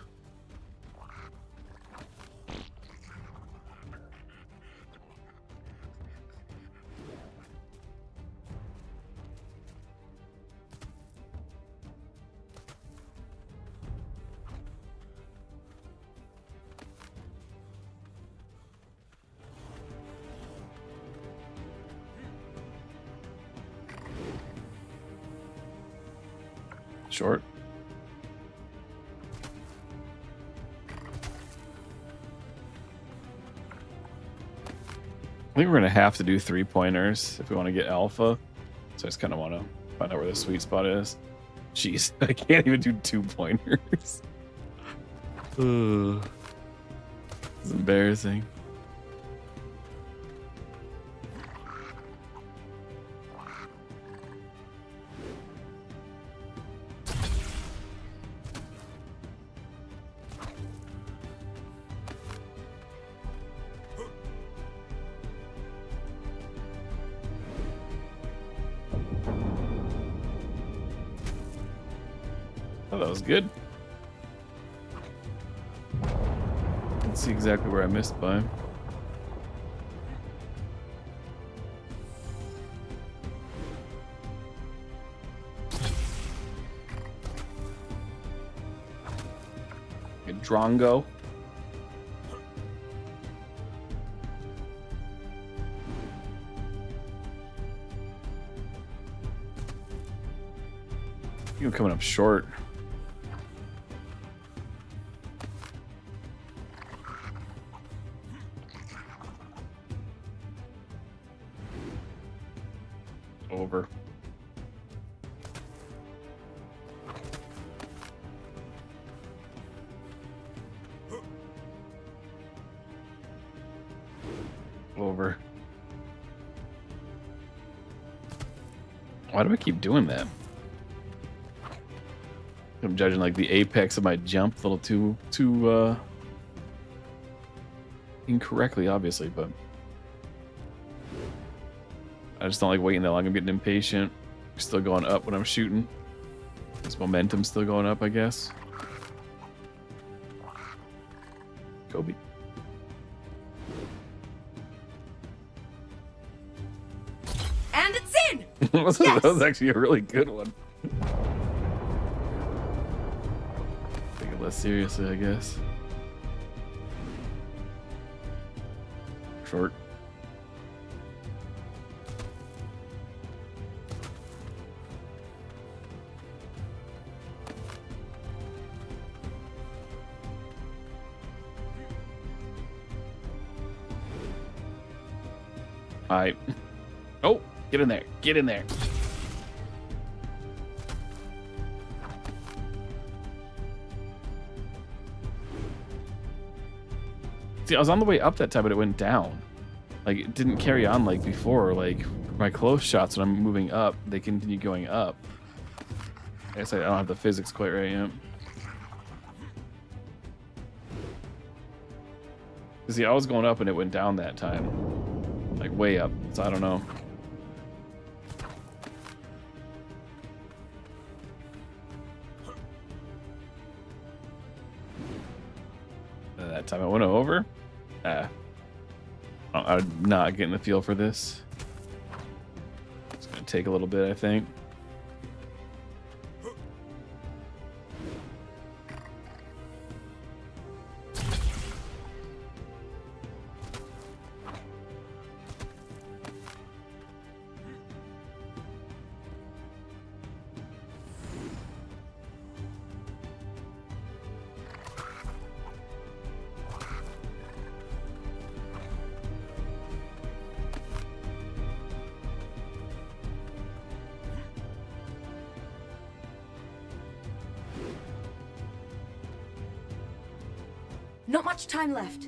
S1: Short. I think we're gonna have to do 3-pointers if we want to get alpha. So I just kind of want to find out where the sweet spot is. Jeez, I can't even do 2-pointers. Ugh. It's embarrassing. Oh, that was good. Let's see exactly where I missed by. A drongo. You're coming up short. Over. Over. Why do I keep doing that? I'm judging like the apex of my jump a little too incorrectly, obviously, but I just don't like waiting that long. I'm getting impatient. Still going up when I'm shooting. This momentum's still going up, I guess. Kobe.
S2: And it's in!
S1: That was actually a really good one. Take it less seriously, I guess. Short. Alright. Oh, get in there. Get in there. See, I was on the way up that time, but it went down. Like, it didn't carry on like before. Like, my close shots when I'm moving up, they continue going up. I guess I don't have the physics quite right yet. See, I was going up and it went down that time. Like, way up. So I don't know. That time it went over? I'm not getting the feel for this. It's going to take a little bit, I think.
S2: Not much time left.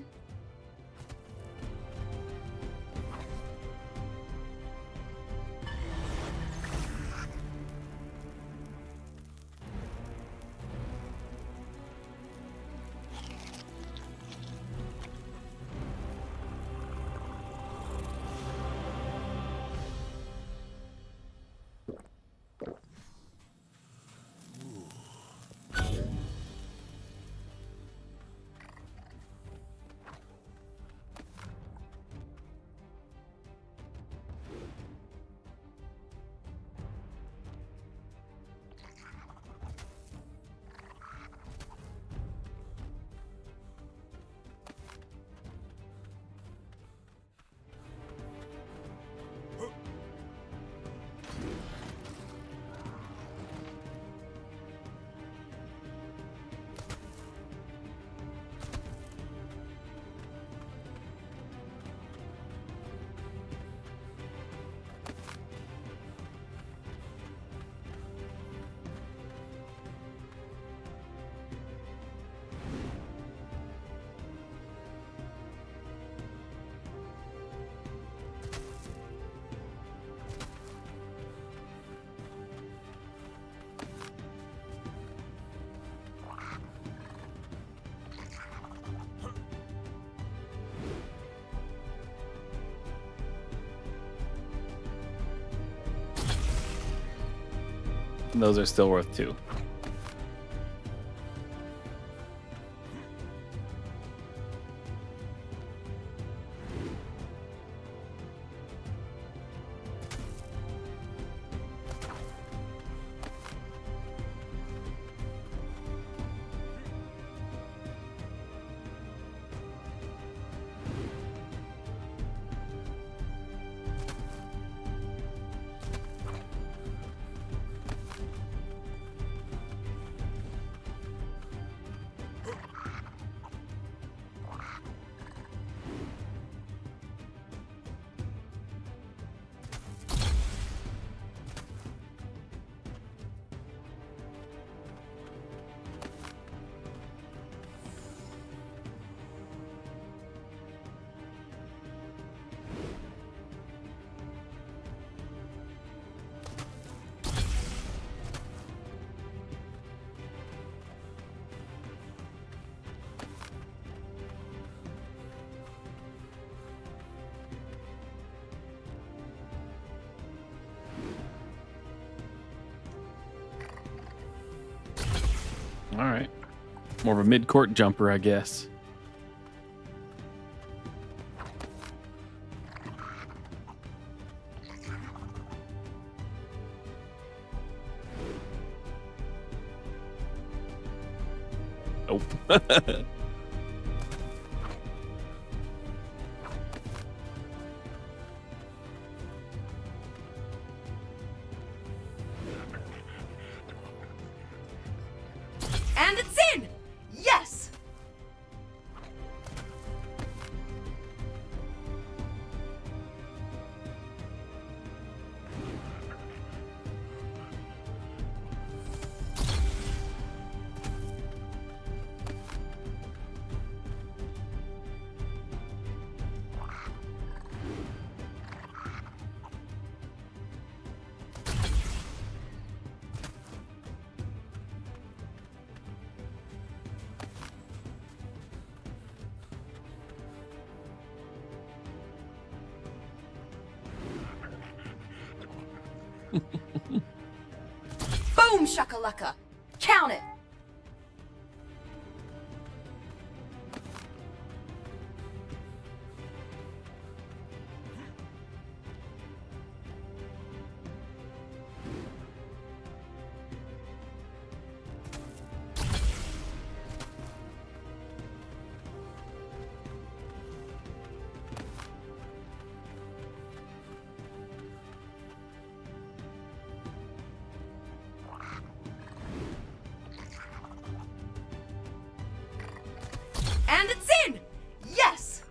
S1: And those are still worth 2. All right. More of a mid-court jumper, I guess. Nope.
S2: And it's in! Yes! Boom shakalaka! Count it! And it's in! Yes!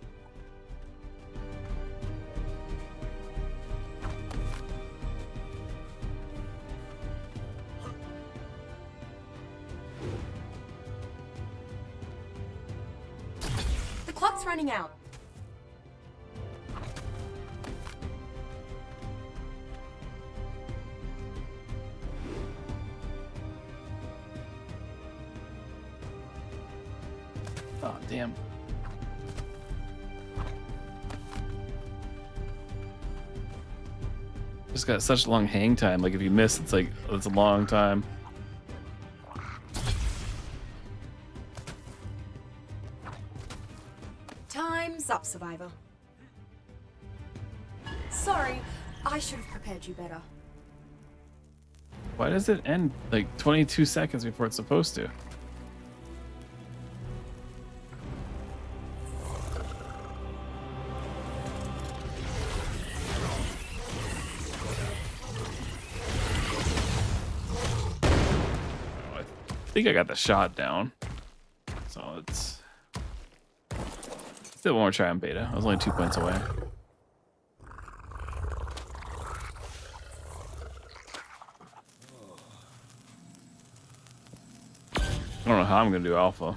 S2: The clock's running out.
S1: Oh, damn. Just got such long hang time. Like, if you miss, it's like, it's a long time.
S2: Time's up, Survivor. Sorry, I should have prepared you better.
S1: Why does it end like 22 seconds before it's supposed to? I think I got the shot down. So it's still one more try on beta. I was only 2 points away. I don't know how I'm gonna do alpha.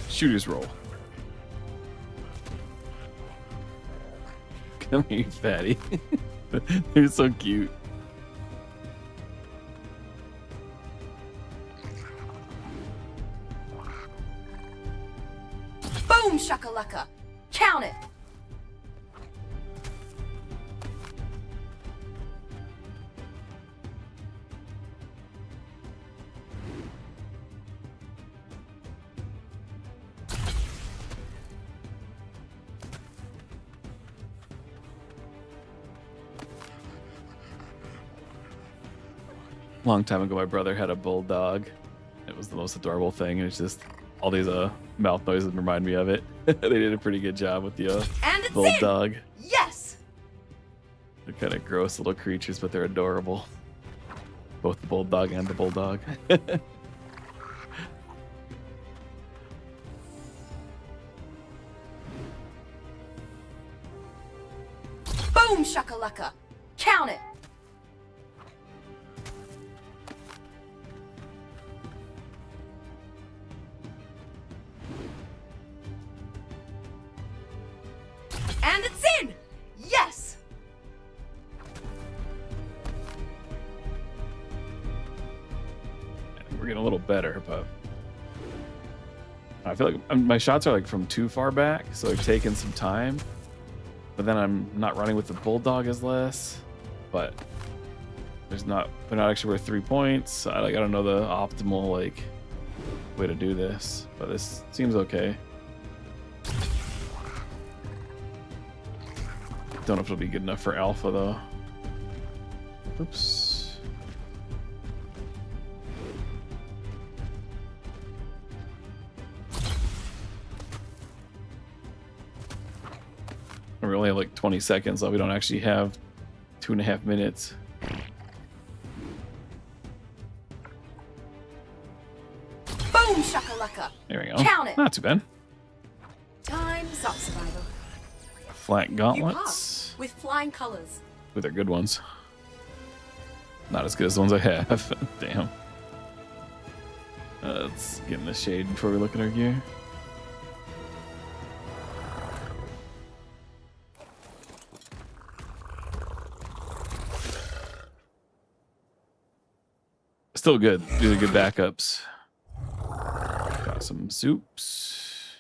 S1: Shooter's roll. Come here, you fatty. They're so cute.
S2: Boom shakalaka! Count it!
S1: Long time ago, my brother had a bulldog. It was the most adorable thing. And it's just all these mouth noises remind me of it. They did a pretty good job with the
S2: And it's
S1: bulldog.
S2: in! Yes!
S1: They're kind of gross little creatures, but they're adorable. Both the bulldog and the bulldog.
S2: Boom shakalaka! Count it! And it's in! Yes!
S1: We're getting a little better, but I feel like my shots are like from too far back, so they're taking some time. But then I'm not running with the bulldog as less. But they're not actually worth 3 points. I don't know the optimal like way to do this, but this seems okay. Don't know if it'll be good enough for alpha though. Oops. We only have like 20 seconds, so we don't actually have 2.5 minutes.
S2: Boom shakalaka.
S1: There we go.
S2: Count it.
S1: Not too bad.
S2: Time's up, Survivor.
S1: Flat
S2: You
S1: gauntlets.
S2: passed with flying colors.
S1: Ooh, they're good ones. Not as good as the ones I have. Damn. Let's get in the shade before we look at our gear. Still good. These are good backups. Got some soups.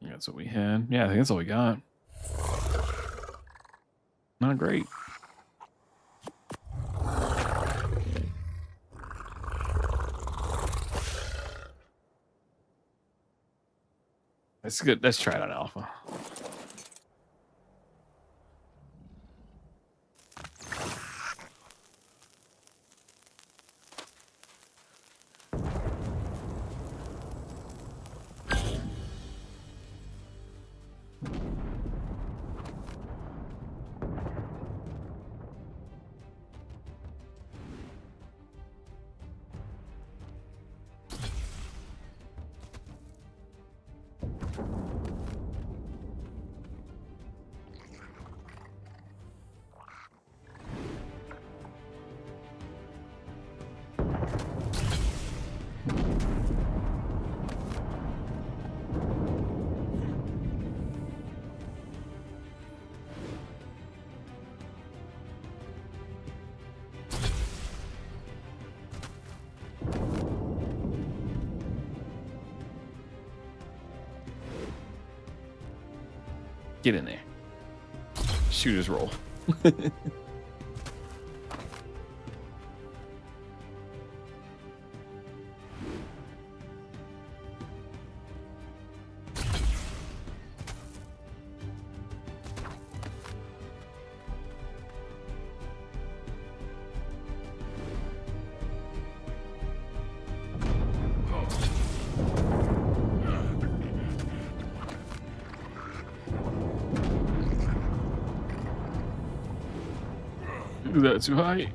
S1: That's what we had. Yeah, I think that's all we got. Not great. That's good. Let's try it on alpha. Get in there. Shooter's roll. Is that too high?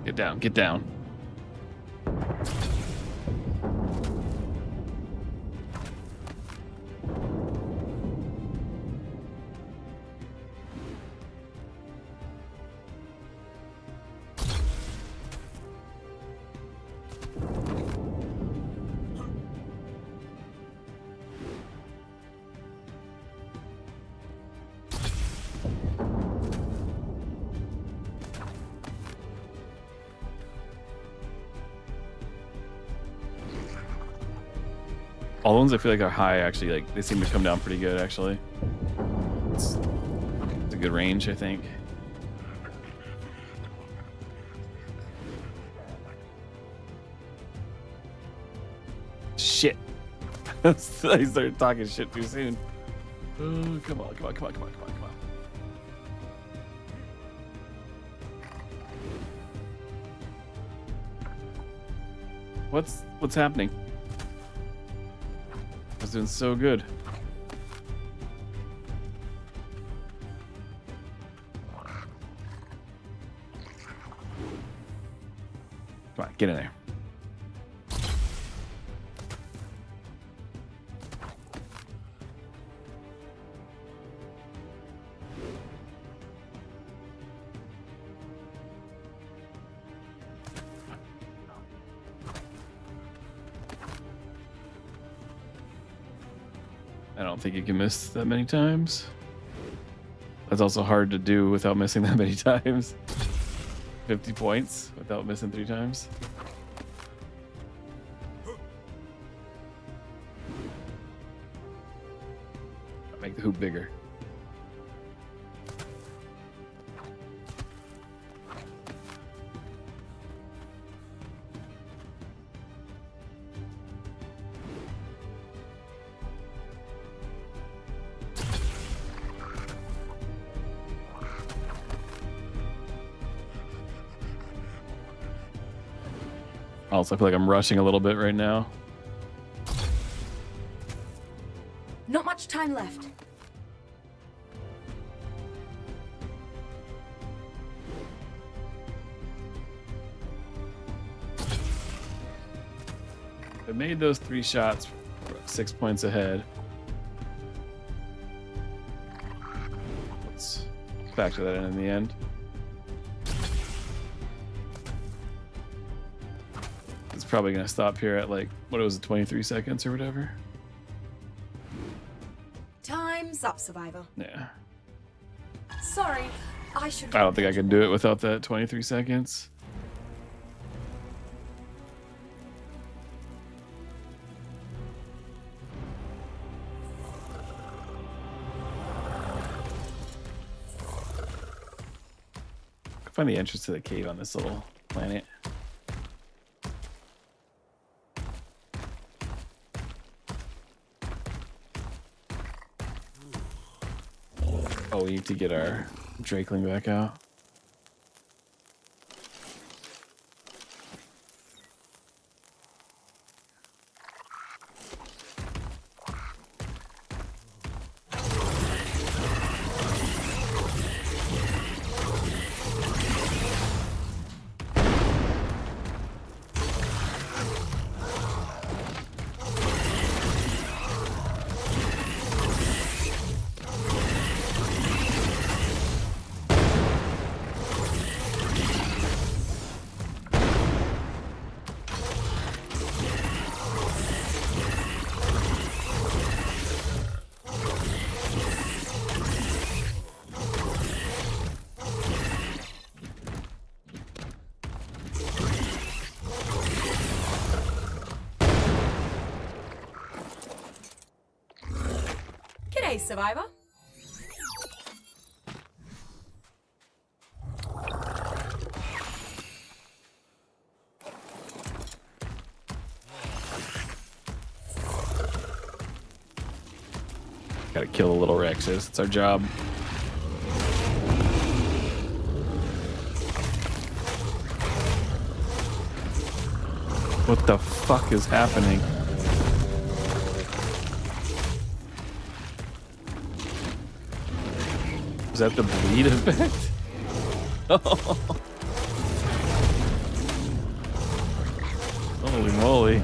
S1: Get down, get down. All the ones I feel like are high, actually, like they seem to come down pretty good, actually. It's a good range, I think. Shit. I started talking shit too soon. Oh, come on, come on, come on, come on, come on, come on. What's happening? I was doing so good. Come on, get in there. I don't think you can miss that many times. That's also hard to do without missing that many times. 50 points without missing 3 times. Make the hoop bigger. Also, I feel like I'm rushing a little bit right now.
S2: Not much time left.
S1: I made those 3 shots 6 points ahead. Let's factor that in the end. It's probably going to stop here at like, what was it, 23 seconds or whatever?
S2: Time's up, Survivor.
S1: Yeah.
S2: Sorry, I should.
S1: I don't think I could do it without that 23 seconds. I can find the entrance to the cave on this little planet. Oh, we need to get our Drakeling back out.
S2: G'day, Survivor.
S1: Gotta kill the little Rexes. It's our job. What the fuck is happening? Is that the bleed effect? Holy moly.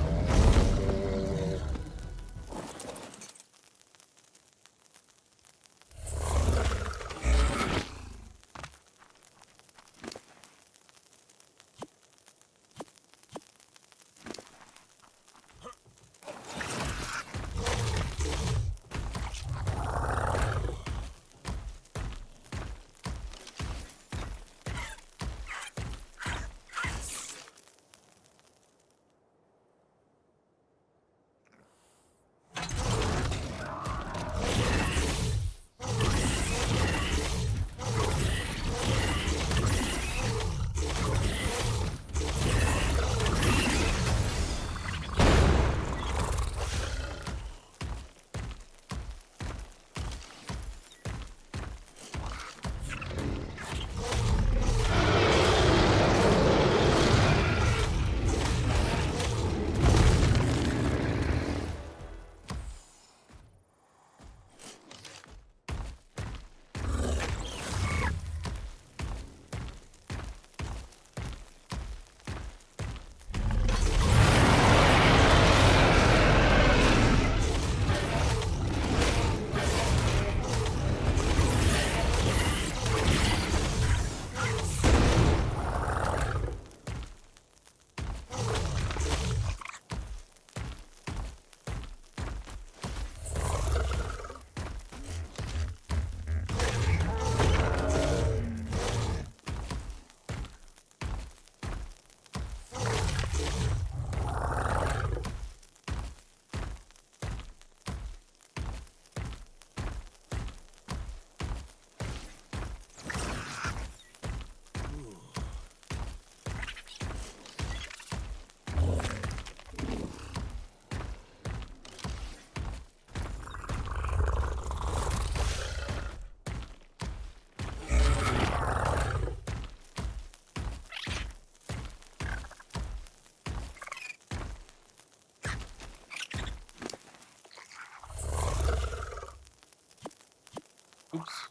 S1: Oops.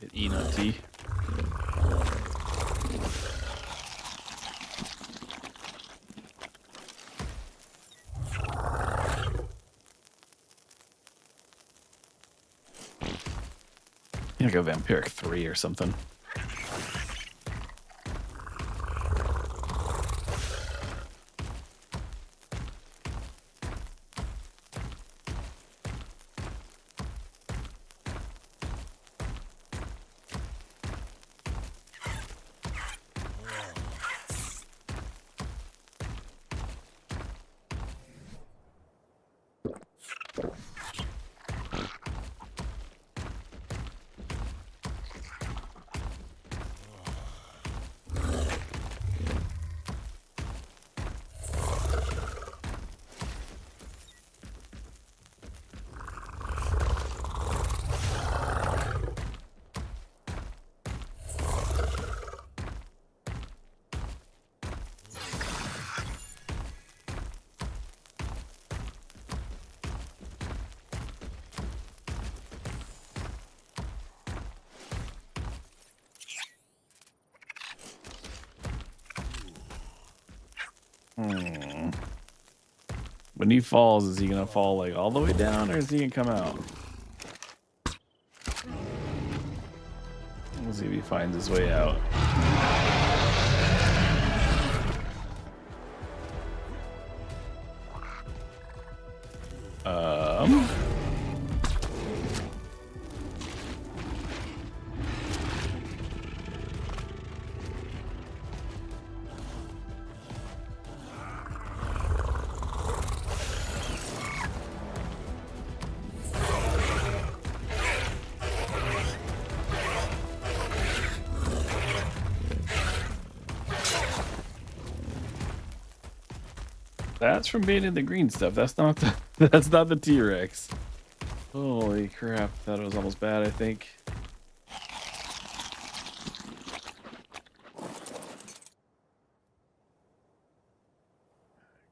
S1: Hit E, not T. Like a Vampiric 3 or something. When he falls, is he gonna fall like all the way down, or is he gonna come out? We'll see if he finds his way out. That's from being in the green stuff. That's not the that's not the T-Rex. Holy crap, that was almost bad, I think.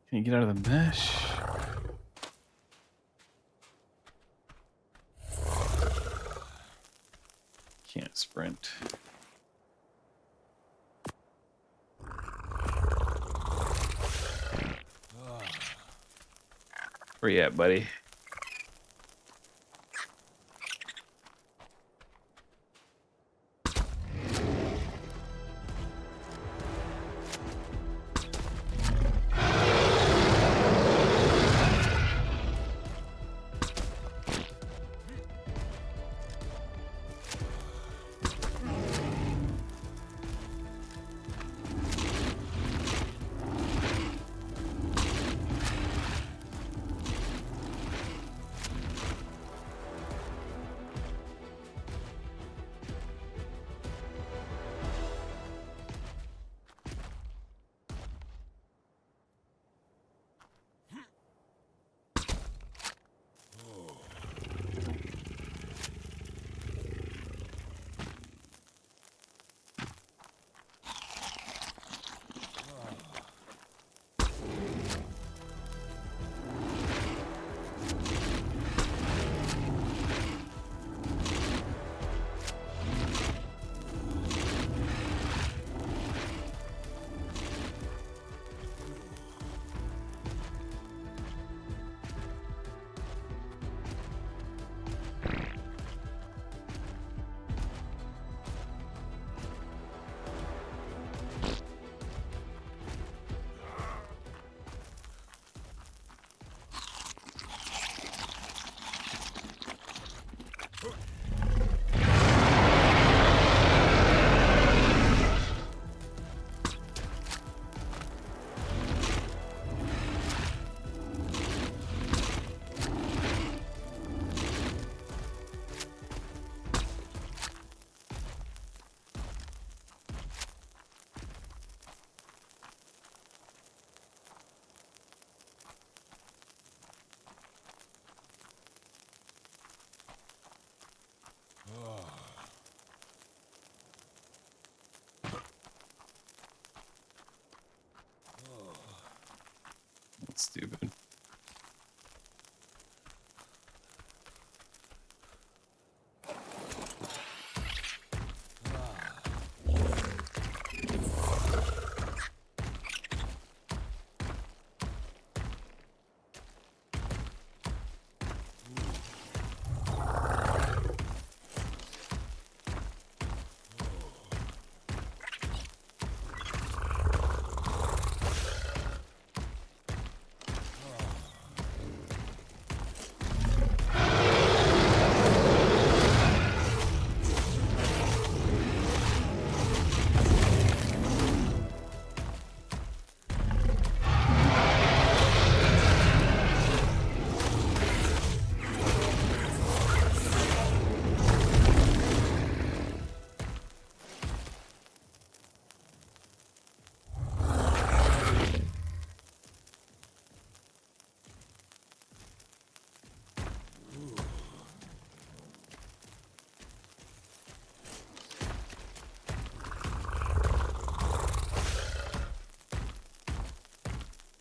S1: Can you get out of the mesh? Can't sprint. Where you at, buddy? That's stupid.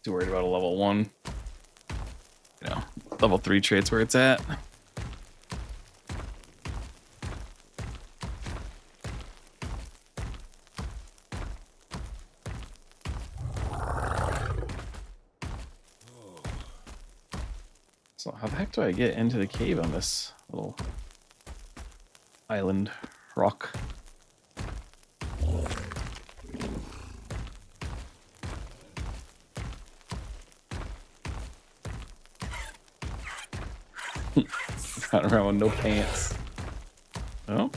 S1: Too worried about a level 1. You know, level 3 traits where it's at. So how the heck do I get into the cave on this little island rock? Running around with no pants. Oh.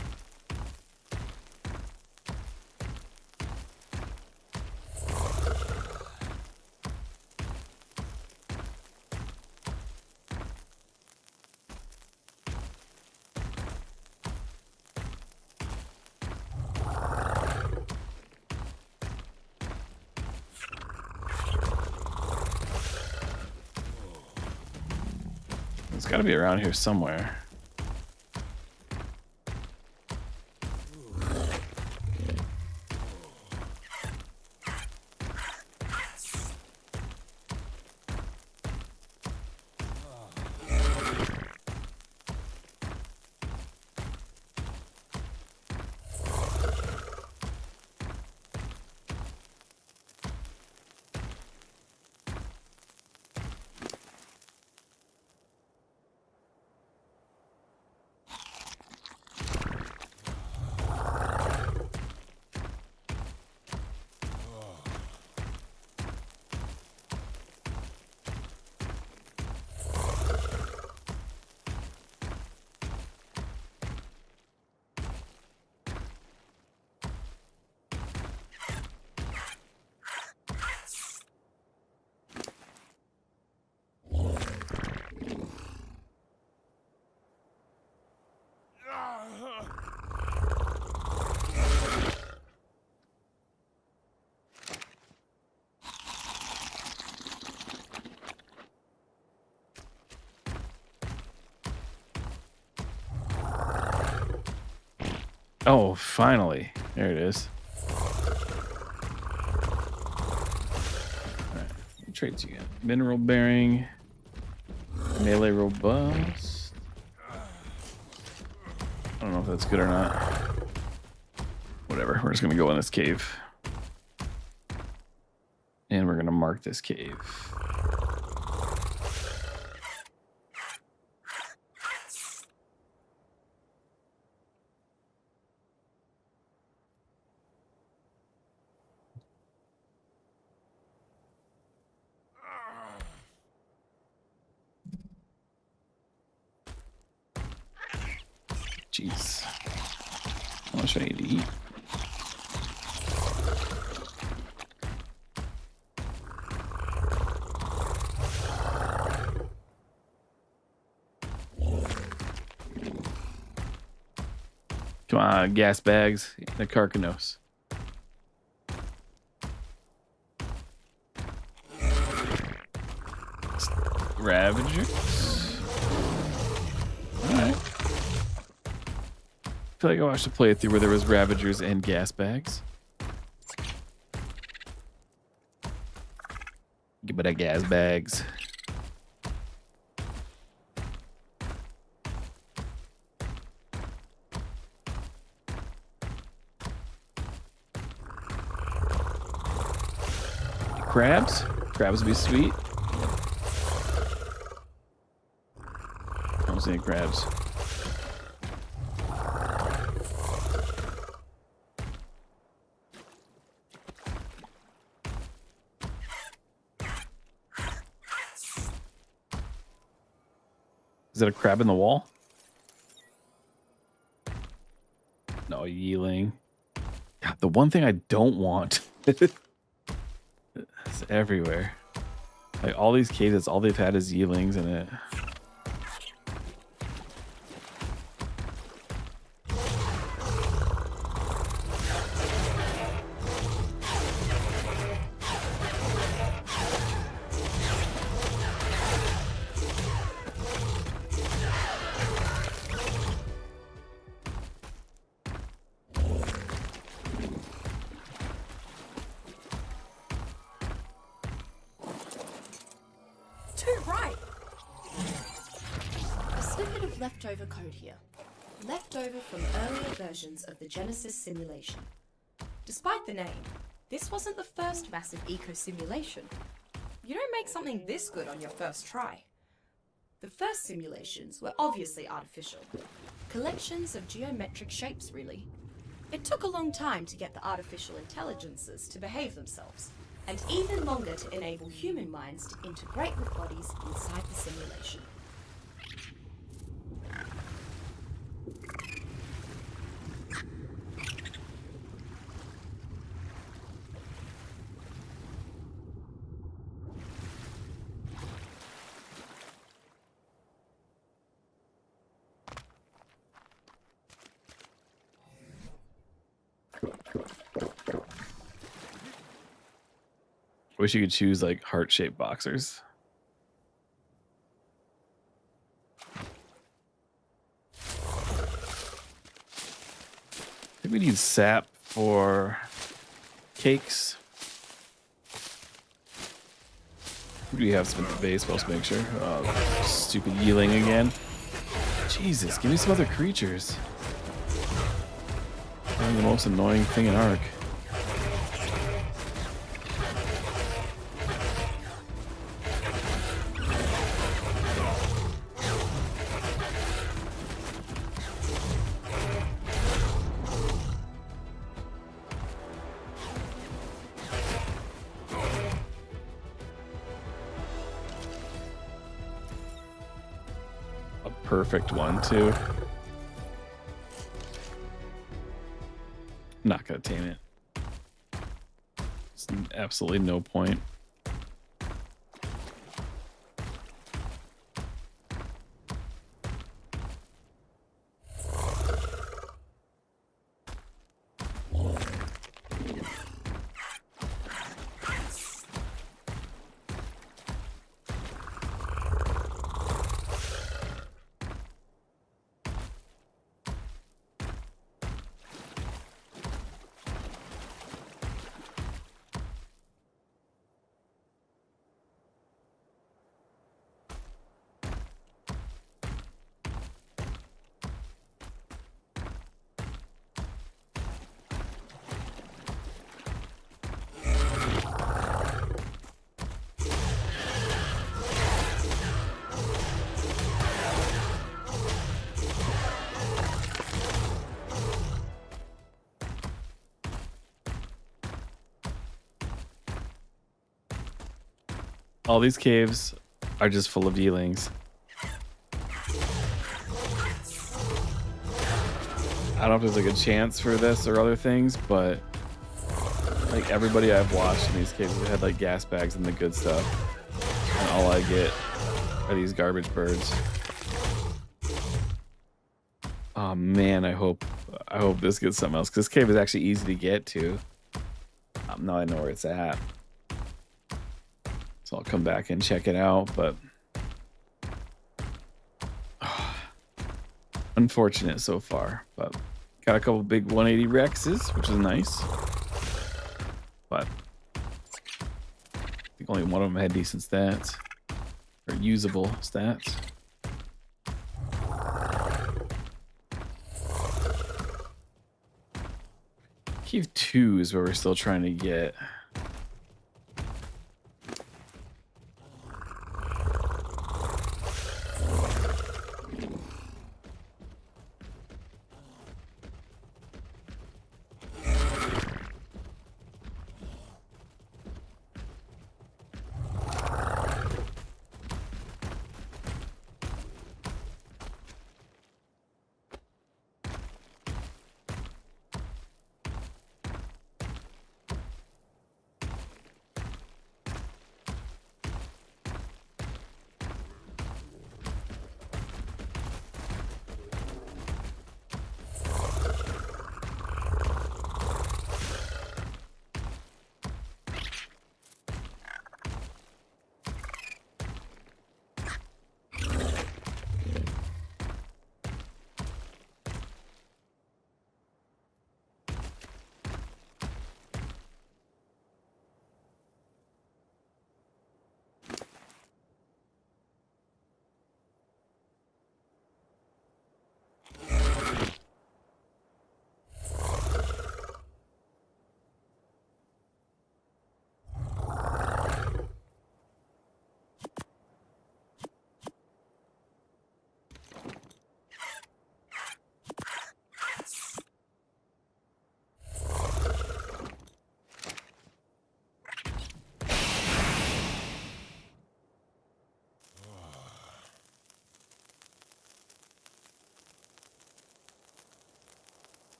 S1: It's got to be around here somewhere. Oh, finally. There it is. Alright. What traits you got? Mineral bearing. Melee robust. I don't know if that's good or not. Whatever. We're just going to go in this cave. And we're going to mark this cave. Jeez. How much I need to eat? Come on, gas bags. The carcanos. Ravagers. Alright. I feel like I watched a playthrough where there was Ravagers and gas bags. Give me that gas bags. Crabs? Crabs would be sweet. I don't see any crabs. Is that a crab in the wall? No, yeeling. God, the one thing I don't want. It's everywhere. Like all these caves, all they've had is yeelings in it.
S2: of leftover code here. Leftover from earlier versions of the Genesis simulation. Despite the name, this wasn't the first massive eco-simulation. You don't make something this good on your first try. The first simulations were obviously artificial. Collections of geometric shapes, really. It took a long time to get the artificial intelligences to behave themselves, and even longer to enable human minds to integrate with bodies inside the simulation.
S1: Wish you could choose like heart-shaped boxers. I think we need sap for cakes. Who do we have some at the base? Let's make sure. Oh, stupid yeeling again. Jesus, give me some other creatures. I'm the most annoying thing in ARK. Perfect one too. Not gonna tame it. It's absolutely no point. All these caves are just full of yeelings. I don't know if there's like a chance for this or other things, but like everybody I've watched in these caves has had like gas bags and the good stuff. And all I get are these garbage birds. Oh man, I hope this gets something else, because this cave is actually easy to get to. Now I know where it's at. So I'll come back and check it out, but unfortunate so far. But got a couple big 180 Rexes, which is nice. But I think only one of them had decent stats, or usable stats. Cave 2 is where we're still trying to get.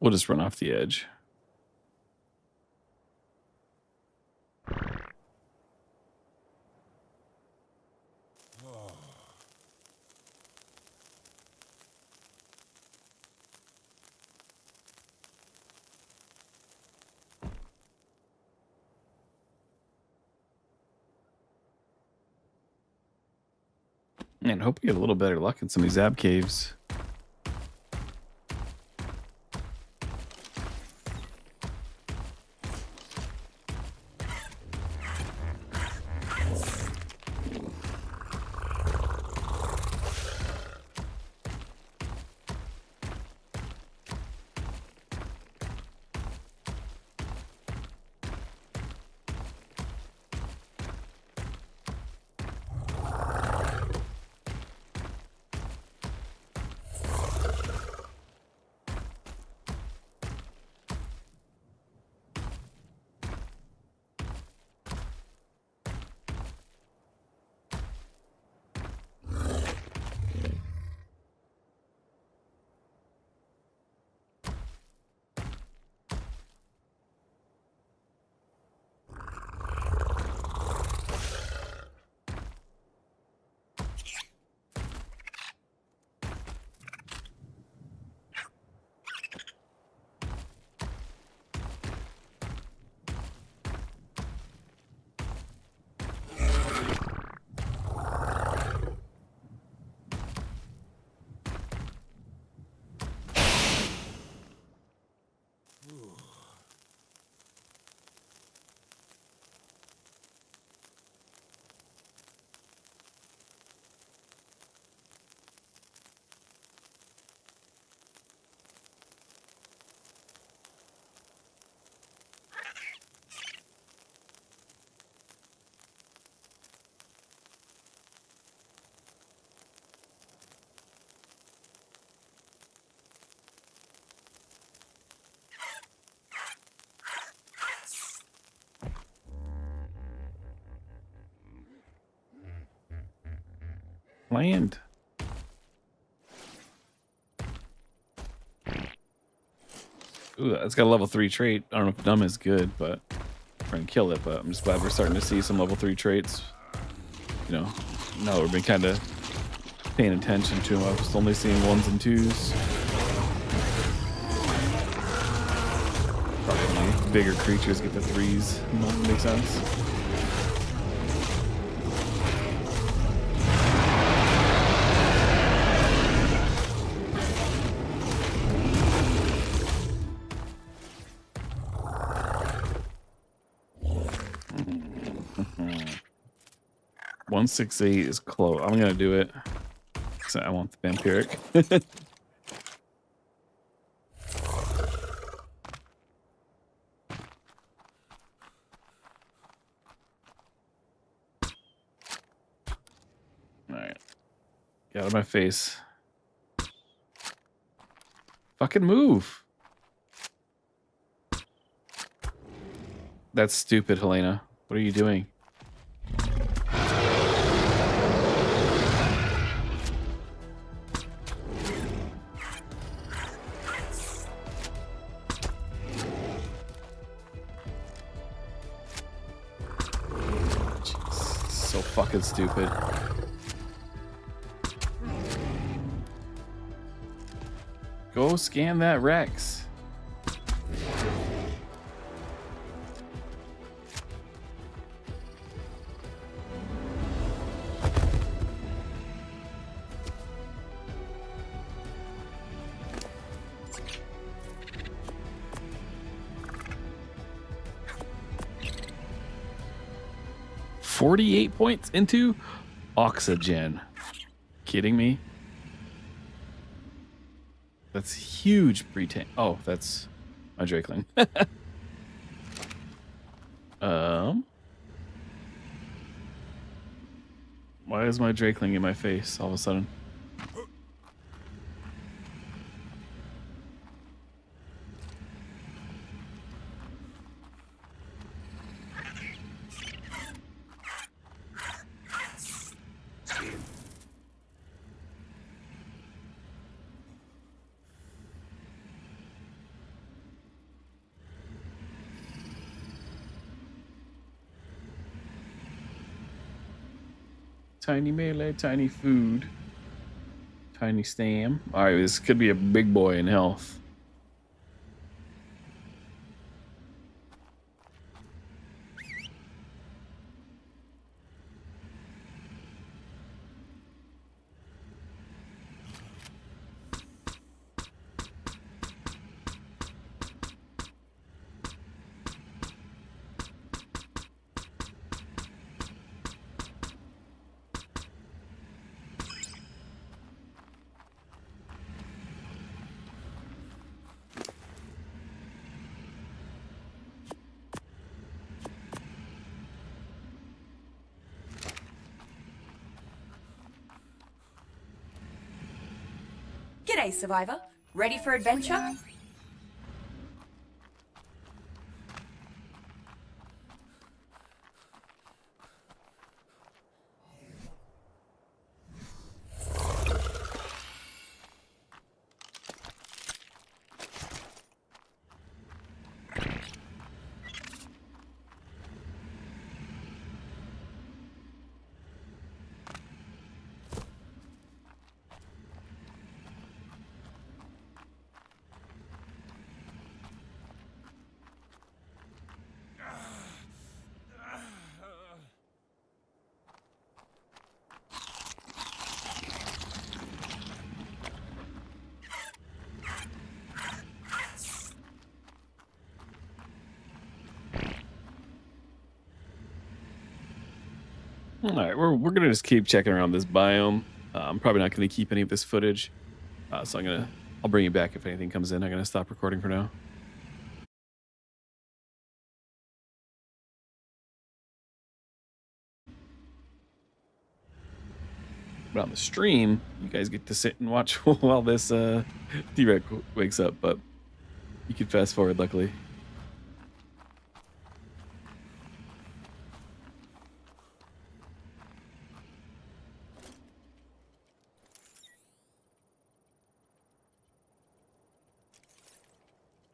S1: We'll just run off the edge. Man, hope we get a little better luck in some of these ab caves. Land. Ooh, that's got a level 3 trait. I don't know if dumb is good, but trying to kill it. But I'm just glad we're starting to see some level 3 traits. You know, now we've been kind of paying attention to them. I was only seeing 1s and 2s. Probably bigger creatures get the 3s. Makes sense. Mm-hmm. 168 is close. I'm gonna do it. So I want the vampiric. All right, get out of my face. Fucking move. That's stupid, Helena. What are you doing? Jeez, so fucking stupid. Go scan that Rex. $48 points into oxygen. Kidding me? That's huge pre-tank. Oh, that's my Drakeling. Why is my Drakeling in my face all of a sudden? tiny melee, tiny food, tiny stam. All right, this could be a big boy in health.
S2: G'day, Survivor. Ready for adventure?
S1: All right, we're gonna just keep checking around this biome. I'm probably not gonna keep any of this footage, so I'll bring you back if anything comes in. I'm gonna stop recording for now. But on the stream, you guys get to sit and watch while this T-Rex wakes up. But you can fast forward, luckily.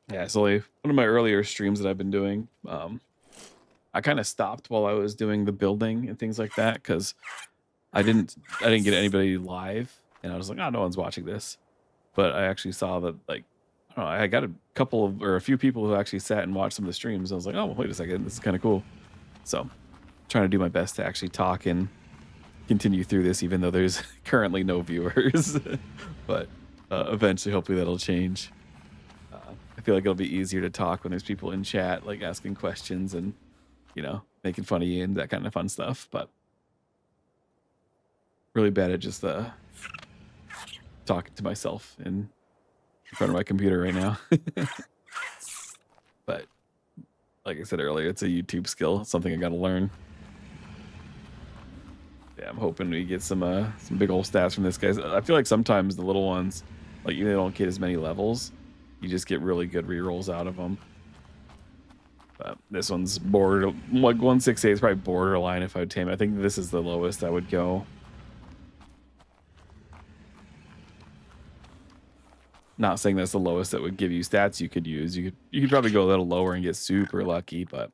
S1: Yeah, it's only one of my earlier streams that I've been doing. I kind of stopped while I was doing the building and things like that because I didn't get anybody live, and I was like, oh, no one's watching this. But I actually saw that, like, I don't know, I got a few people who actually sat and watched some of the streams. I was like, oh, wait a second, this is kind of cool. So, trying to do my best to actually talk and continue through this, even though there's currently no viewers. But eventually, hopefully, that'll change. I feel like it'll be easier to talk when there's people in chat, like asking questions and, making fun of you and that kind of fun stuff. But really bad at just talking to myself in front of my computer right now. But like I said earlier, it's a YouTube skill. It's something I got to learn. Yeah, I'm hoping we get some big old stats from this guy. I feel like sometimes the little ones, like, they don't get as many levels. You just get really good rerolls out of them. But this one's like 168 is probably borderline if I would tame it. I think this is the lowest I would go. Not saying that's the lowest that would give you stats you could use. You could probably go a little lower and get super lucky, but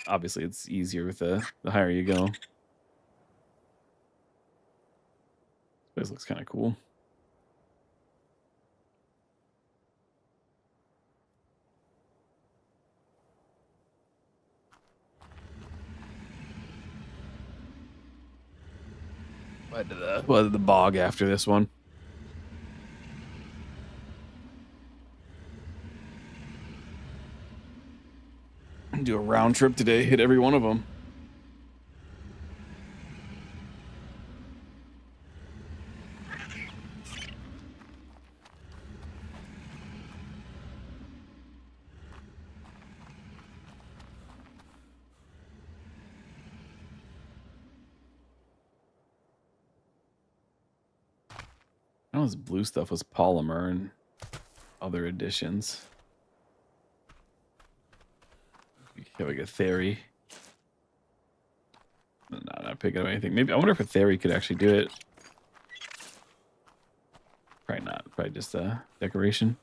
S1: obviously it's easier with the higher you go. This looks kind of cool. What did the bog after this one? Do a round trip today, hit every one of them. I know this blue stuff was polymer and other additions. We have like a theory. No, not picking up anything. Maybe I wonder if a theory could actually do it. Probably not. Probably just a decoration.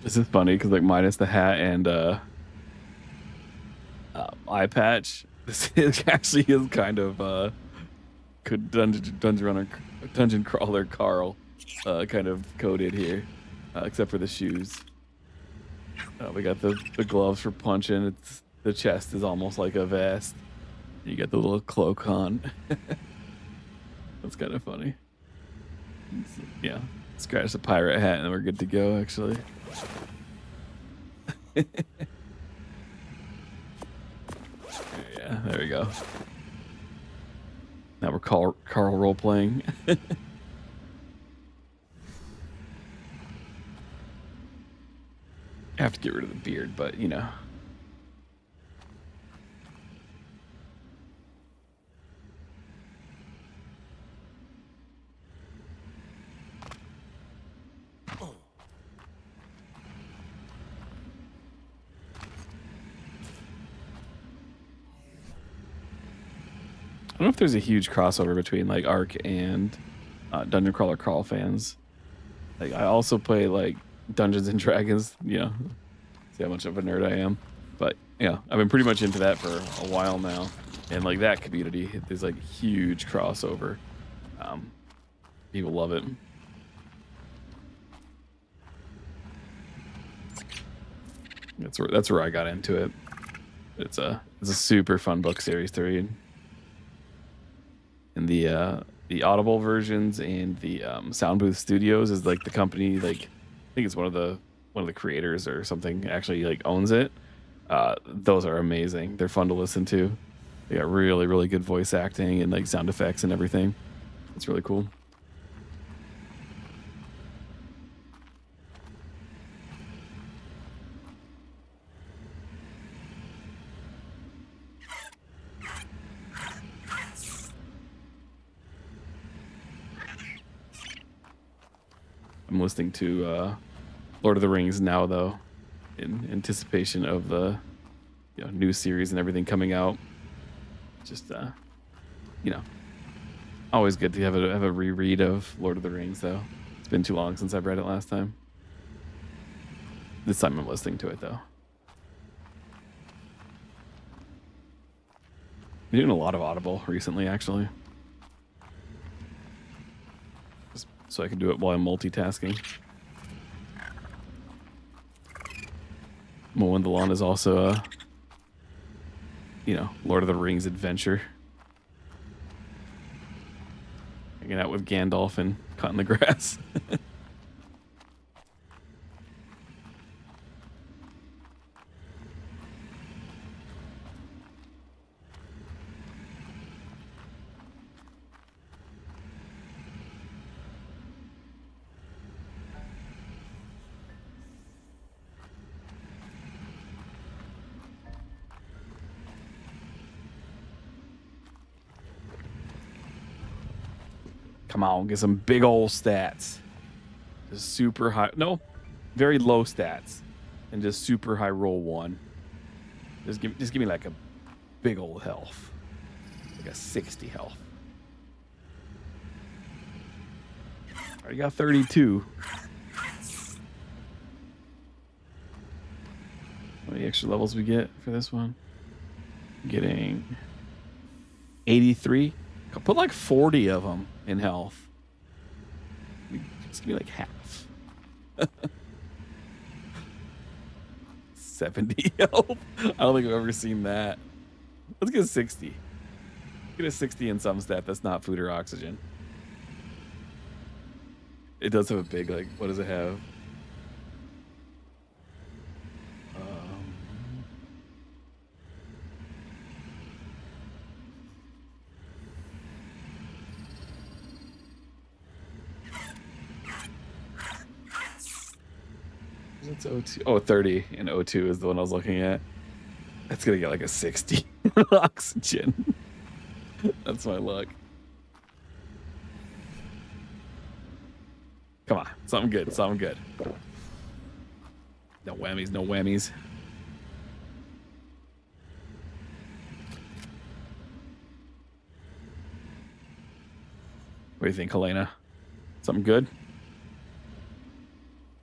S1: This is funny because like minus the hat and eye patch, this is actually is kind of could dungeon crawler Carl kind of coded here, except for the shoes. We got the gloves for punching. It's the chest is almost like a vest. You get the little cloak on. That's kind of funny. Yeah, scratch the pirate hat and we're good to go. Actually. Yeah, there we go. Now we're Carl role playing. I have to get rid of the beard, but you know. I don't know if there's a huge crossover between like ARK and Dungeon Crawler Carl fans. Like I also play like Dungeons and Dragons, you know, see how much of a nerd I am. But yeah, I've been pretty much into that for a while now. And like that community, there's like huge crossover. People love it. That's where I got into it. It's a super fun book series to read. And the Audible versions and the Sound Booth Studios is like the company, like I think it's one of the creators or something actually like owns it. Those are amazing. They're fun to listen to. They got really, really good voice acting and like sound effects and everything. It's really cool. I'm listening to Lord of the Rings now, though, in anticipation of the new series and everything coming out. Just always good to have a reread of Lord of the Rings, though. It's been too long since I've read it last time. This time I'm listening to it, though. I'm doing a lot of Audible recently, actually. So I can do it while I'm multitasking. Mowing the lawn is also a, Lord of the Rings adventure. Hanging out with Gandalf and cutting the grass. Come on, get some big old stats. Just super high. No, very low stats. And just super high roll one. Just give me like a big old health. Like a 60 health. Already got 32. How many extra levels we get for this one? Getting 83. Put like 40 of them in health. Just give me like half. 70 health. I don't think I've ever seen that. Let's get a 60. Get a 60 in some stat that's not food or oxygen. It does have a big, like, what does it have? It's O2. Oh, 30 and O2 is the one I was looking at. That's gonna get like a 60 oxygen. That's my luck. Come on, something good, something good. No whammies, no whammies. What do you think, Helena? Something good?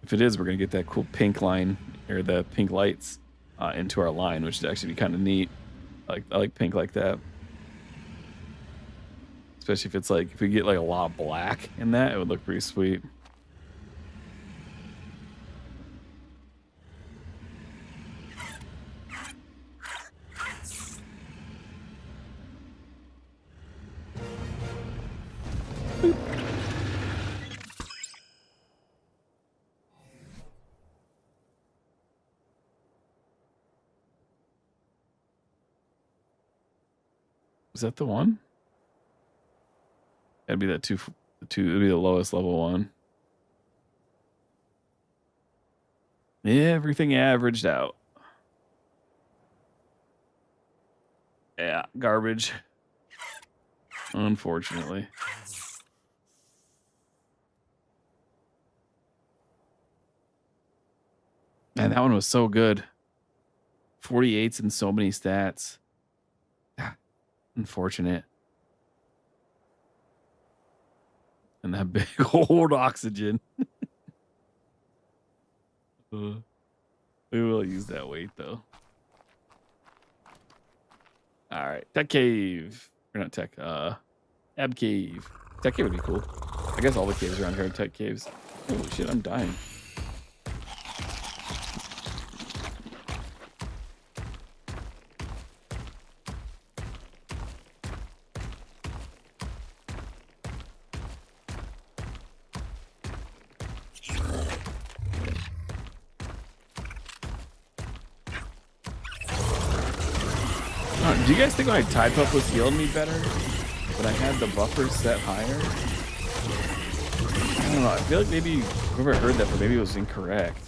S1: If it is, we're gonna get that cool pink line or the pink lights into our line, which would actually be kind of neat. I like pink like that, especially if it's like if we get like a lot of black in that, it would look pretty sweet. Is that the one? That'd be that two. It'd be the lowest level one. Everything averaged out. Yeah, garbage. Unfortunately. Man, that one was so good. 48s and so many stats. Ah, unfortunate. And that big old oxygen. We will use that weight though. All right, tech cave. Or not tech. Ab cave. Tech cave would be cool. I guess all the caves around here are tech caves. Holy shit, I'm dying. Do you guys think my Tide Pup was healing me better when I had the buffer set higher? I don't know. I feel like maybe whoever heard that, but maybe it was incorrect.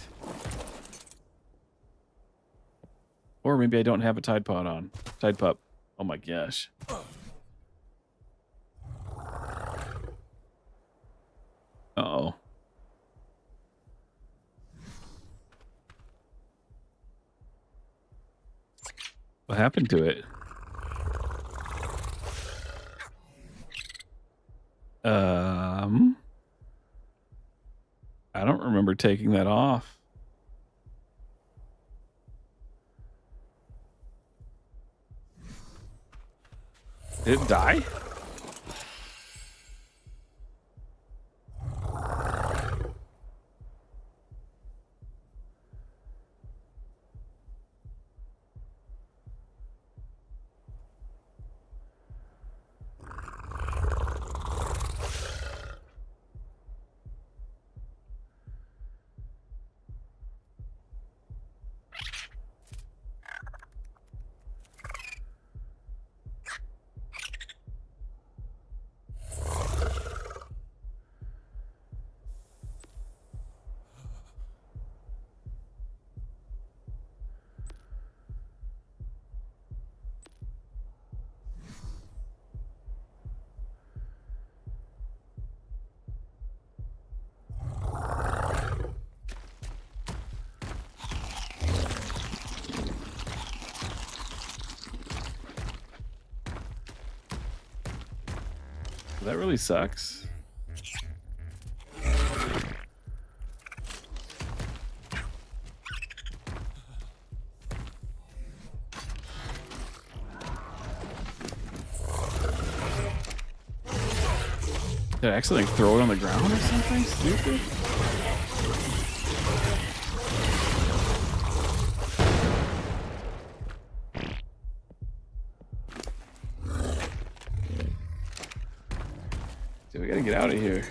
S1: Or maybe I don't have a Tide Pod on. Tide Pup. Oh my gosh. Uh-oh. What happened to it? I don't remember taking that off. Did it die? That really sucks. Did I accidentally throw it on the ground or something stupid? Dude, we gotta get out of here.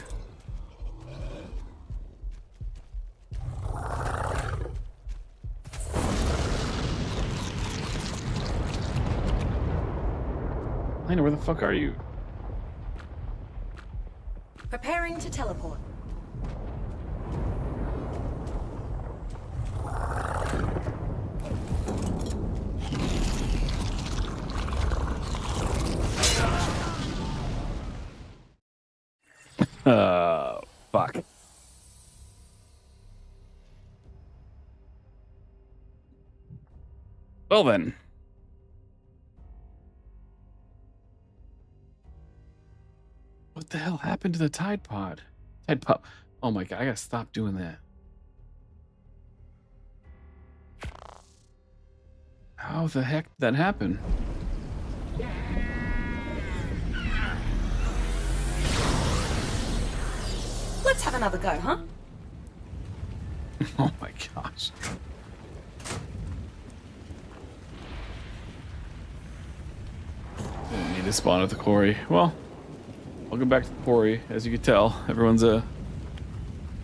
S1: Lena, where the fuck are you?
S2: Preparing to teleport.
S1: Fuck. Well then. What the hell happened to the Tide Pod? Tide Pup. Oh my god, I gotta stop doing that. How the heck did that happen?
S2: Let's have another go, huh?
S1: Oh my gosh. Didn't need to spawn at the quarry. Well, welcome back to the quarry. As you can tell, everyone's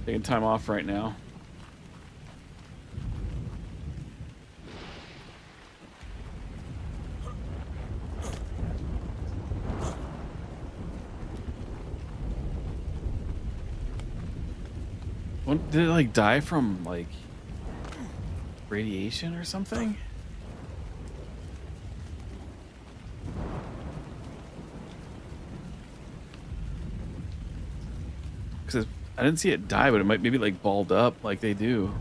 S1: taking time off right now. What, did it like die from like radiation or something? Because I didn't see it die, but it might maybe like balled up like they do.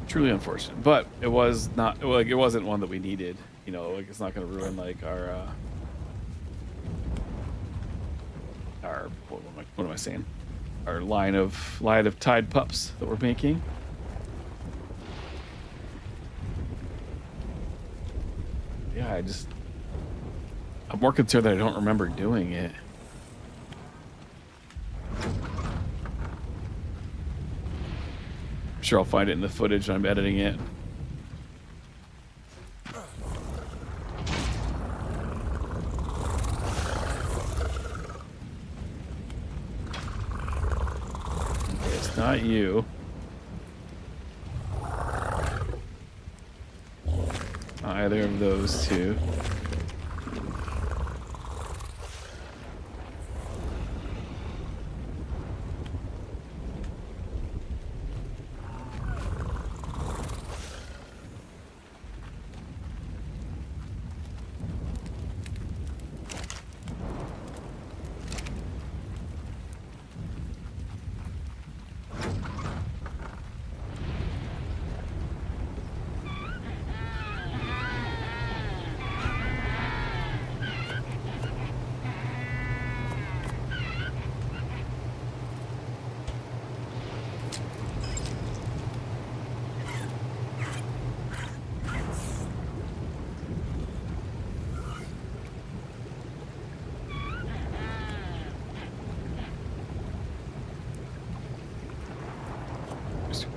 S1: Truly unfortunate, but it was not like it wasn't one that we needed. You know, like it's not going to ruin like our what am I saying? Our line of Tide pups that we're making. Yeah, I'm more concerned that I don't remember doing it. I'm sure I'll find it in the footage when I'm editing it. Okay, it's not you. Not either of those two.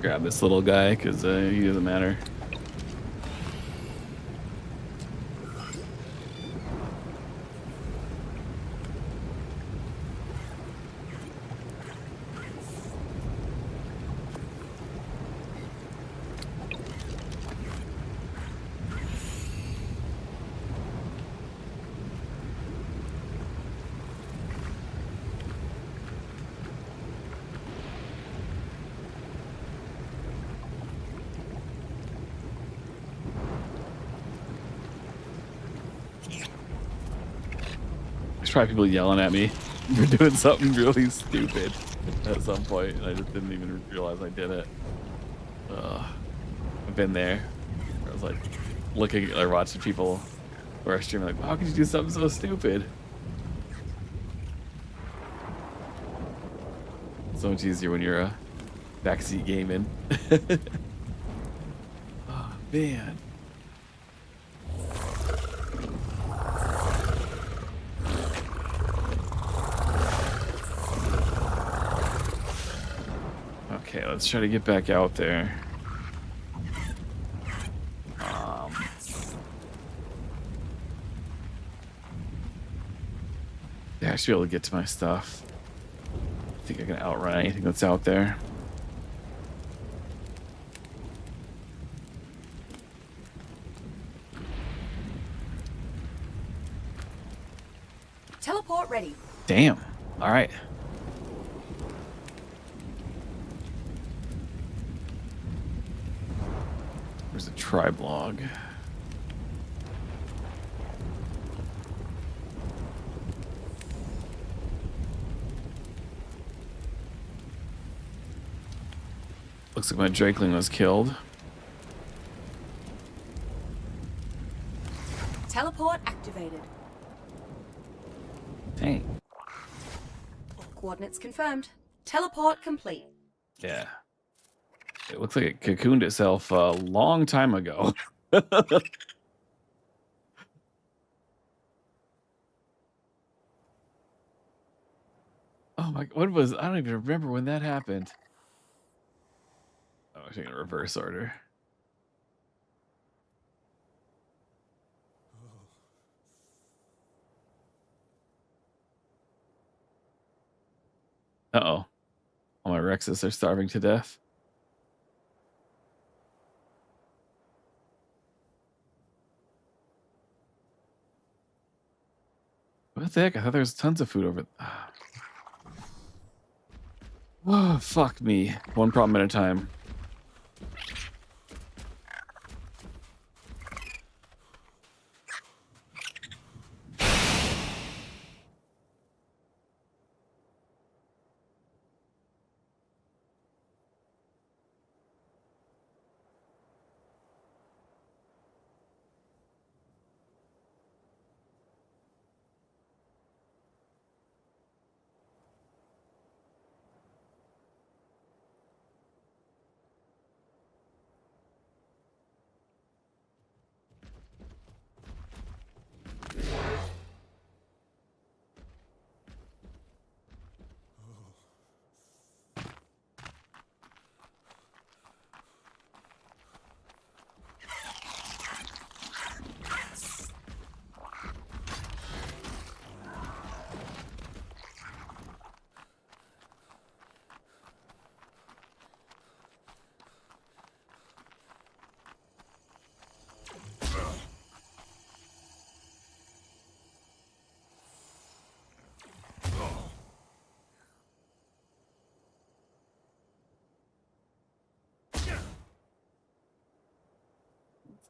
S1: Grab this little guy because he doesn't matter. There's probably people yelling at me for doing something really stupid at some point, and I just didn't even realize I did it. I've been there. I was like looking or watching people who are streaming like, how could you do something so stupid? So much easier when you're backseat gaming. Oh man. Okay, let's try to get back out there. Yeah, I should be able to get to my stuff. I think I can outrun anything that's out there.
S2: Teleport ready.
S1: Damn. All right. There's a tribe log. Looks like my Drakeling was killed.
S2: Teleport activated.
S1: Dang.
S2: Coordinates confirmed. Teleport complete.
S1: Yeah. It looks like it cocooned itself a long time ago. Oh my, what was, I don't even remember when that happened. Oh, I think in reverse order. Uh-oh. All my Rexes are starving to death. What the heck? I thought there was tons of food over. Oh, fuck me. One problem at a time.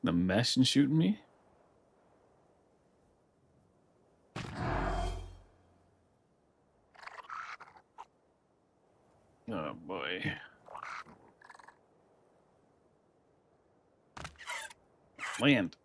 S1: The mesh and shooting me? Oh boy. Land.